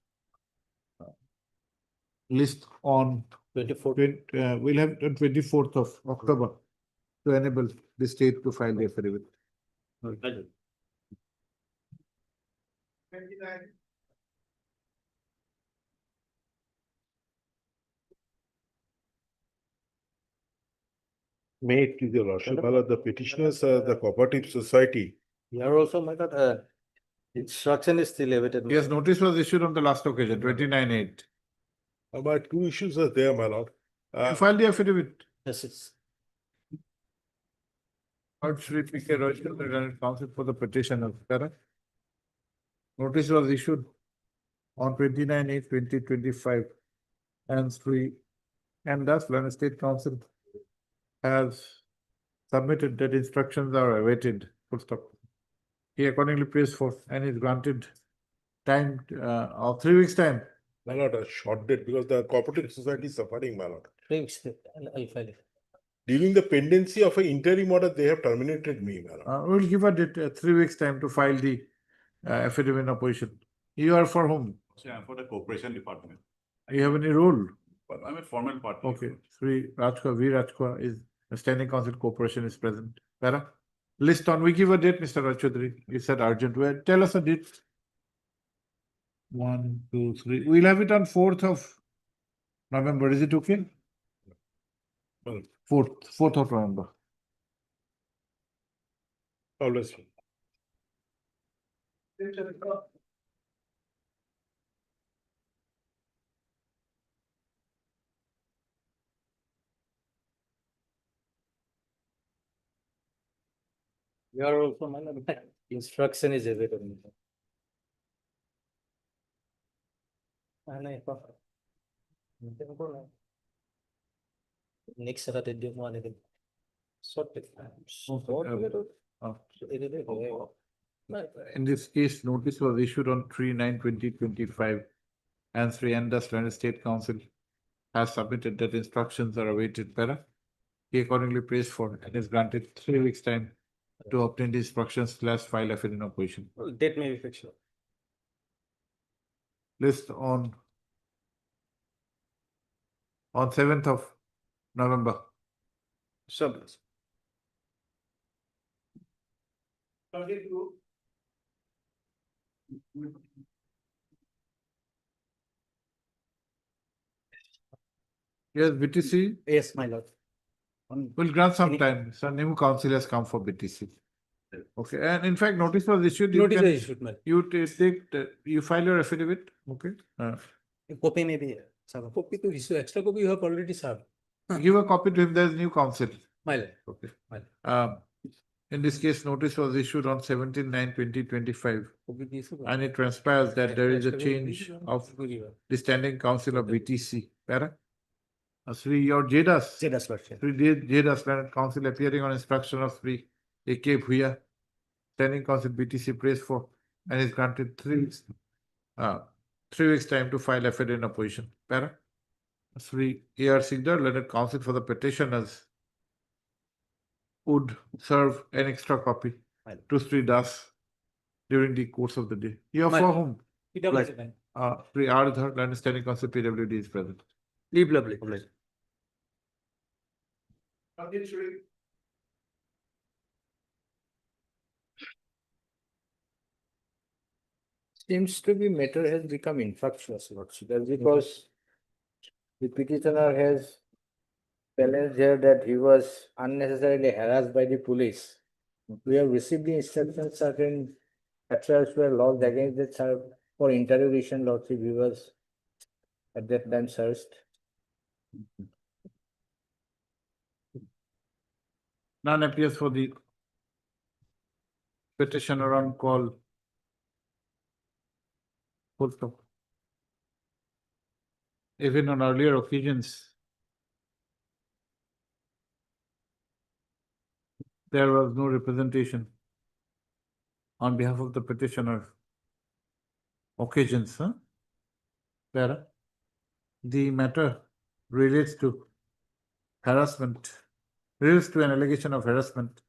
List on 24th. We'll have on 24th of October to enable the state to file the affidavit. May it please your lordship, the petitioners, the cooperative society. Here also, my lord, instruction is still awaited. Yes, notice was issued on the last occasion, 29/8. But two issues are there, my lord. You filed the affidavit. Yes, it's. Heard Shri P.K. Roy, the learned counsel for the petitioner. Correct? Notice was issued on 29/8/2025 and 3 and thus learned state council has submitted that instructions are awaited. Full stop. He accordingly pays for and is granted time of 3 weeks time My lord, a short date because the cooperative society is suffering, my lord. I'll file it. During the pendency of an interim order, they have terminated me, my lord. We'll give a date, 3 weeks time to file the affidavit in opposition. You are for whom? Yeah, for the corporation department. You have any role? But I'm a formal party. Okay, Sri Rajkua, V. Rajkua is the standing council corporation is present. Para? List on, we give a date, Mr. Rajchodri. You said urgent. Well, tell us a date. 1, 2, 3. We'll have it on 4th of November. Is it okay? Well, 4th of November. always. You are also, my lord, instruction is available. Next Saturday, do you want anything? In this case, notice was issued on 3/9/2025, and Sri Andas Land State Council has submitted that instructions are awaited. Para? He accordingly prays for and is granted 3 weeks time to obtain the instructions / file affidavit in opposition. Date may be fixed. List on 7th of November. Surplus. Yes, BTC. Yes, my lord. We'll grant some time. So new council has come for BTC. Okay, and in fact, notice was issued. Notice was issued, ma'am. You file your affidavit. Okay. Copy may be. Copy to issue, extra copy you have already served. Give a copy to him. There's new council. My lord. Okay. My lord. In this case, notice was issued on 17/9/2025, and it transpires that there is a change of the standing council of BTC. Para? Sri, your JDAS. JDAS, Lord. Sri JDAS Land Council appearing on instruction of Sri A.K. Bhuya, standing council BTC prays for, and is granted 3 weeks time to file affidavit in opposition. Para? Sri A.R. Sigdar, Learned Counsel for the petitioners, would serve an extra copy to Sri Das during the course of the day. You are for whom? PWD, ma'am. Sri Ardhar, Learned Standing Council PWD is present. Leave lovely. Seems to be matter has become infectious, Lordship, that's because the petitioner has challenged here that he was unnecessarily harassed by the police. We have received the instructions, certain FIRs were logged against the child for interrogation, Lordship, he was at that time searched. None appears for the petitioner on call. Full stop. Even on earlier occasions, there was no representation on behalf of the petitioner. Occasions, Para? The matter relates to harassment, relates to an allegation of harassment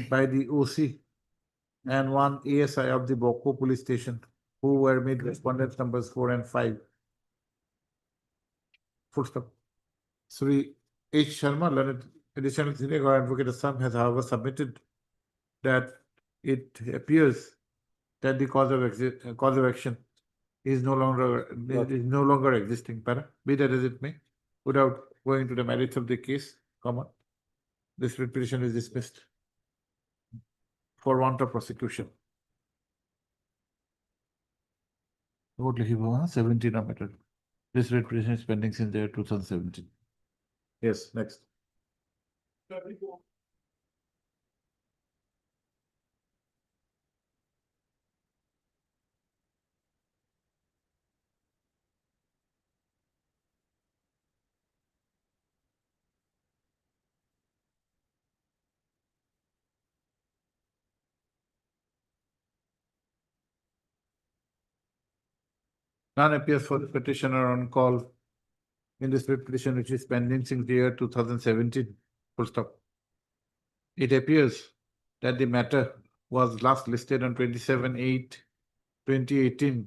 by the OC and one ASI of the Boko police station, who were made respondents numbers 4 and 5. Full stop. Sri H. Sharma, Learned Additional Senior Advocate Assam, has however submitted that it appears that the cause of action is no longer existing. Para? Be that as it may, without going to the merits of the case, this writ petition is dismissed for want of prosecution. 17 of matter. This writ petition is pending since the year 2017. Yes, next. None appears for the petitioner on call in this petition which is pending since the year 2017. Full stop. It appears that the matter was last listed on 27/8/2018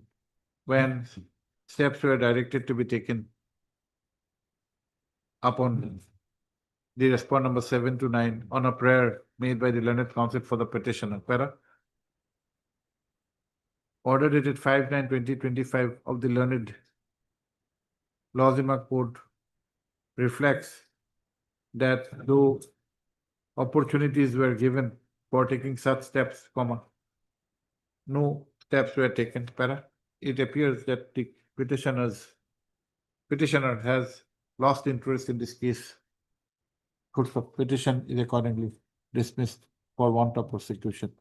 when steps were directed to be taken upon the respond number 7 to 9 on a prayer made by the learned counsel for the petitioner. Para. Order dated 5/9/2025 of the learned Lozima Court reflects that though opportunities were given for taking such steps, no steps were taken. Para. It appears that the petitioner has lost interest in this case. Full stop. Petition is accordingly dismissed for want of prosecution.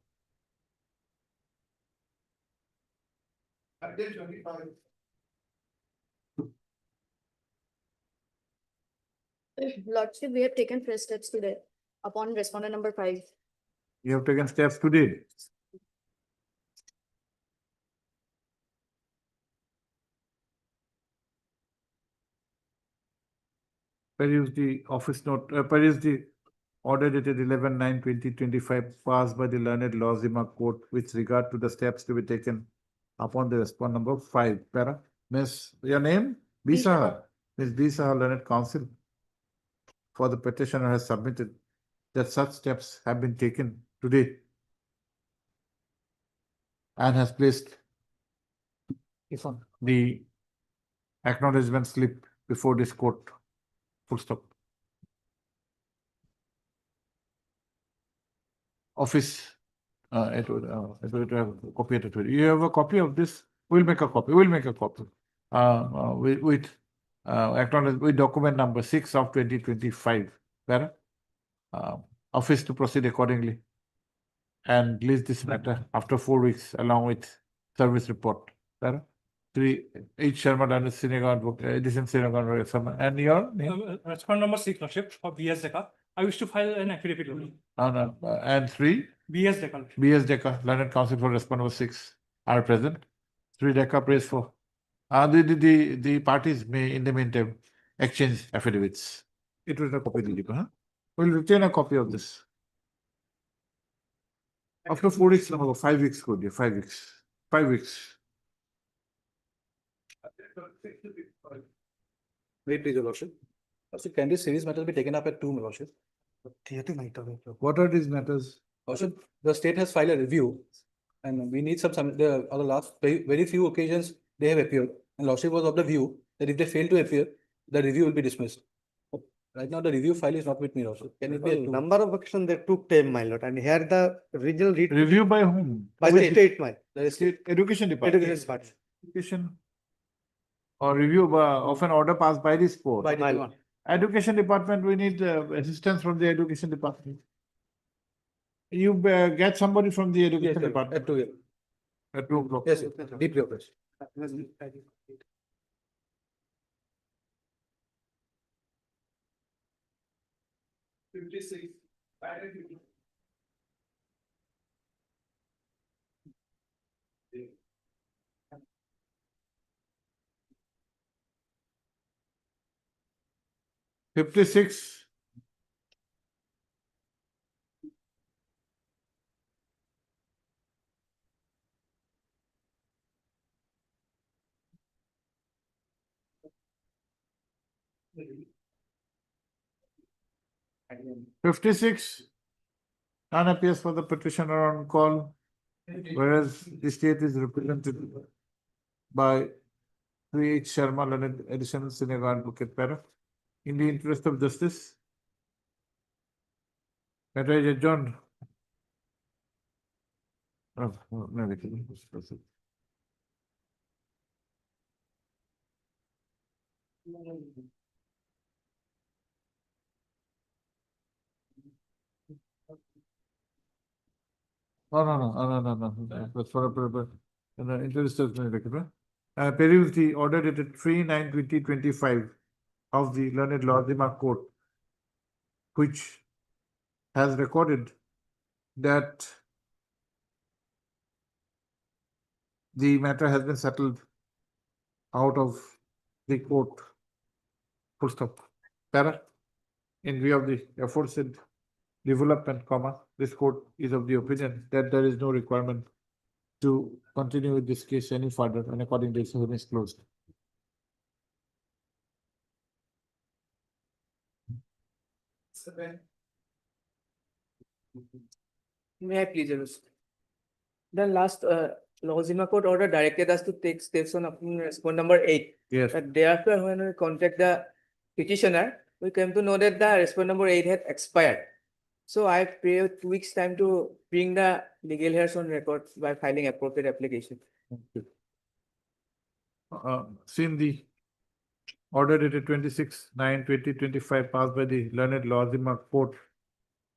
Lordship, we have taken first steps today upon respondent number 5. You have taken steps today. Peruse the office note, peruse the order dated 11/9/2025 passed by the learned Lozima Court with regard to the steps to be taken upon the respond number 5. Para. Miss, your name? B. Saha. Miss B. Saha, learned counsel for the petitioner has submitted that such steps have been taken today and has placed the acknowledgement slip before this court. Full stop. Office, it would have a copy of it. You have a copy of this? We'll make a copy. We'll make a copy. With acknowledge with document number 6 of 2025. Para. Office to proceed accordingly and release this matter after 4 weeks along with service report. Para. 3 H. Sharma, Learned Senior Book, Edition Senior and your name? Respond number 6, Lordship, for BS Decca. I wish to file an affidavit. And 3 BS Decca. BS Decca, Learned Counsel for respond number 6 are present. 3 Decca prays for. The parties may in the meantime exchange affidavits. It was a copy, huh? We'll retain a copy of this. After 4 weeks, no, 5 weeks, good, yeah, 5 weeks. 5 weeks. Wait, please, Your Lordship. So can this series matter be taken up at 2, My Lordship? What are these matters? Lordship, the state has filed a review and we need some, the last very few occasions they have appeared. And Lordship was of the view that if they fail to appear, the review will be dismissed. Right now, the review file is not with me, Lordship. Can it be a 2? Number of actions that took time, my lord, and here the original Review by whom? by the state, my. The state Education Department. Education Department. Education. Or review of an order passed by this court. by the one. Education Department, we need assistance from the Education Department. You get somebody from the Education Department At 2 years. at 2 o'clock. Yes, deeply oppressed. $56. $56. None appears for the petitioner on call, whereas the state is represented by 3H Sharma, Learned Additional Senior Advocate. Para. In the interest of justice, matter is adjourned. Oh, no, we can proceed. No. That's for in the interest of peruse the order dated 3/9/2025 of the Learned Lozima Court, which has recorded that the matter has been settled out of the court. Full stop. Para, in view of the aforesaid development, comma, this court is of the opinion that there is no requirement to continue with this case any further, and accordingly, this hearing is closed. May I please, Your Lordship? The last Lozima court order directed us to take steps on response number 8. Yes. But thereafter, when we contact the petitioner, we came to know that the response number 8 had expired. So I prayed 2 weeks time to bring the legal hairs on record by filing appropriate application. Seen the order dated 26/9/2025 passed by the learned Lozima court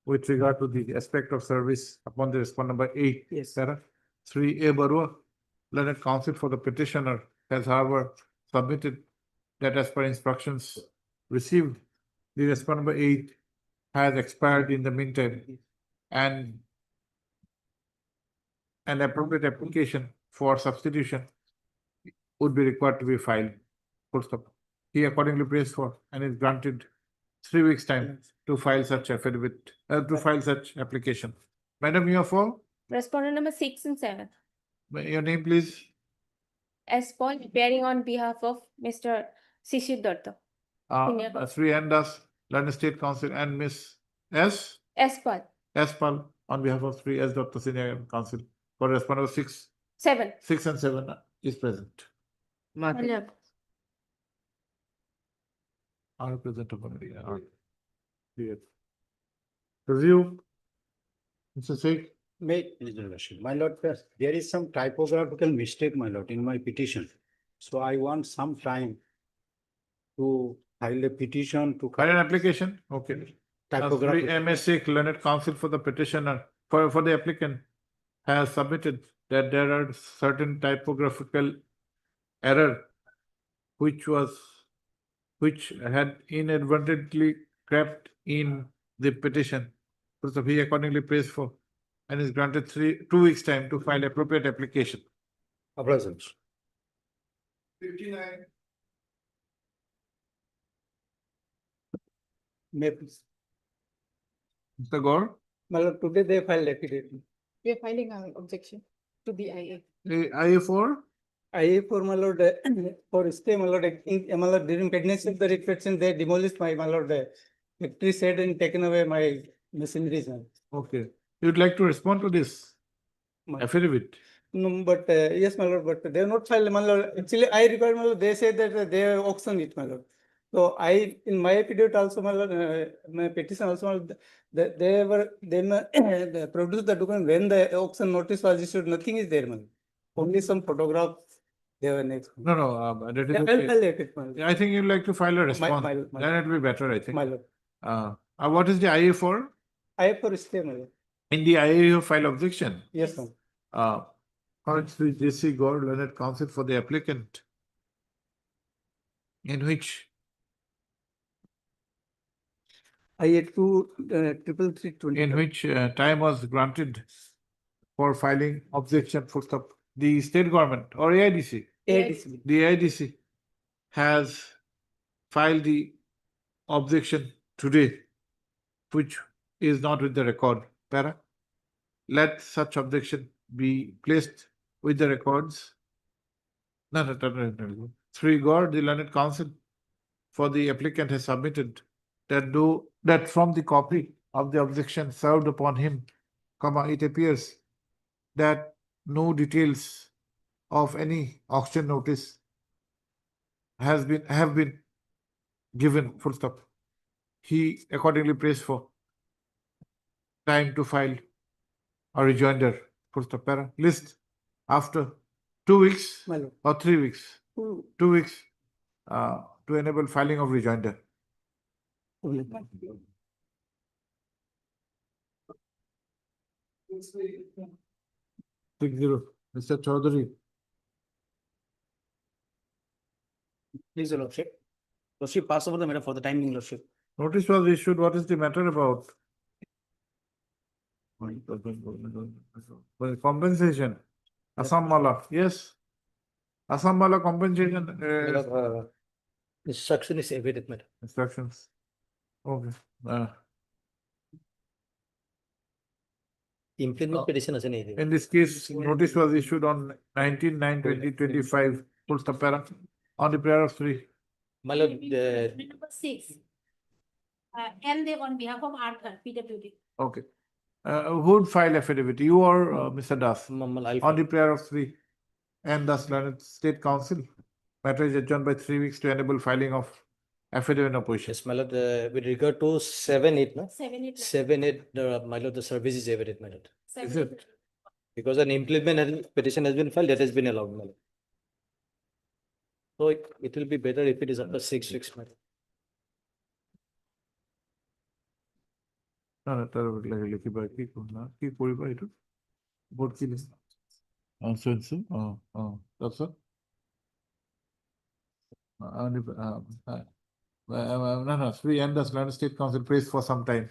with regard to the aspect of service upon the respondent number 8. Yes. Para. Sri A. Barua, learned counsel for the petitioner, has however submitted that as per instructions received, the respondent number 8 has expired in the meantime, and an appropriate application for substitution would be required to be filed. Full stop. He accordingly prays for and is granted 3 weeks' time to file such affidavit, to file such application. Madam, you are for? Respondent number 6 and 7. Your name, please. S. Paul, appearing on behalf of Mr. Shishir Datta. Senior. Sri N. Das, London State Council, and Miss S. S. Paul, S. Pal, on behalf of Sri S. Datta Senior Council, for respondent number 6, 7. 6 and 7 is present. Malab. Are present upon the clear. Review. Mr. Sheikh. My lord, there is some typographical mistake, my lord, in my petition. So I want some time to file a petition to. File an application, okay. Typographic. MSC learned counsel for the petitioner, for the applicant, has submitted that there are certain typographical error which had inadvertently crept in the petition. So he accordingly prays for and is granted 2 weeks' time to file appropriate application. Present. 59. May please. Mr. Gaur, My lord, today they filed affidavit. We are filing an objection to the IA. IA4? IA4, my lord, for stay, my lord, my lord, during pregnancy of the writ petition, they demolished my lord, victory said and taken away my machineries. Okay. You'd like to respond to this affidavit? No, but yes, my lord, but they have not filed, my lord. Actually, I required, my lord, they say that they auctioned it, my lord. So I, in my affidavit also, my lord, my petition also, my lord, they produced the document when the auction notice was issued, nothing is there, my lord. Only some photograph they were next. No, that is Yeah, I'll okay. file it, my lord. I think you'd like to file a response. Then it will be better, I think. My lord. What is the IA4? IA4 stay, my lord. In the IA, you file objection. Yes, ma'am. Sri J.C. Gaur, learned counsel for the applicant, in which IA2 33320. in which time was granted for filing objection full stop. The state government or AIDC? AIDC. The AIDC has filed the objection today, which is not with the record. Para. Let such objection be placed with the records. No. Sri Gaur, the learned counsel for the applicant, has submitted that from the copy of the objection served upon him, it appears that no details of any auction notice have been given. Full stop. He accordingly prays for time to file a rejoinder. Full stop. Para. List after 2 weeks My lord. or 3 weeks. 2 2 weeks to enable filing of rejoinder. only. 60. Mr. Chaudhary. Please, Your Lordship. Lordship, pass over the matter for the time being, Lordship. Notice was issued. What is the matter about? Compensation. Assam Mala. Yes. Assam Mala compensation Instruction is awaited, madam. instructions. Okay. Implement petition as an area. In this case, notice was issued on 19/9/2025, full stop para, on the prayer of three. My lord, Number 6. And they on behalf of Arthur, PWD. Okay. Who would file affidavit, you or Mr. Das? I'll On the prayer of three. And thus Learned State Council. Matter is adjourned by 3 weeks to enable filing of affidavit in opposition. Yes, my lord, with regard to 7-8, no? 7-8. 7-8, my lord, the service is awaited, my lord. Is it? Because an implement petition has been filed, that has been allowed, my lord. So it will be better if it is after 6 weeks, my lord. No, no, তার লাগে লিখিবা কি করনা কি করিবা এটা vote কি লিখ so that's all. No, we and the Learned State Council prays for some time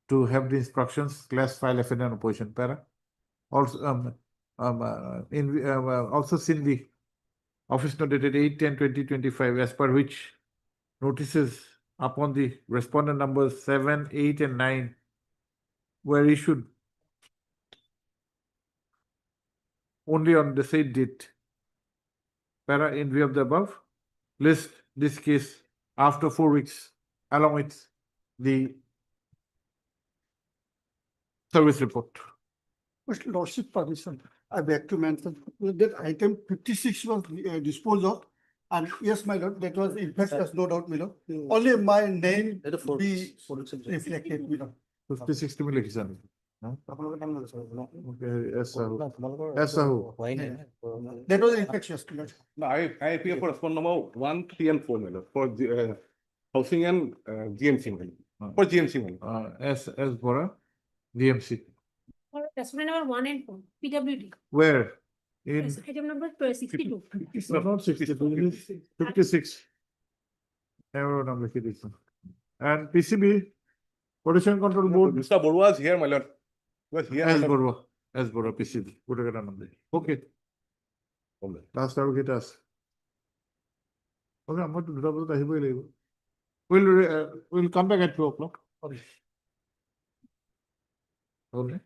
to have the instructions, class file affidavit in opposition. Para. Also, also seen the office note dated 8/10/2025, as per which notices upon the respondent numbers 7, 8, and 9 were issued only on the said date. Para, in view of the above, list this case after 4 weeks along with the service report. With lordship permission, I beg to mention that item 56 was disposed of. And yes, my lord, that was in fact, there's no doubt, my lord. Only my name be reflected, my lord. 56 to me লিখিছান okay yes sir. That was infectious, my lord. No, I appear for respondent number 1, 3, and 4, my lord, for the housing and GMC, my lord. For GMC, my lord. S Bora, DMC. For respondent number 1 and 4, PWD. Where? In Yes, item number 62. no, not 62, it is 56. Error number 56. And PCB, Pollution Control Board. Mr. Borua is here, my lord. Was here. S Bora, PCB. Put a number. Okay. Last hour get us. Okay, I'm going to double the highway. We'll come back at 2 o'clock. Okay.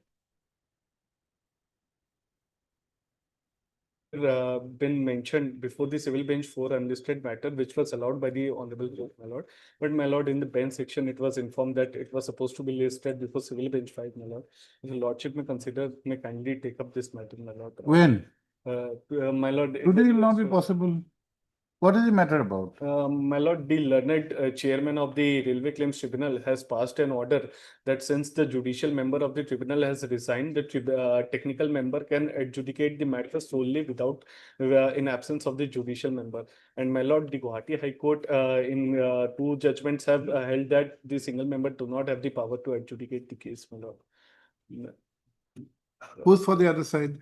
Been mentioned before the civil bench 4 unlisted matter, which was allowed by the honorable judge, my lord. But my lord, in the bench section, it was informed that it was supposed to be listed before civil bench 5, my lord. If the lordship may kindly take up this matter, my lord. When? My lord. Today will not be possible. What is the matter about? My lord, the learned chairman of the Railway Claims Tribunal has passed an order that since the judicial member of the tribunal has resigned, the technical member can adjudicate the matter solely without, in absence of the judicial member. And my lord, the Guwahati High Court in 2 judgments have held that the single member do not have the power to adjudicate the case, my lord. Who's for the other side?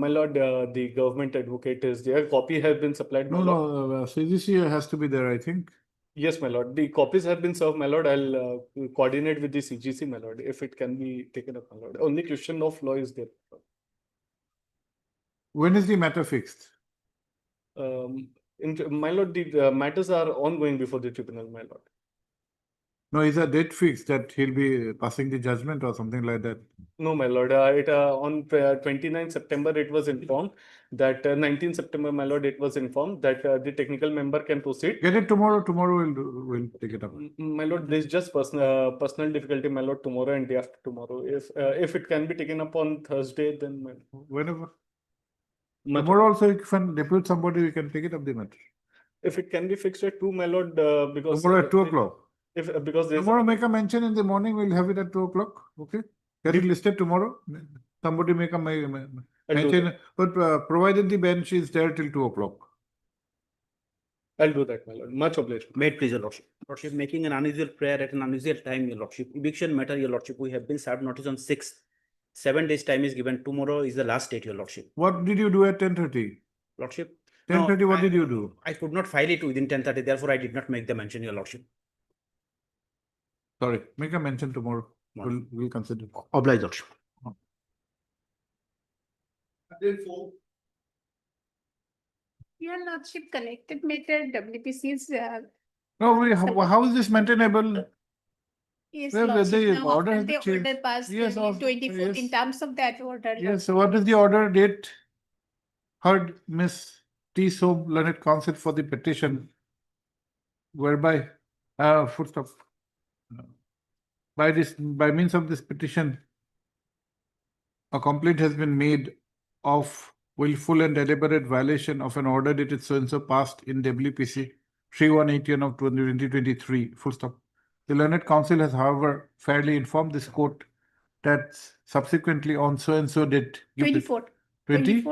My lord, the government advocate is there. Copy has been supplied. My lord. No, CGC has to be there, I think. Yes, my lord. The copies have been served, my lord. I'll coordinate with the CGC, my lord, if it can be taken up, my lord. Only question of law is there. When is the matter fixed? My lord, the matters are ongoing before the tribunal, my lord. No, is a date fixed that he'll be passing the judgment or something like that? No, my lord. On 29 September, it was informed that 19 September, my lord, it was informed that the technical member can proceed. Get it tomorrow. Tomorrow we'll take it up. My lord, there's just personal difficulty, my lord, tomorrow and day after tomorrow. If it can be taken up on Thursday, then whenever. Tomorrow also, if you can depute somebody, we can take it up the matter. If it can be fixed at 2, my lord, because tomorrow at 2 o'clock. Because tomorrow make a mention in the morning, we'll have it at 2 o'clock. Okay. Get it listed tomorrow. Somebody make a mention, but provided the bench is there till 2 o'clock. I'll do that, my lord. Much obliged. May it please, your lordship. Lordship, making an unusual prayer at an unusual time, your lordship. Eviction matter, your lordship. We have been served notice on 6th. 7 days time is given. Tomorrow is the last date, your lordship. What did you do at 10:30? Lordship. 10:30, what did you do? I could not file it within 10:30, therefore I did not make the mention, your lordship. Sorry, make a mention tomorrow. We'll consider. Obliged, lordship. Your Lordship, connected matter WPC's No, how is this maintainable? yes, Well, Lordship, the now order after has the changed. order passed Yes, in 24, in yes. terms of that order. Yes, so what is the order date? Heard Miss T. Soam, learned counsel for the petition, whereby, full stop. By means of this petition, a complaint has been made of willful and deliberate violation of an order dated so and so passed in WPC 3181 of 2023, full stop. The learned counsel has, however, fairly informed this court that subsequently on so and so date. 24, 20?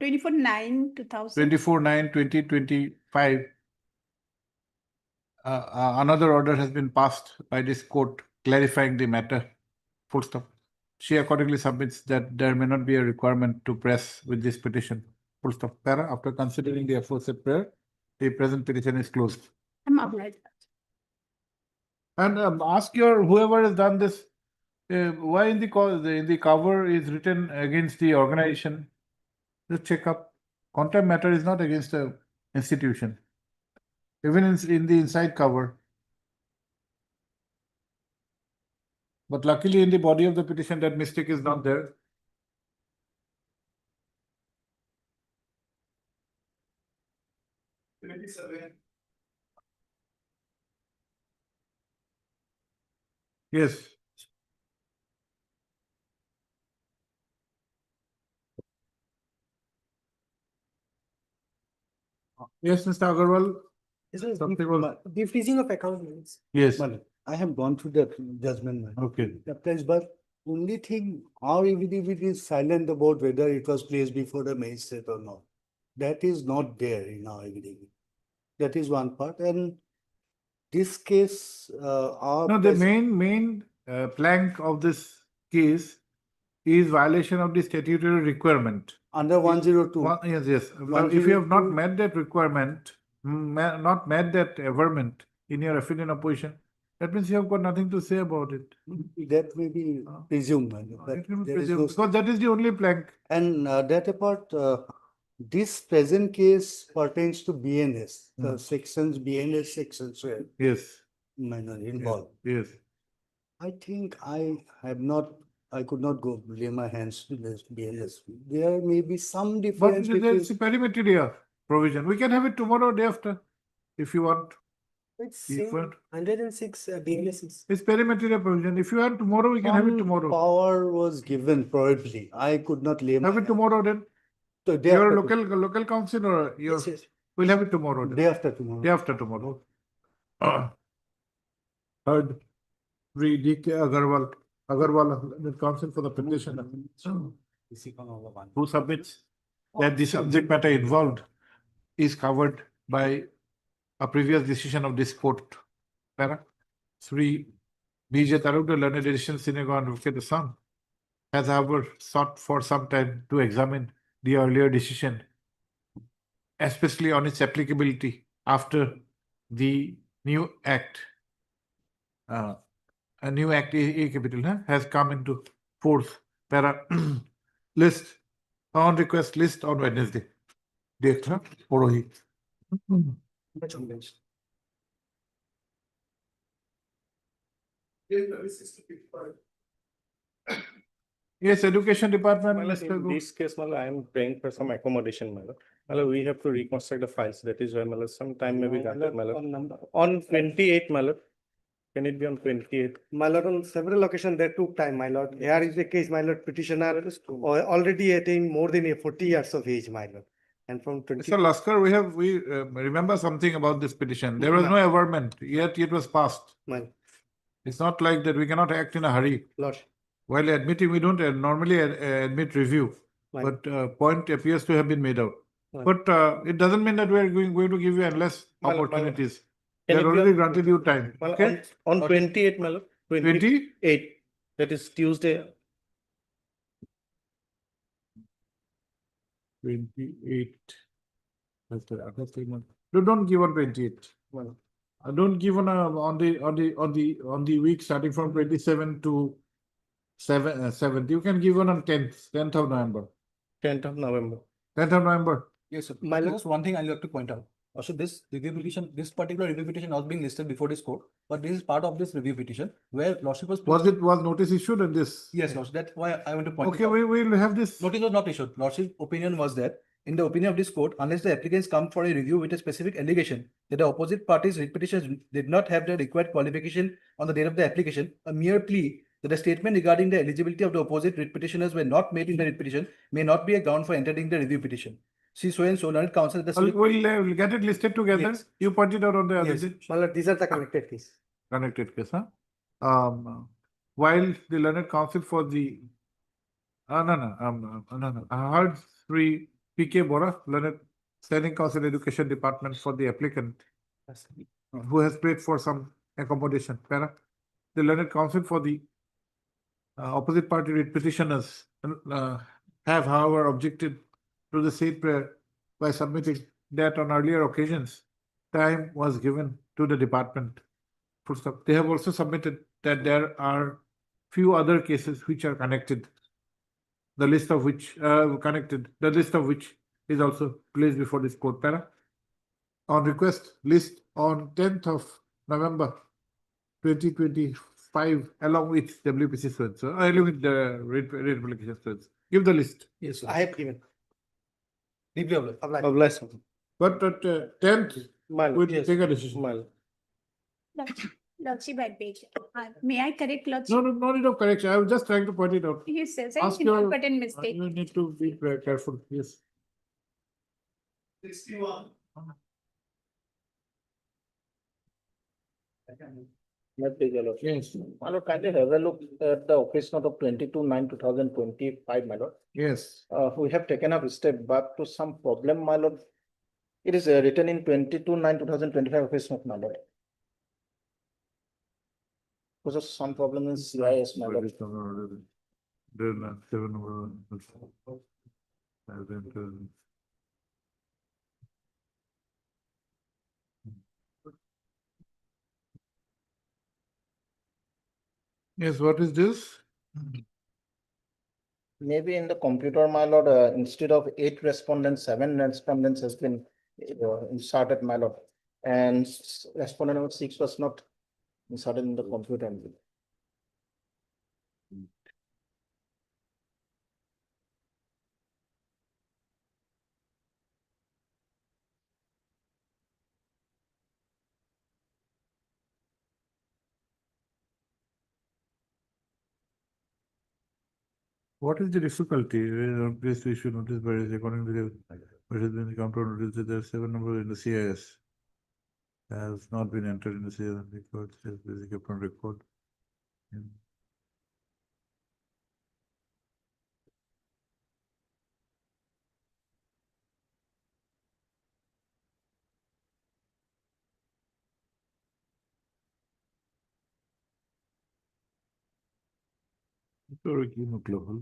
24/9/2000. 24/9/2025, another order has been passed by this court clarifying the matter. Full stop. She accordingly submits that there may not be a requirement to press with this petition. Full stop. Para, after considering the aforesaid prayer, the present petition is closed. I'm obliged. And ask your whoever has done this, why in the cover is written against the organization. Just check up. Content matter is not against the institution. Even in the inside cover. But luckily in the body of the petition that mistake is not there. Yes. Yes, Mr. Agarwal. Something was- The freezing of accounts. Yes. I have gone through the judgment. man. Okay. The place, but only thing, our affidavit is silent about whether it was placed before the magistrate or not. That is not there in our affidavit. That is one part, and this case, our. No, the pres- main plank of this case is violation of the statutory requirement. Under 102. Yes, yes. But if you have not 102. met that requirement, not met that averment in your affidavit of opposition, that means you have got nothing to say about it. That may be presumed, man, but It will be there is presumed, no- because that is the only plank. And that apart, this present case pertains to BNS, the sections, BNS sections were Yes. minor involved. Yes. I think I could not go lay my hands to this BNS. There may be some But difference there between. is a perimeter here provision. We can have it tomorrow or day after, if you want. It's If you want. 106 BLSs. It's perimeter provision. If you want tomorrow, we can have it Some tomorrow. power was given probably. I could not lay my. Have it tomorrow then. So day Your after local council or your, Yes, yes. we'll have it tomorrow. then. Day after tomorrow. Day after tomorrow. Heard, read D.K. Agarwal, the counsel for the petition, who submits that the subject matter involved is covered by a previous decision of this court. Para. Sri B.J. Tarugda, learned edition Synagogue and Rukhet Assam, has however sought for some time to examine the earlier decision, especially on its applicability after the new act. A new act, A capital, has come into force. Para list, on request list on Wednesday. Date, Porohi. Yes, education department, Mr. In Gu- this case, I am praying for some accommodation, we have to reconstruct the files, that is why, some time may be granted, on 28, can it be on 28th? My lord, on several occasions that took time, my lord. Here is the case, my lord, petitioner already attained more than 40 years of age, my lord. And from 20. Mr. Laskar, we remember something about this petition. There was no averment, yet it was passed. My It's not like that we cannot act in a hurry. lord, While admitting, we don't normally admit review, my but point appears to have been made out. Right. But it doesn't mean that we are going to give you endless My lord. opportunities. They Can have it be already on- granted you time. Okay? On 28, 20? 28, that is Tuesday. 28. That's the other 3 months. Don't give on 28. Don't give on the week starting from 27 to 7th. You can give on 10th of November. 10th of November. 10th of November. Yes, sir. My lord- Just one thing I'd like to point out. Also, this review petition, this particular review petition not being listed before this court, but this is part of this review petition where Lordship was. Was notice issued in this? Yes, Lordship, that's why I want to point. it Okay, out. we will have this. Notice was not issued. Lordship's opinion was that, in the opinion of this court, unless the applicants come for a review with a specific allegation that the opposite party's writ petitions did not have the required qualification on the date of the application, a mere plea that the statement regarding the eligibility of the opposite writ petitioners were not made in the writ petition may not be a ground for entering the review petition. See, so and so, learned counsel that the. We'll get it listed together. Yes. You pointed out on the other Yes. day. My lord, these are the connected case. Connected case, huh? While the learned counsel for the, no, I heard Sri P.K. Bora, learned standing counsel education department for the applicant who has paid for some accommodation. Para. The learned counsel for the opposite party writ petitioners have however objected to the said prayer by submitting that on earlier occasions, time was given to the department. Full stop. They have also submitted that there are few other cases which are connected. The list of which is also placed before this court. Para. On request, list on 10th of November 2025 along with WPC Sweds. So along with the rate application Sweds. Give the list. Yes, sir. I have given. Deeply obliged. Obliged. But at 10th, My lord, we'll yes. take a decision. My lord. Lordship, I beg. May I correct Lordship? No need of correction. I was just trying to point it out. You said Ask it's your- inadvertent mistake. You need to be very careful. Yes. Yes. My lord, kindly have a look at the office note of 22/9/2025, my lord. Yes. We have taken up step back to some problem, my lord. It is written in 22/9/2025 office note, my lord. Because of some problem in CIS, my lord. Yes, what is this? Maybe in the computer, my lord, instead of 8 respondents, 7 respondents has been inserted, my lord. And respondent number 6 was not inserted in the computer. What is the difficulty? Place to issue notice by according to the what has been the counter notice that there are 7 numbers in the CIS has not been entered in the CIS record, has been kept on record. কি মুখলো হল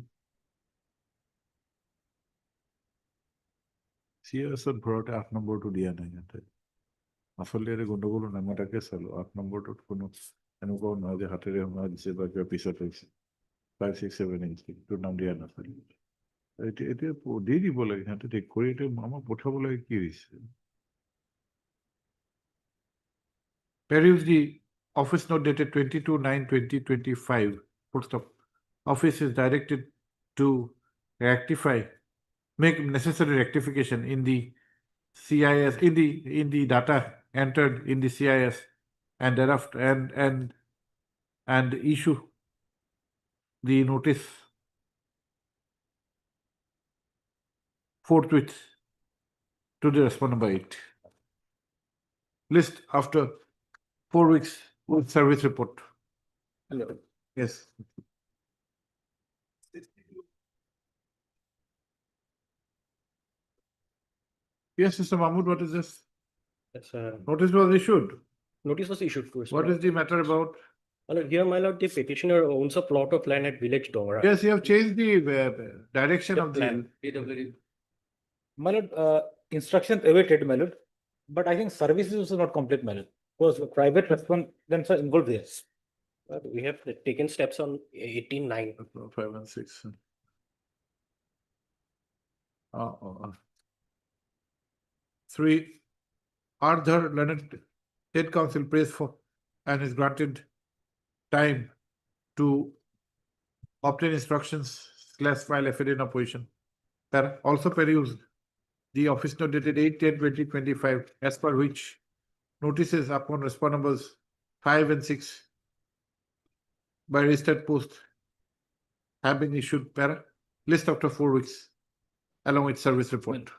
সিএসত ঘৰতে 8 নম্বৰটো দিয়া নাই ইয়াতে আচলতে গণ্ডগোল নাই মই তাকে চালো 8 নম্বৰটোত কোনো এনেকুৱা নহয় যে হাতেৰে সোমাই দিছে বা কিবা পিছত হৈছে 5 6 7 ইনষ্টিটিউটৰ নাম দিয়া নাছিল এতিয়া দি দিব লাগে সিহঁতে ঠিক কৰি এতিয়া আমাক পঠাব লাগে কি হৈছে Peruse the office note dated 22/9/2025. Full stop. Office is directed to rectify, make necessary rectification in the CIS, in the data entered in the CIS, and thereafter and issue the notice forthwith to the respondent by it. List after 4 weeks with service report. Hello. Yes. Yes, Mr. Mahmood, what is this? Yes, Notice was issued. notice was issued to us. What is the matter about? My lord, here, my lord, the petitioner owns a plot of land at Village Dongra. Yes, you have changed the direction of the plan. My lord, instructions awaited, my lord. But I think services was not complete, my lord. Because private respondents are involved there. But we have taken steps on 18/9. 5 and 6. 3. Ardhar Leonard State Council prays for and is granted time to obtain instructions / file affidavit in opposition. Also perused the office note dated 8/10/2025, as per which notices upon respondent numbers 5 and 6 by registered post have been issued. List after 4 weeks along with service report.